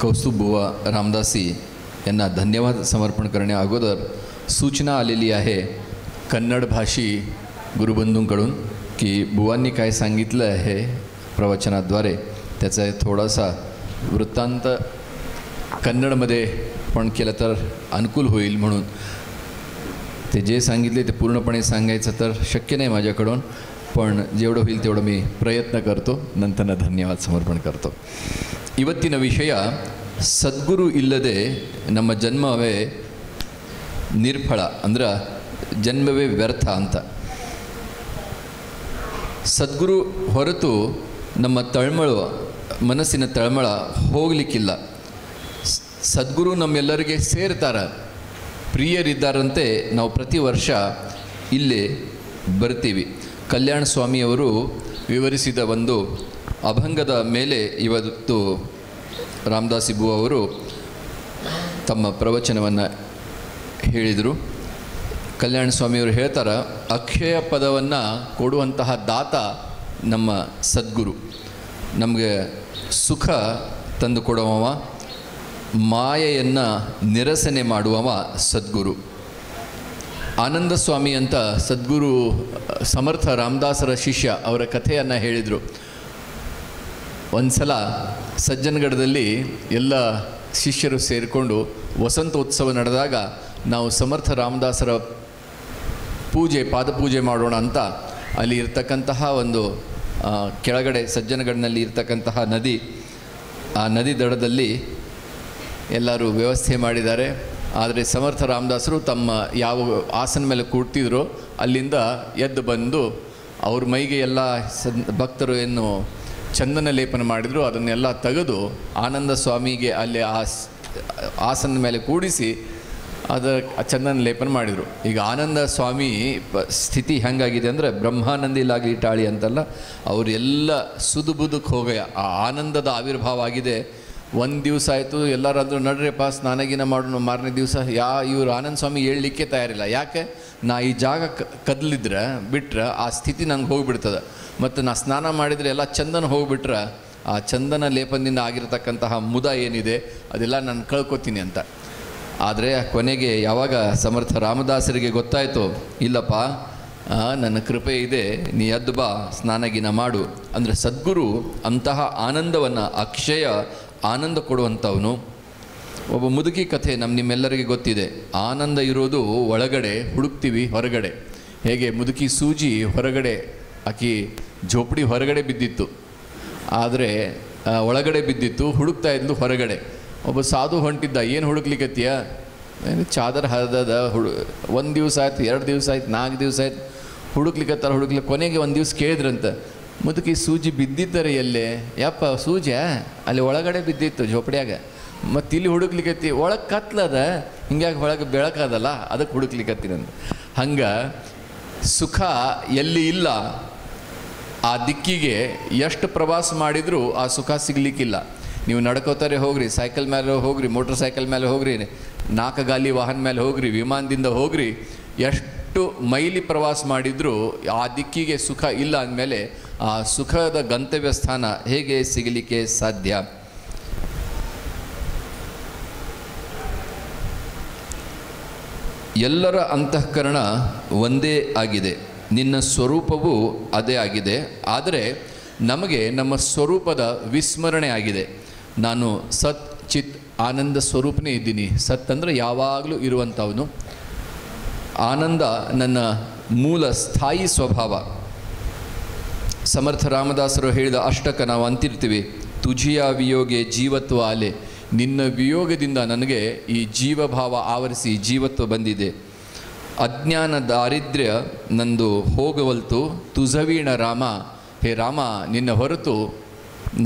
कौस्तुभबुवा रामदासी यांना धन्यवाद समर्पण करण्या अगोदर सूचना आलेली आहे कन्नड भाषी गुरुबंधूंकडून की बुवांनी काय सांगितलं आहे प्रवचनाद्वारे त्याचा थोडासा वृत्तांत कन्नडमध्ये पण केलं तर अनुकूल होईल, म्हणून ते जे सांगितले ते पूर्णपणे सांगायचं तर शक्य नाही माझ्याकडून, पण जेवढं होईल तेवढं मी प्रयत्न करतो. नंतर धन्यवाद समर्पण करतो. ಇವತ್ತಿನ ವಿಷಯ ಸದ್ಗುರು ಇಲ್ಲದೆ ನಮ್ಮ ಜನ್ಮವೇ ನಿರ್ಫಲ, ಅಂದ್ರೆ ಜನ್ಮವೇ ವ್ಯರ್ಥ ಅಂತ. ಸದ್ಗುರು ಹೊರತು ನಮ್ಮ ತಳಮಳ, ಮನಸ್ಸಿನ ತಳಮಳ ಹೋಗಲಿಕ್ಕಿಲ್ಲ. ಸದ್ಗುರು ನಮ್ಮೆಲ್ಲರಿಗೆ ಸೇರ್ತಾರೆ, ಪ್ರಿಯರಿದ್ದಾರಂತೆ ನಾವು ಪ್ರತಿ ವರ್ಷ ಇಲ್ಲೇ ಬರ್ತೀವಿ. ಕಲ್ಯಾಣ ಸ್ವಾಮಿಯವರು ವಿವರಿಸಿದ ಒಂದು ಅಭಂಗದ ಮೇಲೆ ಇವತ್ತು ರಾಮದಾಸಿ ಬುವಾ ಅವರು ತಮ್ಮ ಪ್ರವಚನವನ್ನು ಹೇಳಿದರು. ಕಲ್ಯಾಣ ಸ್ವಾಮಿಯವರು ಹೇಳ್ತಾರೆ, ಅಕ್ಷಯ ಪದವನ್ನು ಕೊಡುವಂತಹ ದಾತ ನಮ್ಮ ಸದ್ಗುರು. ನಮಗೆ ಸುಖ ತಂದು ಕೊಡುವವ, ಮಾಯೆಯನ್ನು ನಿರಸನೆ ಮಾಡುವವ ಸದ್ಗುರು. ಆನಂದ ಸ್ವಾಮಿ ಅಂತ ಸದ್ಗುರು ಸಮರ್ಥ ರಾಮದಾಸರ ಶಿಷ್ಯ, ಅವರ ಕಥೆಯನ್ನು ಹೇಳಿದರು. ಒಂದು ಸಲ ಸಜ್ಜನಗಢದಲ್ಲಿ ಎಲ್ಲ ಶಿಷ್ಯರು ಸೇರಿಕೊಂಡು ವಸಂತೋತ್ಸವ ನಡೆದಾಗ ನಾವು ಸಮರ್ಥ ರಾಮದಾಸರ ಪಾದಪೂಜೆ ಮಾಡೋಣ ಅಂತ ಅಲ್ಲಿ ಇರ್ತಕ್ಕಂತಹ ಒಂದು ಕೆಳಗಡೆ ಸಜ್ಜನಗಢನಲ್ಲಿ ಇರ್ತಕ್ಕಂತಹ ನದಿ, ಆ ನದಿ ದಡದಲ್ಲಿ ಎಲ್ಲರೂ ವ್ಯವಸ್ಥೆ ಮಾಡಿದ್ದಾರೆ. ಆದರೆ ಸಮರ್ಥ ರಾಮದಾಸರು ತಮ್ಮ ಯಾವ ಆಸನ ಮೇಲೆ ಕೂಡ್ತಿದ್ರೋ ಅಲ್ಲಿಂದ ಎದ್ದು ಬಂದು ಅವ್ರ ಮೈಗೆ ಎಲ್ಲ ಭಕ್ತರು ಏನು ಚಂದನ ಲೇಪನ ಮಾಡಿದರು ಅದನ್ನೆಲ್ಲ ತೆಗೆದು ಆನಂದ ಸ್ವಾಮಿಗೆ ಅಲ್ಲಿ ಆಸನದ ಮೇಲೆ ಕೂಡಿಸಿ ಅದರ ಚಂದನ ಲೇಪನ ಮಾಡಿದರು. ಈಗ ಆನಂದ ಸ್ವಾಮಿ ಸ್ಥಿತಿ ಹೆಂಗಾಗಿದೆ ಅಂದರೆ ಬ್ರಹ್ಮಾನಂದಿಲಾಗಲಿ ಟಾಳಿ ಅಂತಲ್ಲ, ಅವರೆಲ್ಲ ಸುದುಬುದಕ್ಕೆ ಹೋಗ ಆ ಆನಂದದ ಆವಿರ್ಭಾವ ಆಗಿದೆ. ಒಂದು ದಿವಸ ಆಯಿತು, ಎಲ್ಲರಾದರೂ ನಡ್ರಿಪ್ಪ ಸ್ನಾನಗಿನ ಮಾಡೋಣ. ಮಾರನೇ ದಿವಸ ಇವರು ಆನಂದ ಸ್ವಾಮಿ ಹೇಳಲಿಕ್ಕೆ ತಯಾರಿಲ್ಲ. ಯಾಕೆ? ನಾ ಈ ಜಾಗ ಕದಲಿದ್ರೆ ಬಿಟ್ರೆ ಆ ಸ್ಥಿತಿ ನಂಗೆ ಹೋಗಿಬಿಡ್ತದೆ, ಮತ್ತು ನಾ ಸ್ನಾನ ಮಾಡಿದರೆ ಎಲ್ಲ ಚಂದನ ಹೋಗಿಬಿಟ್ರೆ ಆ ಚಂದನ ಲೇಪನದಿಂದ ಆಗಿರತಕ್ಕಂತಹ ಮುದ ಏನಿದೆ ಅದೆಲ್ಲ ನಾನು ಕಳ್ಕೊತೀನಿ ಅಂತ. ಆದರೆ ಕೊನೆಗೆ ಯಾವಾಗ ಸಮರ್ಥ ರಾಮದಾಸರಿಗೆ ಗೊತ್ತಾಯಿತು, ಇಲ್ಲಪ್ಪ ನನ್ನ ಕೃಪೆ ಇದೆ, ನೀ ಎದ್ದು ಬಾ ಸ್ನಾನಗಿನ ಮಾಡು ಅಂದರೆ ಸದ್ಗುರು ಅಂತಹ ಆನಂದವನ್ನು, ಅಕ್ಷಯ ಆನಂದ ಕೊಡುವಂಥವನು. ಒಬ್ಬ ಮುದುಕಿ ಕಥೆ ನಿಮ್ಮೆಲ್ಲರಿಗೆ ಗೊತ್ತಿದೆ. ಆನಂದ ಇರೋದು ಒಳಗಡೆ, ಹುಡುಕ್ತೀವಿ ಹೊರಗಡೆ. ಹೇಗೆ ಮುದುಕಿ ಸೂಜಿ ಹೊರಗಡೆ, ಆಕಿ ಝೋಪಡಿ ಹೊರಗಡೆ ಬಿದ್ದಿತ್ತು, ಆದರೆ ಒಳಗಡೆ ಬಿದ್ದಿತ್ತು, ಹುಡುಕ್ತಾ ಇದ್ಲು ಹೊರಗಡೆ. ಒಬ್ಬ ಸಾಧು ಹೊಂಟಿದ್ದ, ಏನು ಹುಡುಕ್ಲಿಕ್ಕತ್ತೀಯ? ಚಾದರ್ ಹರಿದದ, ಒಂದು ದಿವಸ ಆಯ್ತು, 2 ದಿವಸ ಆಯ್ತು, 4 ದಿವಸ ಆಯ್ತು, ಹುಡುಕ್ಲಿಕ್ಕೆ ಕೊನೆಗೆ ಒಂದು ದಿವಸ ಕೇಳಿದ್ರಂತ, ಮುದುಕಿ ಸೂಜಿ ಬಿದ್ದಿದ್ದಾರೆ ಎಲ್ಲೇ? ಯಪ್ಪ ಸೂಜಿ ಅಲ್ಲಿ ಒಳಗಡೆ ಬಿದ್ದಿತ್ತು ಝೋಪಡಿಯಾಗ, ಮತ್ತು ಇಲ್ಲಿ ಹುಡುಕ್ಲಿಕ್ಕತ್ತಿ, ಒಳಗೆ ಕತ್ಲದ, ಹಿಂಗಾಗಿ ಒಳಗೆ ಬೆಳಕದಲ್ಲ ಅದಕ್ಕೆ ಹುಡುಕ್ಲಿಕ್ಕತ್ತೀನಂತ. ಹಂಗೆ ಸುಖ ಎಲ್ಲಿ ಇಲ್ಲ ಆ ದಿಕ್ಕಿಗೆ ಎಷ್ಟು ಪ್ರವಾಸ ಮಾಡಿದರೂ ಆ ಸುಖ ಸಿಗಲಿಕ್ಕಿಲ್ಲ. ನೀವು ನಡ್ಕೋತಾರೆ ಹೋಗ್ರಿ, ಸೈಕಲ್ ಮೇಲೆ ಹೋಗ್ರಿ, ಮೋಟ್ರ್ ಸೈಕಲ್ ಮೇಲೆ ಹೋಗ್ರಿ, 4 ಗಾಲಿ ವಾಹನ ಮೇಲೆ ಹೋಗ್ರಿ, ವಿಮಾನದಿಂದ ಹೋಗ್ರಿ, ಎಷ್ಟು ಮೈಲಿ ಪ್ರವಾಸ ಮಾಡಿದರೂ ಆ ದಿಕ್ಕಿಗೆ ಸುಖ ಇಲ್ಲ ಅಂದಮೇಲೆ ಆ ಸುಖದ ಗಂತವ್ಯ ಸ್ಥಾನ ಹೇಗೆ ಸಿಗಲಿಕ್ಕೆ ಸಾಧ್ಯ? ಎಲ್ಲರ ಅಂತಃಕರಣ ಒಂದೇ ಆಗಿದೆ, ನಿನ್ನ ಸ್ವರೂಪವೂ ಅದೇ ಆಗಿದೆ. ಆದರೆ ನಮಗೆ ನಮ್ಮ ಸ್ವರೂಪದ ವಿಸ್ಮರಣೆ ಆಗಿದೆ. ನಾನು ಸತ್ ಚಿತ್ ಆನಂದ ಸ್ವರೂಪನೇ ಇದ್ದೀನಿ. ಸತ್ ಅಂದರೆ ಯಾವಾಗಲೂ ಇರುವಂಥವನು. ಆನಂದ ನನ್ನ ಮೂಲ ಸ್ಥಾಯಿ ಸ್ವಭಾವ. ಸಮರ್ಥ ರಾಮದಾಸರು ಹೇಳಿದ ಅಷ್ಟಕ ನಾವು ಅಂತಿರ್ತೀವಿ, ತುಜಿಯ ವಿಯೋಗೆ ಜೀವತ್ವ ಆಲೆ. ನಿನ್ನ ವಿಯೋಗದಿಂದ ನನಗೆ ಈ ಜೀವಭಾವ ಆವರಿಸಿ ಜೀವತ್ವ ಬಂದಿದೆ. ಅಜ್ಞಾನ ದಾರಿದ್ರ್ಯ ನಂದು ಹೋಗವಲ್ತು, ತುಜವೀಣ ರಾಮ. ಹೇ ರಾಮ, ನಿನ್ನ ಹೊರತು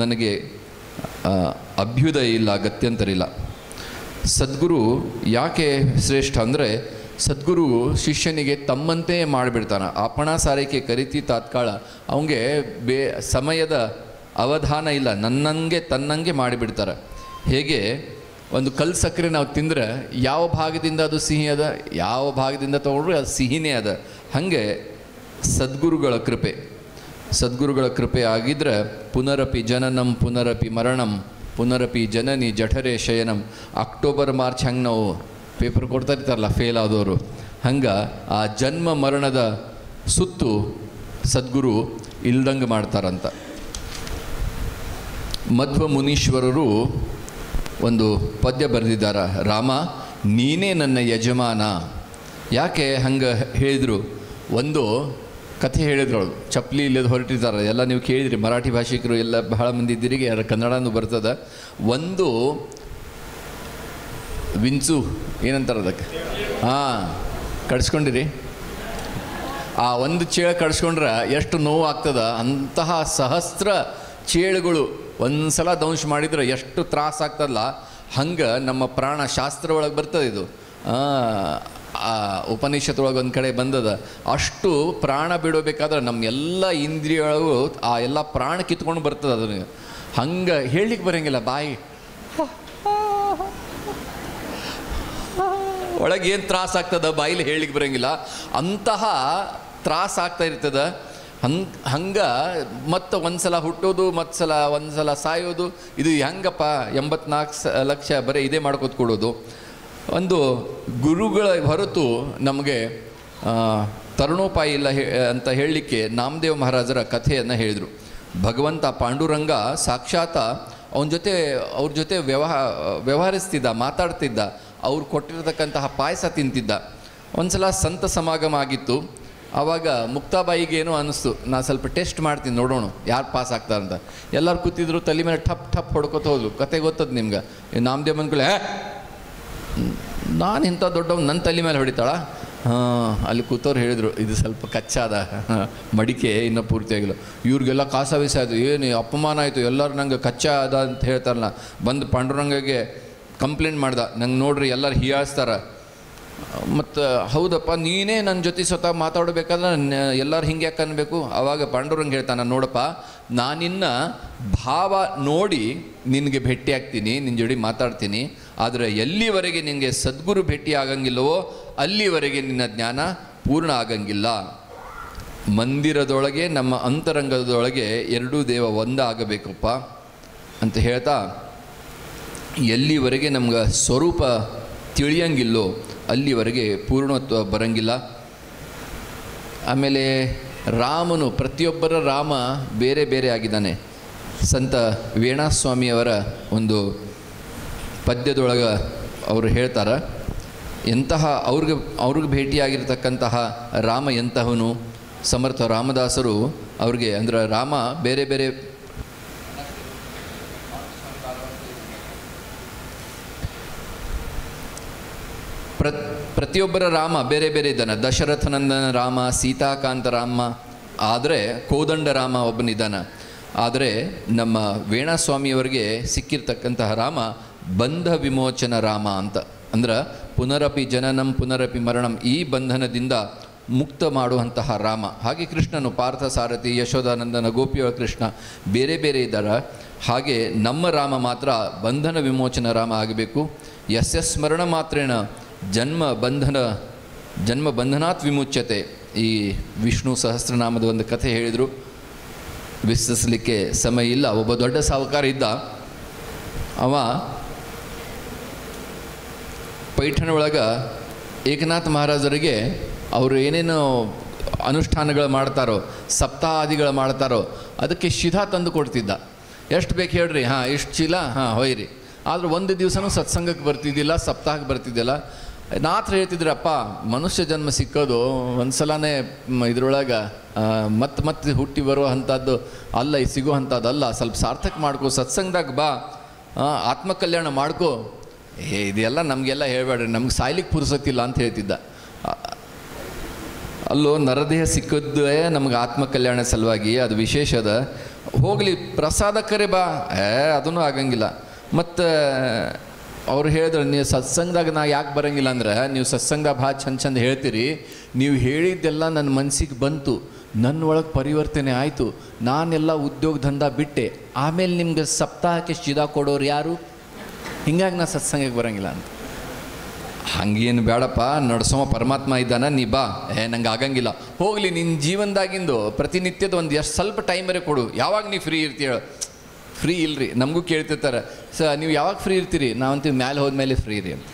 ನನಗೆ ಅಭ್ಯುದಯ ಇಲ್ಲ, ಗತ್ಯಂತರಿಲ್ಲ. ಸದ್ಗುರು ಯಾಕೆ ಶ್ರೇಷ್ಠ ಅಂದರೆ, ಸದ್ಗುರು ಶಿಷ್ಯನಿಗೆ ತಮ್ಮಂತೆ ಮಾಡಿಬಿಡ್ತಾನೆ. ಅಪಣ ಸಾರಿಕೆ ಕರಿತಿ ತಾತ್ಕಾಳ. ಅವನಿಗೆ ಸಮಯದ ಅವಧಾನ ಇಲ್ಲ, ನನ್ನಂಗೆ ತನ್ನಂಗೆ ಮಾಡಿಬಿಡ್ತಾರೆ. ಹೇಗೆ ಒಂದು ಕಲ್ಲು ಸಕ್ಕರೆ ನಾವು ತಿಂದರೆ ಯಾವ ಭಾಗದಿಂದ ಅದು ಸಿಹಿ ಅದ, ಯಾವ ಭಾಗದಿಂದ ತೊಗೊಂಡ್ರೆ ಅದು ಸಿಹಿನೇ ಅದ. ಹಾಗೆ ಸದ್ಗುರುಗಳ ಕೃಪೆ, ಸದ್ಗುರುಗಳ ಕೃಪೆ ಆಗಿದ್ರೆ ಪುನರಪಿ ಜನನಂ ಪುನರಪಿ ಮರಣಂ ಪುನರಪಿ ಜನನಿ ಜಠರೆ ಶಯನಂ. ಅಕ್ಟೋಬರ್ ಮಾರ್ಚ್ ಹಂಗೆ ನಾವು ಪೇಪರ್ ಕೊಡ್ತಾ ಇರ್ತಾರಲ್ಲ ಫೇಲ್ ಆದವರು, ಹಂಗೆ ಆ ಜನ್ಮ ಮರಣದ ಸುತ್ತು ಸದ್ಗುರು ಇಲ್ದಂಗೆ ಮಾಡ್ತಾರಂತ. ಮಧ್ವ ಮುನೀಶ್ವರರು ಒಂದು ಪದ್ಯ ಬರೆದಿದ್ದಾರೆ, ರಾಮ ನೀನೇ ನನ್ನ ಯಜಮಾನ. ಯಾಕೆ ಹಂಗೆ ಹೇಳಿದರು? ಒಂದು ಕಥೆ ಹೇಳಿದ್ರು, ಅವಳು ಚಪ್ಪಲಿ ಇಲ್ಲದ ಹೊರಟಿದ್ದಾರೆ, ಎಲ್ಲ ನೀವು ಕೇಳಿದ್ರಿ, ಮರಾಠಿ ಭಾಷಿಕರು ಎಲ್ಲ ಬಹಳ ಮಂದಿ ಇದ್ದೀರಿಗೆ, ಯಾರ ಕನ್ನಡನೂ ಬರ್ತದೆ. ಒಂದು ವಿಂಚು ಏನಂತಾರೆ ಅದಕ್ಕೆ, ಕಡಿಸ್ಕೊಂಡಿರಿ. ಆ ಒಂದು ಚೇಳು ಕಡಿಸ್ಕೊಂಡ್ರೆ ಎಷ್ಟು ನೋವು ಆಗ್ತದೆ. ಅಂತಹ ಸಹಸ್ರ ಚೇಳುಗಳು ಒಂದು ಸಲ ದಂಶ ಮಾಡಿದ್ರೆ ಎಷ್ಟು ತ್ರಾಸ ಆಗ್ತದಲ್ಲ, ಹಂಗೆ ನಮ್ಮ ಪ್ರಾಣ ಶಾಸ್ತ್ರ ಒಳಗೆ ಬರ್ತದೆ. ಇದು ಉಪನಿಷತ್ತೊಳಗೆ ಒಂದು ಕಡೆ ಬಂದದ. ಅಷ್ಟು ಪ್ರಾಣ ಬಿಡಬೇಕಾದ್ರೆ ನಮ್ಮ ಎಲ್ಲ ಇಂದ್ರಿಯೊಳಗೂ ಆ ಎಲ್ಲ ಪ್ರಾಣ ಕಿತ್ಕೊಂಡು ಬರ್ತದೆ. ಅದನ್ನು ಹಂಗೆ ಹೇಳಲಿಕ್ಕೆ ಬರೋಂಗಿಲ್ಲ, ಬಾಯಿ ಒಳಗೆ ಏನು ತ್ರಾಸ ಆಗ್ತದೆ ಬಾಯಿಲಿ ಹೇಳಲಿಕ್ಕೆ ಬರೋಂಗಿಲ್ಲ. ಅಂತಹ ತ್ರಾಸ ಆಗ್ತಾ ಇರ್ತದೆ. ಹಂಗೆ ಮತ್ತು ಒಂದು ಸಲ ಹುಟ್ಟೋದು, ಒಂದು ಸಲ ಸಾಯೋದು. ಇದು ಹೆಂಗಪ್ಪ 84 ಲಕ್ಷ ಬರೀ ಇದೇ ಮಾಡ್ಕೋತ ಕೊಡೋದು. ಒಂದು ಗುರುಗಳ ಹೊರತು ನಮಗೆ ತರುಣೋಪಾಯ ಇಲ್ಲ ಅಂತ ಹೇಳಲಿಕ್ಕೆ ನಾಮದೇವ್ ಮಹಾರಾಜರ ಕಥೆಯನ್ನು ಹೇಳಿದರು. ಭಗವಂತ ಪಾಂಡುರಂಗ ಸಾಕ್ಷಾತ್ ಅವ್ರ ಜೊತೆ ವ್ಯವಹರಿಸ್ತಿದ್ದ, ಮಾತಾಡ್ತಿದ್ದ, ಅವ್ರು ಕೊಟ್ಟಿರತಕ್ಕಂತಹ ಪಾಯಸ ತಿಂತಿದ್ದ. ಒಂದು ಸಲ ಸಂತ ಸಮಾಗಮ ಆಗಿತ್ತು. ಆವಾಗ ಮುಕ್ತಾಬಾಯಿಗೇನೋ ಅನ್ನಿಸ್ತು, ನಾ ಸ್ವಲ್ಪ ಟೆಸ್ಟ್ ಮಾಡ್ತೀನಿ, ನೋಡೋಣ ಯಾರು ಪಾಸ್ ಆಗ್ತಾರಂತ. ಎಲ್ಲರೂ ಕೂತಿದ್ರು, ತಲೆ ಮೇಲೆ ಟಪ್ ಟಪ್ ಹೊಡ್ಕೊತ ಹೋದ್ರು. ಕತೆ ಗೊತ್ತದ ನಿಮ್ಗೆ. ನಾಮದೇವ್ ಅಂದ್ಕೊಳ್ಳೆ, ನಾನು ಇಂಥ ದೊಡ್ಡವ್ ನನ್ನ ತಲೆ ಮೇಲೆ ಹೊಡಿತಾಳ? ಅಲ್ಲಿ ಕೂತವ್ರು ಹೇಳಿದರು, ಇದು ಸ್ವಲ್ಪ ಕಚ್ಚಾದ ಮಡಿಕೆ, ಇನ್ನೂ ಪೂರ್ತಿಯಾಗಿಲ್ಲ. ಇವ್ರಿಗೆಲ್ಲ ಕಾಸಾವಿಸ ಆಯಿತು, ಏನು ಅಪಮಾನ ಆಯಿತು. ಎಲ್ಲರೂ ನಂಗೆ ಕಚ್ಚಾ ಅದ ಅಂತ ಹೇಳ್ತಾರಲ್ಲ. ಬಂದು ಪಾಂಡುರಂಗಗೆ ಕಂಪ್ಲೇಂಟ್ ಮಾಡ್ದ, ನಂಗೆ ನೋಡ್ರಿ ಎಲ್ಲರೂ ಹೀಯಾಳಿಸ್ತಾರೆ. ಮತ್ತು ಹೌದಪ್ಪ, ನೀನೇ ನನ್ನ ಜೊತೆ ಸ್ವತಃ ಮಾತಾಡಬೇಕಾದ್ರೆ ಎಲ್ಲರೂ ಹಿಂಗೆ ಯಾಕೆ ಅನ್ಬೇಕು? ಆವಾಗ ಪಾಂಡುರಂಗ ಹೇಳ್ತಾನೆ, ನೋಡಪ್ಪ, ನಾನಿನ್ನ ಭಾವ ನೋಡಿ ನಿನಗೆ ಭೇಟಿ ಆಗ್ತೀನಿ, ನಿನ್ನ ಜೋಡಿ ಮಾತಾಡ್ತೀನಿ. ಆದರೆ ಎಲ್ಲಿವರೆಗೆ ನಿನಗೆ ಸದ್ಗುರು ಭೇಟಿ ಆಗಂಗಿಲ್ಲವೋ ಅಲ್ಲಿವರೆಗೆ ನಿನ್ನ ಜ್ಞಾನ ಪೂರ್ಣ ಆಗಂಗಿಲ್ಲ. ಮಂದಿರದೊಳಗೆ, ನಮ್ಮ ಅಂತರಂಗದೊಳಗೆ ಎರಡೂ ದೇವ ಒಂದಾಗಬೇಕಪ್ಪ ಅಂತ ಹೇಳ್ತಾ, ಎಲ್ಲಿವರೆಗೆ ನಮ್ಗೆ ಸ್ವರೂಪ ತಿಳಿಯಂಗಿಲ್ಲೋ ಅಲ್ಲಿವರೆಗೆ ಪೂರ್ಣತ್ವ ಬರಂಗಿಲ್ಲ. ಆಮೇಲೆ ರಾಮನು, ಪ್ರತಿಯೊಬ್ಬರ ರಾಮ ಬೇರೆ ಬೇರೆ ಆಗಿದ್ದಾನೆ. ಸಂತ ವೇಣಾಸ್ವಾಮಿಯವರ ಒಂದು ಪದ್ಯದೊಳಗೆ ಅವರು ಹೇಳ್ತಾರೆ, ಎಂತಹ ಅವ್ರಿಗೆ ಭೇಟಿಯಾಗಿರ್ತಕ್ಕಂತಹ ರಾಮ ಎಂತಹವನು. ಸಮರ್ಥ ರಾಮದಾಸರು ಅವ್ರಿಗೆ ಅಂದ್ರೆ ರಾಮ ಬೇರೆ ಬೇರೆ ಪ್ರತಿಯೊಬ್ಬರ ರಾಮ ಬೇರೆ ಬೇರೆ ಇದ್ದಾನೆ. ದಶರಥನಂದನ ರಾಮ, ಸೀತಾಕಾಂತ ರಾಮ, ಆದರೆ ಕೋದಂಡ ರಾಮ ಒಬ್ಬನಿದ್ದಾನೆ. ಆದರೆ ನಮ್ಮ ವೇಣಾಸ್ವಾಮಿಯವರಿಗೆ ಸಿಕ್ಕಿರ್ತಕ್ಕಂತಹ ರಾಮ ಬಂಧ ವಿಮೋಚನ ರಾಮ ಅಂತ. ಅಂದ್ರೆ ಪುನರಪಿ ಜನನಂ ಪುನರಪಿ ಮರಣಂ, ಈ ಬಂಧನದಿಂದ ಮುಕ್ತ ಮಾಡುವಂತಹ ರಾಮ. ಹಾಗೆ ಕೃಷ್ಣನು ಪಾರ್ಥ ಸಾರಥಿ, ಯಶೋಧಾನಂದನ, ಗೋಪಿಯ ಕೃಷ್ಣ ಬೇರೆ ಬೇರೆ ಇದ್ದಾರೆ. ಹಾಗೆ ನಮ್ಮ ರಾಮ ಮಾತ್ರ ಬಂಧನ ವಿಮೋಚನ ರಾಮ ಆಗಬೇಕು. ಯಸ್ಯ ಸ್ಮರಣ ಮಾತ್ರೇಣ ಜನ್ಮ ಬಂಧನಾತ್ ವಿಮುಚ್ಯತೆ. ಈ ವಿಷ್ಣು ಸಹಸ್ರನಾಮದ ಒಂದು ಕಥೆ ಹೇಳಿದರು, ವಿಸ್ತರಿಸಲಿಕ್ಕೆ ಸಮಯ ಇಲ್ಲ. ಒಬ್ಬ ದೊಡ್ಡ ಸಾಹುಕಾರ ಇದ್ದ. ಅವ ಪೈಠಣ ಒಳಗೆ ಏಕನಾಥ ಮಹಾರಾಜರಿಗೆ ಅವರು ಏನೇನು ಅನುಷ್ಠಾನಗಳು ಮಾಡ್ತಾರೋ, ಸಪ್ತಾಹಾದಿಗಳು ಮಾಡ್ತಾರೋ ಅದಕ್ಕೆ ಶಿಧಾ ತಂದು ಕೊಡ್ತಿದ್ದ. ಎಷ್ಟು ಬೇಕು ಹೇಳ್ರಿ, ಹಾಂ ಇಷ್ಟು ಚೀಲ, ಹಾಂ ಹೊಯ್ರಿ. ಆದ್ರೆ ಒಂದು ದಿವಸನೂ ಸತ್ಸಂಗಕ್ಕೆ ಬರ್ತಿದ್ದಿಲ್ಲ, ಸಪ್ತಾಹಕ್ಕೆ ಬರ್ತಿದ್ದಿಲ್ಲ. ನಾಥರು ಹೇಳ್ತಿದ್ರಪ್ಪ, ಮನುಷ್ಯ ಜನ್ಮ ಸಿಕ್ಕೋದು ಒಂದು ಸಲನೇ ಇದ್ರೊಳಗೆ ಮತ್ತೆ ಹುಟ್ಟಿ ಬರೋ ಅಂಥದ್ದು ಅಲ್ಲ, ಸಿಗೋ ಅಂಥದ್ದಲ್ಲ. ಸ್ವಲ್ಪ ಸಾರ್ಥಕ ಮಾಡ್ಕೋ, ಸತ್ಸಂಗದಾಗ ಬಾ, ಆತ್ಮಕಲ್ಯಾಣ ಮಾಡ್ಕೋ. ಇದೆಲ್ಲ ನಮಗೆಲ್ಲ ಹೇಳ್ಬೇಡ್ರಿ, ನಮ್ಗೆ ಸಾಯ್ಲಿಕ್ಕೆ ಪುರ್ಸತ್ತಿಲ್ಲ ಅಂತ ಹೇಳ್ತಿದ್ದ. ಅಲ್ಲೋ ನರದೇಹ ಸಿಕ್ಕಿದ್ದೇ ನಮ್ಗೆ ಆತ್ಮಕಲ್ಯಾಣ ಸಲುವಾಗಿ, ಅದು ವಿಶೇಷ ಅದ. ಹೋಗಲಿ ಪ್ರಸಾದಕ್ಕರೆ ಬಾ, ಅದೂ ಆಗಂಗಿಲ್ಲ. ಮತ್ತು ಅವ್ರು ಹೇಳಿದ್ರು, ನೀವು ಸತ್ಸಂಗದಾಗ ನಾ ಯಾಕೆ ಬರೋಂಗಿಲ್ಲ ಅಂದ್ರೆ, ನೀವು ಸತ್ಸಂಗದಾಗ ಭಾಳ ಚಂದ ಹೇಳ್ತೀರಿ, ನೀವು ಹೇಳಿದ್ದೆಲ್ಲ ನನ್ನ ಮನಸ್ಸಿಗೆ ಬಂತು, ನನ್ನ ಒಳಗೆ ಪರಿವರ್ತನೆ ಆಯಿತು, ನಾನೆಲ್ಲ ಉದ್ಯೋಗ ದಂಧ ಬಿಟ್ಟೆ, ಆಮೇಲೆ ನಿಮ್ಗೆ ಸಪ್ತಾಹಕ್ಕೆ ಶಿದಾ ಕೊಡೋರು ಯಾರು? ಹಿಂಗಾಗಿ ನಾ ಸತ್ಸಂಗಕ್ಕೆ ಬರೋಂಗಿಲ್ಲ ಅಂತ. ಹಂಗೇನು ಬೇಡಪ್ಪ, ನಡ್ಸೋ ಪರಮಾತ್ಮ ಇದ್ದಾನ, ನೀ ಬಾ. ನಂಗೆ ಆಗಂಗಿಲ್ಲ. ಹೋಗಲಿ, ನಿನ್ನ ಜೀವನದಾಗಿಂದು ಪ್ರತಿನಿತ್ಯದ ಒಂದು ಎಷ್ಟು ಸ್ವಲ್ಪ ಟೈಮರೇ ಕೊಡು. ಯಾವಾಗ ನೀವು ಫ್ರೀ ಇರ್ತೀಯ? ಫ್ರೀ ಇಲ್ಲರಿ, ನಮಗೂ ಕೇಳ್ತಿರ್ತಾರೆ, ನೀವು ಯಾವಾಗ ಫ್ರೀ ಇರ್ತೀರಿ? ನಾವಂತೀವಿ ಮ್ಯಾಲೆ ಹೋದ್ಮೇಲೆ ಫ್ರೀ ರೀ ಅಂತ.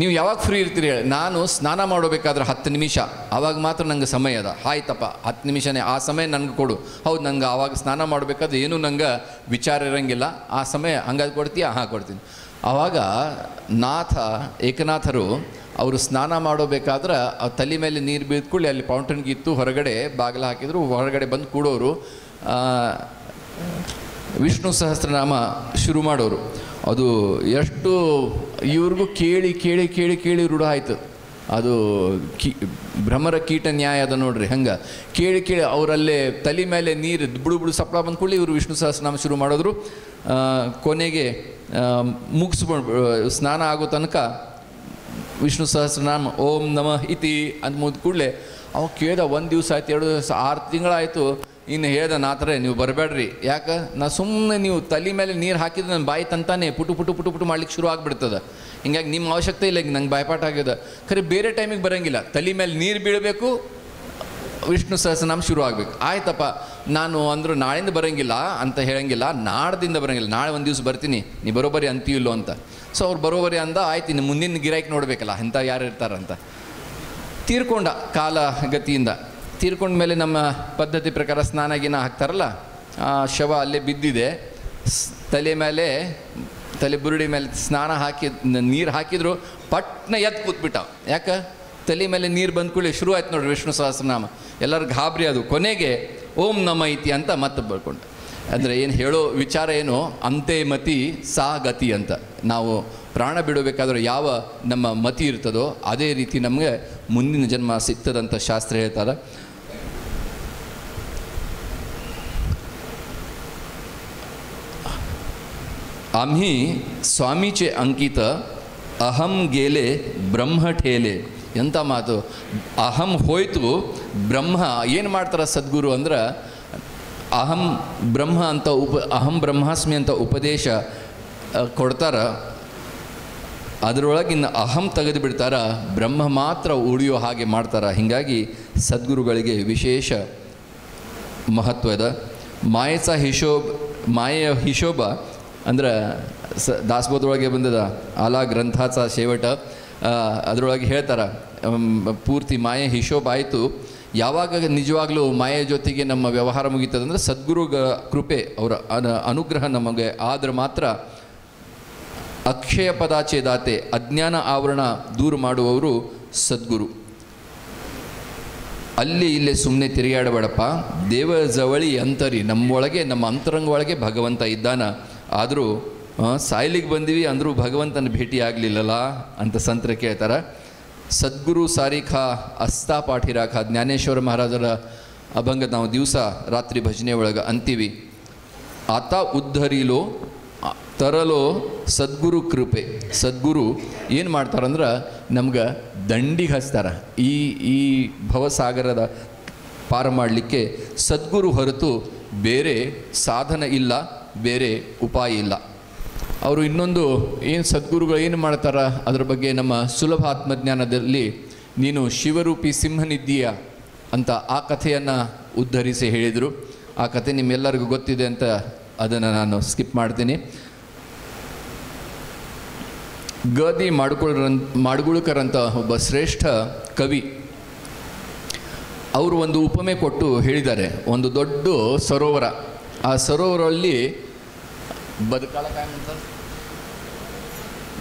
ನೀವು ಯಾವಾಗ ಫ್ರೀ ಇರ್ತೀರಿ ಹೇಳಿ? ನಾನು ಸ್ನಾನ ಮಾಡಬೇಕಾದ್ರೆ 10 ನಿಮಿಷ, ಆವಾಗ ಮಾತ್ರ ನಂಗೆ ಸಮಯ ಅದ. ಆಯ್ತಪ್ಪ, 10 ನಿಮಿಷನೇ, ಆ ಸಮಯ ನನಗೆ ಕೊಡು. ಹೌದು, ನಂಗೆ ಆವಾಗ ಸ್ನಾನ ಮಾಡಬೇಕಾದ್ರೆ ಏನೂ ನಂಗೆ ವಿಚಾರ ಇರೋಂಗಿಲ್ಲ, ಆ ಸಮಯ ಹಂಗಾದ್ರೆ ಕೊಡ್ತೀಯಾ? ಹಾಂ ಕೊಡ್ತೀನಿ. ಆವಾಗ ಏಕನಾಥರು ಅವರು ಸ್ನಾನ ಮಾಡೋಬೇಕಾದ್ರೆ ಆ ತಲೆ ಮೇಲೆ ನೀರು ಬೀಳ್ಕೊಳ್ಳಿ, ಅಲ್ಲಿ ಫೌಂಟನ್ಗಿತ್ತು, ಹೊರಗಡೆ ಬಾಗಿಲು ಹಾಕಿದ್ರು, ಹೊರಗಡೆ ಬಂದು ಕೂಡೋರು, ವಿಷ್ಣು ಸಹಸ್ರನಾಮ ಶುರು ಮಾಡೋರು. ಅದು ಎಷ್ಟು ಇವ್ರಿಗೂ ಕೇಳಿ ಕೇಳಿ ಕೇಳಿ ಕೇಳಿ ರೂಢ ಆಯಿತು. ಅದು ಭ್ರಮರ ಕೀಟ ನ್ಯಾಯ ಅದ ನೋಡ್ರಿ, ಹಂಗೆ ಕೇಳಿ ಕೇಳಿ ಅವರಲ್ಲೇ ತಲೆ ಮೇಲೆ ನೀರು ಬುಡು ಸಪ್ಳ ಬಂದ್ಕೊಳ್ಳಿ ಇವರು ವಿಷ್ಣು ಸಹಸ್ರನಾಮ ಶುರು ಮಾಡಿದ್ರು. ಕೊನೆಗೆ ಮುಗಿಸ್ಕೊಂಡು ಸ್ನಾನ ಆಗೋ ತನಕ ವಿಷ್ಣು ಸಹಸ್ರನಾಮ ಓಂ ನಮಃ ಇತಿ ಅಂತ ಮುಗಿದ ಕೂಡಲೇ ಅವ ಕೇಳ್ದ. 1 ದಿವಸ ಆಯ್ತು, 2 ದಿವಸ, 6 ತಿಂಗಳಾಯಿತು. ಇನ್ನು ಹೇಳ್ದ, ನಾಥರೇ ನೀವು ಬರಬೇಡ್ರಿ, ಯಾಕೆ? ನಾ ಸುಮ್ಮನೆ ನೀವು ತಲೆ ಮೇಲೆ ನೀರು ಹಾಕಿದ್ರೆ ನನ್ನ ಬಾಯಿ ತಂತಾನೆ ಪುಟು ಮಾಡ್ಲಿಕ್ಕೆ ಶುರು ಆಗಿಬಿಡ್ತದೆ. ಹಿಂಗಾಗಿ ನಿಮ್ಮ ಅವಶ್ಯಕತೆ ಇಲ್ಲ, ಈಗ ನಂಗೆ ಬಾಯ್ಪಾಠ ಆಗ್ಯದ. ಖರೆ ಬೇರೆ ಟೈಮಿಗೆ ಬರೋಂಗಿಲ್ಲ, ತಲೆ ಮೇಲೆ ನೀರು ಬೀಳಬೇಕು, ವಿಷ್ಣು ಸಹಸ್ರನಾಮ ಶುರು ಆಗಬೇಕು. ಆಯ್ತಪ್ಪ, ನಾನು ಅಂದರು ನಾಳಿಂದ ಬರೋಂಗಿಲ್ಲ ಅಂತ ಹೇಳಂಗಿಲ್ಲ, ನಾಡ್ದಿಂದ ಬರೋಂಗಿಲ್ಲ, ನಾಳೆ 1 ದಿವಸ ಬರ್ತೀನಿ, ನೀ ಬರೋಬರಿ ಅಂತೀವಿಲ್ಲೋ ಅಂತ. ಸೊ ಅವ್ರು ಬರೋಬರಿ ಅಂದ. ಆಯ್ತು, ಇನ್ನು ಮುಂದಿನ ಗಿರಾಕಿ ನೋಡಬೇಕಲ್ಲ ಎಂಥ ಯಾರು ಇರ್ತಾರಂತ. ತೀರ್ಕೊಂಡ ಕಾಲ ಗತಿಯಿಂದ. ತೀರ್ಕೊಂಡ ಮೇಲೆ ನಮ್ಮ ಪದ್ಧತಿ ಪ್ರಕಾರ ಸ್ನಾನಗಿನ ಹಾಕ್ತಾರಲ್ಲ, ಆ ಶವ ಅಲ್ಲೇ ಬಿದ್ದಿದೆ. ತಲೆ ಬುರುಡಿ ಮೇಲೆ ಸ್ನಾನ ಹಾಕಿ ನೀರು ಹಾಕಿದ್ರು, ಪಟ್ನ ಎದ್ದು ಕೂತ್ಬಿಟ್ಟ. ಯಾಕೆ? ತಲೆ ಮೇಲೆ ನೀರು ಬಂದ್ಕೊಳ್ಳಿ ಶುರು ಆಯ್ತು ನೋಡ್ರಿ ವಿಷ್ಣು ಸಹಸ್ರನಾಮ. ಎಲ್ಲರೂ ಗಾಬರಿ ಅದು. ಕೊನೆಗೆ ಓಂ ನಮ ಇತಿ ಅಂತ ಮತ್ತೆ ಬರ್ಕೊಂಡು. ಅಂದರೆ ಏನು ಹೇಳೋ ವಿಚಾರ ಏನು, ಅಂತೆ ಮತಿ ಸಾ ಗತಿ ಅಂತ. ನಾವು ಪ್ರಾಣ ಬಿಡಬೇಕಾದ್ರೆ ಯಾವ ನಮ್ಮ ಮತಿ ಇರ್ತದೋ ಅದೇ ರೀತಿ ನಮಗೆ ಮುಂದಿನ ಜನ್ಮ ಸಿಗ್ತದಂತ ಶಾಸ್ತ್ರ ಹೇಳ್ತಾರೆ. आम्ही स्वामीचे अंकित अहम गेले ब्रह्म ठेले. ಎಂಥ ಮಾತು! ಅಹಂ ಹೋಯ್ತು, ಬ್ರಹ್ಮ ಏನು ಮಾಡ್ತಾರೆ ಸದ್ಗುರು ಅಂದ್ರೆ, ಅಹಂ ಬ್ರಹ್ಮಾಸ್ಮಿ ಅಂತ ಉಪದೇಶ ಕೊಡ್ತಾರ. ಅದರೊಳಗಿನ ಅಹಂ ತೆಗೆದು ಬಿಡ್ತಾರ, ಬ್ರಹ್ಮ ಮಾತ್ರ ಉಳಿಯೋ ಹಾಗೆ ಮಾಡ್ತಾರೆ. ಹೀಗಾಗಿ ಸದ್ಗುರುಗಳಿಗೆ ವಿಶೇಷ ಮಹತ್ವದ. ಮಾಯೆಯ ಹಿಶೋಬ ಅಂದ್ರೆ ದಾಸಬೋಧದೊಳಗೆ ಬಂದದ ಆಲಾ ಗ್ರಂಥಾಚ ಶೇವಟ. ಅದರೊಳಗೆ ಹೇಳ್ತಾರೆ, ಪೂರ್ತಿ ಮಾಯೆ ಹಿಶೋಬ ಆಯಿತು. ಯಾವಾಗ ನಿಜವಾಗ್ಲೂ ಮಾಯೆ ಜೊತೆಗೆ ನಮ್ಮ ವ್ಯವಹಾರ ಮುಗೀತದಂದ್ರೆ ಸದ್ಗುರು ಕೃಪೆ, ಅವರ ಅನುಗ್ರಹ ನಮಗೆ ಆದ್ರೆ ಮಾತ್ರ. ಅಕ್ಷಯ ಪದಾಚೇದಾತೆ, ಅಜ್ಞಾನ ಆವರಣ ದೂರ ಮಾಡುವವರು ಸದ್ಗುರು. ಅಲ್ಲಿ ಇಲ್ಲೇ ಸುಮ್ಮನೆ ತಿರುಗಾಡಬೇಡಪ್ಪ, ದೇವ ಜವಳಿ ಅಂತರಿ, ನಮ್ಮೊಳಗೆ ನಮ್ಮ ಅಂತರಂಗ ಒಳಗೆ ಭಗವಂತ ಇದ್ದಾನ. ಆದರೂ ಸಾಯ್ಲಿಕ್ಕೆ ಬಂದೀವಿ ಅಂದರೂ ಭಗವಂತನ ಭೇಟಿ ಆಗಲಿಲ್ಲಲ್ಲ ಅಂತ ಸಂತರು ಕೇಳ್ತಾರೆ. ಸದ್ಗುರು ಸಾರಿಖ ಅಸ್ತಾ ಪಾಠಿರಾಖ, ಜ್ಞಾನೇಶ್ವರ ಮಹಾರಾಜರ ಅಭಂಗ ನಾವು ದಿವಸ ರಾತ್ರಿ ಭಜನೆ ಒಳಗೆ ಅಂತೀವಿ. ಆತ ಉದ್ಧರಿಲೋ ತರಲೋ ಸದ್ಗುರು ಕೃಪೆ. ಸದ್ಗುರು ಏನು ಮಾಡ್ತಾರಂದ್ರೆ ನಮ್ಗೆ ದಂಡಿಗೆ ಹಚ್ತಾರೆ. ಈ ಭವಸಾಗರದ ಪಾರ ಮಾಡಲಿಕ್ಕೆ ಸದ್ಗುರು ಹೊರತು ಬೇರೆ ಸಾಧನ ಇಲ್ಲ. ಬೇರೆ ಉಪಾಯ ಇಲ್ಲ. ಅವರು ಇನ್ನೊಂದು ಏನು ಸದ್ಗುರುಗಳು ಏನು ಮಾಡ್ತಾರ ಅದರ ಬಗ್ಗೆ ನಮ್ಮ ಸುಲಭ ಆತ್ಮಜ್ಞಾನದಲ್ಲಿ ನೀನು ಶಿವರೂಪಿ ಸಿಂಹನಿದ್ದೀಯ ಅಂತ ಆ ಕಥೆಯನ್ನು ಉದ್ಧರಿಸಿ ಹೇಳಿದರು. ಆ ಕಥೆ ನಿಮ್ಮೆಲ್ಲರಿಗೂ ಗೊತ್ತಿದೆ ಅಂತ ಅದನ್ನು ನಾನು ಸ್ಕಿಪ್ ಮಾಡ್ತೀನಿ. ಗದಿ ಮಾಡ್ಗುಳ್ಕರಂತ ಒಬ್ಬ ಶ್ರೇಷ್ಠ ಕವಿ ಅವರು ಒಂದು ಉಪಮೆ ಕೊಟ್ಟು ಹೇಳಿದ್ದಾರೆ. ಒಂದು ದೊಡ್ಡ ಸರೋವರ, ಆ ಸರೋವರಲ್ಲಿ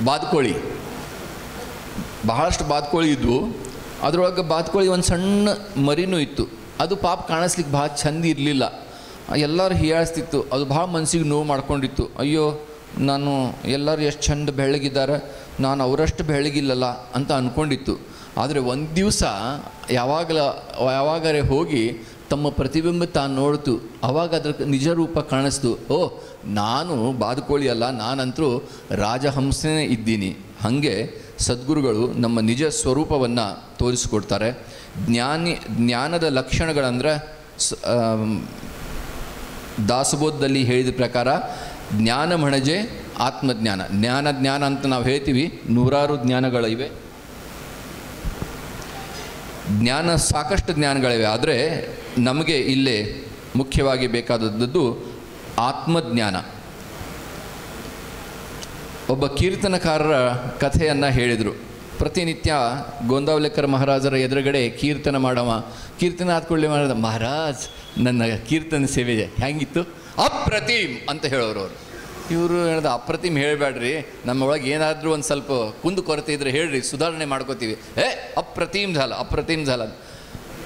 ಬಾತುಕೋಳಿ, ಬಹಳಷ್ಟು ಬಾತುಕೋಳಿ ಇದ್ವು. ಅದರೊಳಗೆ ಬಾತುಕೋಳಿ ಒಂದು ಸಣ್ಣ ಮರಿನೂ ಇತ್ತು. ಅದು ಪಾಪ ಕಾಣಿಸ್ಲಿಕ್ಕೆ ಭಾಳ ಚಂದ ಇರಲಿಲ್ಲ, ಎಲ್ಲರೂ ಹೀಯಾಳಿಸ್ತಿತ್ತು. ಅದು ಭಾಳ ಮನಸ್ಸಿಗೆ ನೋವು ಮಾಡ್ಕೊಂಡಿತ್ತು. ಅಯ್ಯೋ, ನಾನು ಎಲ್ಲರೂ ಎಷ್ಟು ಚಂದ ಬೆಳ್ಳಗಿದ್ದಾರೆ, ನಾನು ಅವರಷ್ಟು ಬೆಳ್ಳಗಿಲ್ಲಲ್ಲ ಅಂತ ಅಂದ್ಕೊಂಡಿತ್ತು. ಆದರೆ ಒಂದು ದಿವಸ ಯಾವಾಗರೆ ಹೋಗಿ ತಮ್ಮ ಪ್ರತಿಬಿಂಬ ತಾನು ನೋಡ್ತು. ಆವಾಗ ಅದ್ರ ನಿಜ ರೂಪ ಕಾಣಿಸ್ತು. ಓ, ನಾನು ಬಾತುಕೋಳಿ ಅಲ್ಲ, ನಾನಂತರೂ ರಾಜಹಂಸನೇ ಇದ್ದೀನಿ. ಹಾಗೆ ಸದ್ಗುರುಗಳು ನಮ್ಮ ನಿಜ ಸ್ವರೂಪವನ್ನು ತೋರಿಸಿಕೊಡ್ತಾರೆ. ಜ್ಞಾನದ ಲಕ್ಷಣಗಳಂದರೆ ದಾಸಬೋಧದಲ್ಲಿ ಹೇಳಿದ ಪ್ರಕಾರ ಜ್ಞಾನ ಮಣಜೆ ಆತ್ಮಜ್ಞಾನ. ಜ್ಞಾನ ಅಂತ ನಾವು ಹೇಳ್ತೀವಿ, ನೂರಾರು ಜ್ಞಾನಗಳಿವೆ, ಜ್ಞಾನ ಸಾಕಷ್ಟು ಜ್ಞಾನಗಳಿವೆ. ಆದರೆ ನಮಗೆ ಇಲ್ಲೇ ಮುಖ್ಯವಾಗಿ ಬೇಕಾದದ್ದು ಆತ್ಮಜ್ಞಾನ. ಒಬ್ಬ ಕೀರ್ತನಕಾರರ ಕಥೆಯನ್ನು ಹೇಳಿದರು. ಪ್ರತಿನಿತ್ಯ ಗೋಂದಾವಲೇಕರ್ ಮಹಾರಾಜರ ಎದುರುಗಡೆ ಕೀರ್ತನ ಮಾಡವ, ಕೀರ್ತನ ಆದ್ಕೊಳ್ಳಿ ಮಾಡಿದ, ಮಹಾರಾಜ್ ನನ್ನ ಕೀರ್ತನ ಸೇವೆ ಹೆಂಗಿತ್ತು, ಅಪ್ರತಿಮ್ ಅಂತ ಹೇಳೋರು ಅವರು. ಇವರು ಹೇಳ್ದ, ಅಪ್ರತಿಮ್ ಹೇಳಬೇಡ್ರಿ, ನಮ್ಮ ಒಳಗೆ ಏನಾದರೂ ಒಂದು ಸ್ವಲ್ಪ ಕುಂದು ಕೊರತೆ ಇದ್ದರೆ ಹೇಳ್ರಿ, ಸುಧಾರಣೆ ಮಾಡ್ಕೋತೀವಿ. ಅಪ್ರತಿಮ್ ಝಾಲ.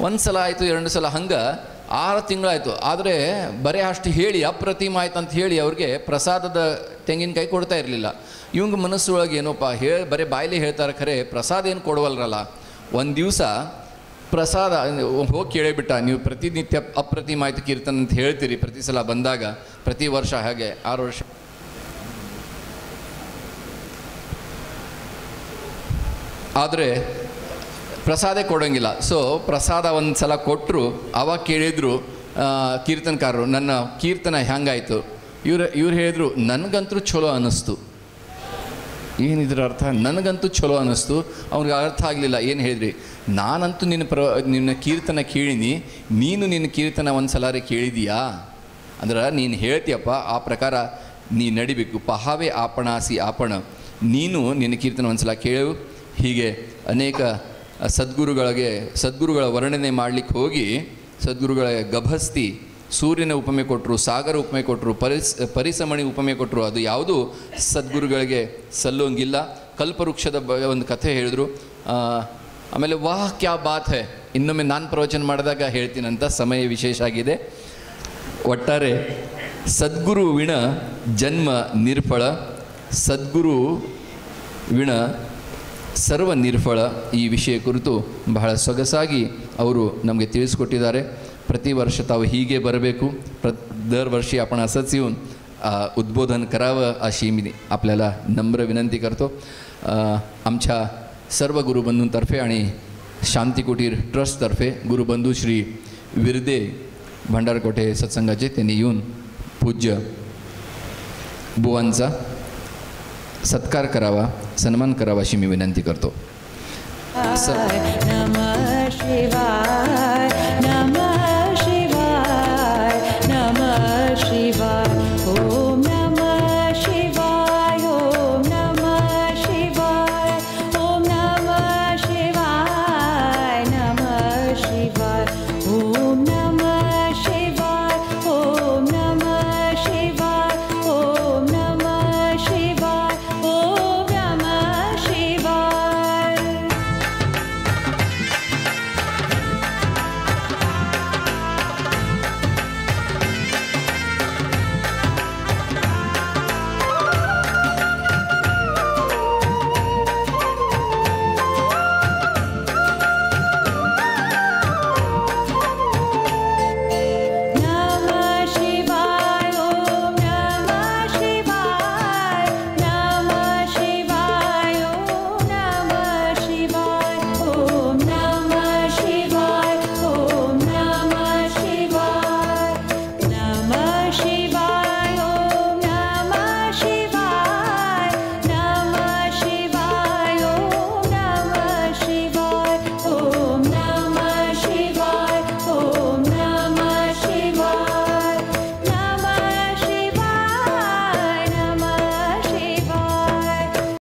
ಒಂದು ಸಲ ಆಯಿತು, 2 ಸಲ, ಹಂಗೆ 6 ತಿಂಗಳಾಯಿತು. ಆದರೆ ಬರೀ ಅಷ್ಟು ಹೇಳಿ ಅಪ್ರತಿಮ್ ಆಯ್ತು ಅಂತ ಹೇಳಿ ಅವ್ರಿಗೆ ಪ್ರಸಾದದ ತೆಂಗಿನಕಾಯಿ ಕೊಡ್ತಾ ಇರಲಿಲ್ಲ. ಇವಂಗ ಮನಸ್ಸೊಳಗೆ ಏನೋಪ್ಪ ಬರೀ ಬಾಯಲ್ಲಿ ಹೇಳ್ತಾರೆ, ಖರೆ ಪ್ರಸಾದ ಏನು ಕೊಡವಲ್ರಲ್ಲ. ಒಂದು ದಿವಸ ಪ್ರಸಾದ ಹೋಗಿ ಕೇಳಿಬಿಟ್ಟ, ನೀವು ಪ್ರತಿನಿತ್ಯ ಅಪ್ರತಿಮ್ ಆಯ್ತು ಕೀರ್ತನ ಅಂತ ಹೇಳ್ತೀರಿ ಪ್ರತಿ ಸಲ ಬಂದಾಗ, ಪ್ರತಿ ವರ್ಷ, ಹಾಗೆ 6 ವರ್ಷ. ಆದರೆ ಪ್ರಸಾದ ಕೊಡೋಂಗಿಲ್ಲ. ಸೊ ಪ್ರಸಾದ ಒಂದು ಸಲ ಕೊಟ್ಟರು. ಆವಾಗ ಕೇಳಿದರು ಕೀರ್ತನಕಾರರು, ನನ್ನ ಕೀರ್ತನ ಹೆಂಗಾಯಿತು? ಇವ್ರು ಹೇಳಿದರು, ನನಗಂತೂ ಚಲೋ ಅನ್ನಿಸ್ತು. ಏನಿದ್ರ ಅರ್ಥ? ನನಗಂತೂ ಚಲೋ ಅನ್ನಿಸ್ತು. ಅವ್ನಿಗೆ ಅರ್ಥ ಆಗಲಿಲ್ಲ. ಏನು ಹೇಳಿದ್ರಿ? ನಾನಂತೂ ನಿನ್ನ ಕೀರ್ತನ ಕೇಳೀನಿ, ನೀನು ನಿನ್ನ ಕೀರ್ತನ ಒಂದು ಸಲಾರಿ ಕೇಳಿದೀಯಾ? ಅಂದ್ರೆ ನೀನು ಹೇಳ್ತೀಯಪ್ಪ, ಆ ಪ್ರಕಾರ ನೀ ನಡಿಬೇಕು. ಪಹಾವೇ ಆಪಣಾಸಿ ಆಪಣ, ನೀನು ನಿನ್ನ ಕೀರ್ತನ ಒಂದು ಸಲ ಕೇಳು. ಹೀಗೆ ಅನೇಕ ಸದ್ಗುರುಗಳ ವರ್ಣನೆ ಮಾಡಲಿಕ್ಕೆ ಹೋಗಿ ಸದ್ಗುರುಗಳ ಗಭಸ್ತಿ ಸೂರ್ಯನ ಉಪಮೆ ಕೊಟ್ಟರು, ಸಾಗರ ಉಪಮೆ ಕೊಟ್ಟರು, ಪರಿಸಮಣಿ ಉಪಮೆ ಕೊಟ್ಟರು. ಅದು ಯಾವುದೂ ಸದ್ಗುರುಗಳಿಗೆ ಸಲ್ಲೋಂಗಿಲ್ಲ. ಕಲ್ಪವೃಕ್ಷದ ಒಂದು ಕಥೆ ಹೇಳಿದ್ರು. ಆಮೇಲೆ ವಾಹ್ ಕ್ಯಾ ಬಾತ್ ಹೈ, ಇನ್ನೊಮ್ಮೆ ನಾನು ಪ್ರವಚನ ಮಾಡಿದಾಗ ಹೇಳ್ತೀನಂತ, ಸಮಯ ವಿಶೇಷ ಆಗಿದೆ. ಒಟ್ಟಾರೆ ಸದ್ಗುರು ವಿಣ ಜನ್ಮ ನಿರ್ಫಳ, ಸದ್ಗುರು ವಿಣ ಸರ್ವ ನಿರ್ಫಳ. ಈ ವಿಷಯ ಕುರಿತು ಬಹಳ ಸೊಗಸಾಗಿ ಅವರು ನಮಗೆ ತಿಳಿಸ್ಕೊಟ್ಟಿದ್ದಾರೆ. प्रति वर्ष ताव हीगे बरबेकू, दरवर्षी आपण असंच येऊन उद्बोधन करावं अशी मी आपल्याला नम्र विनंती करतो. आमच्या सर्व गुरुबंधूंतर्फे आणि शांती कुटीर ट्रस्टतर्फे गुरुबंधू श्री विरदे भंडारकोटे सत्संगाचे त्यांनी येऊन पूज्य बुवांचा सत्कार करावा, सन्मान करावा अशी मी विनंती करतो. नमः शिवाय.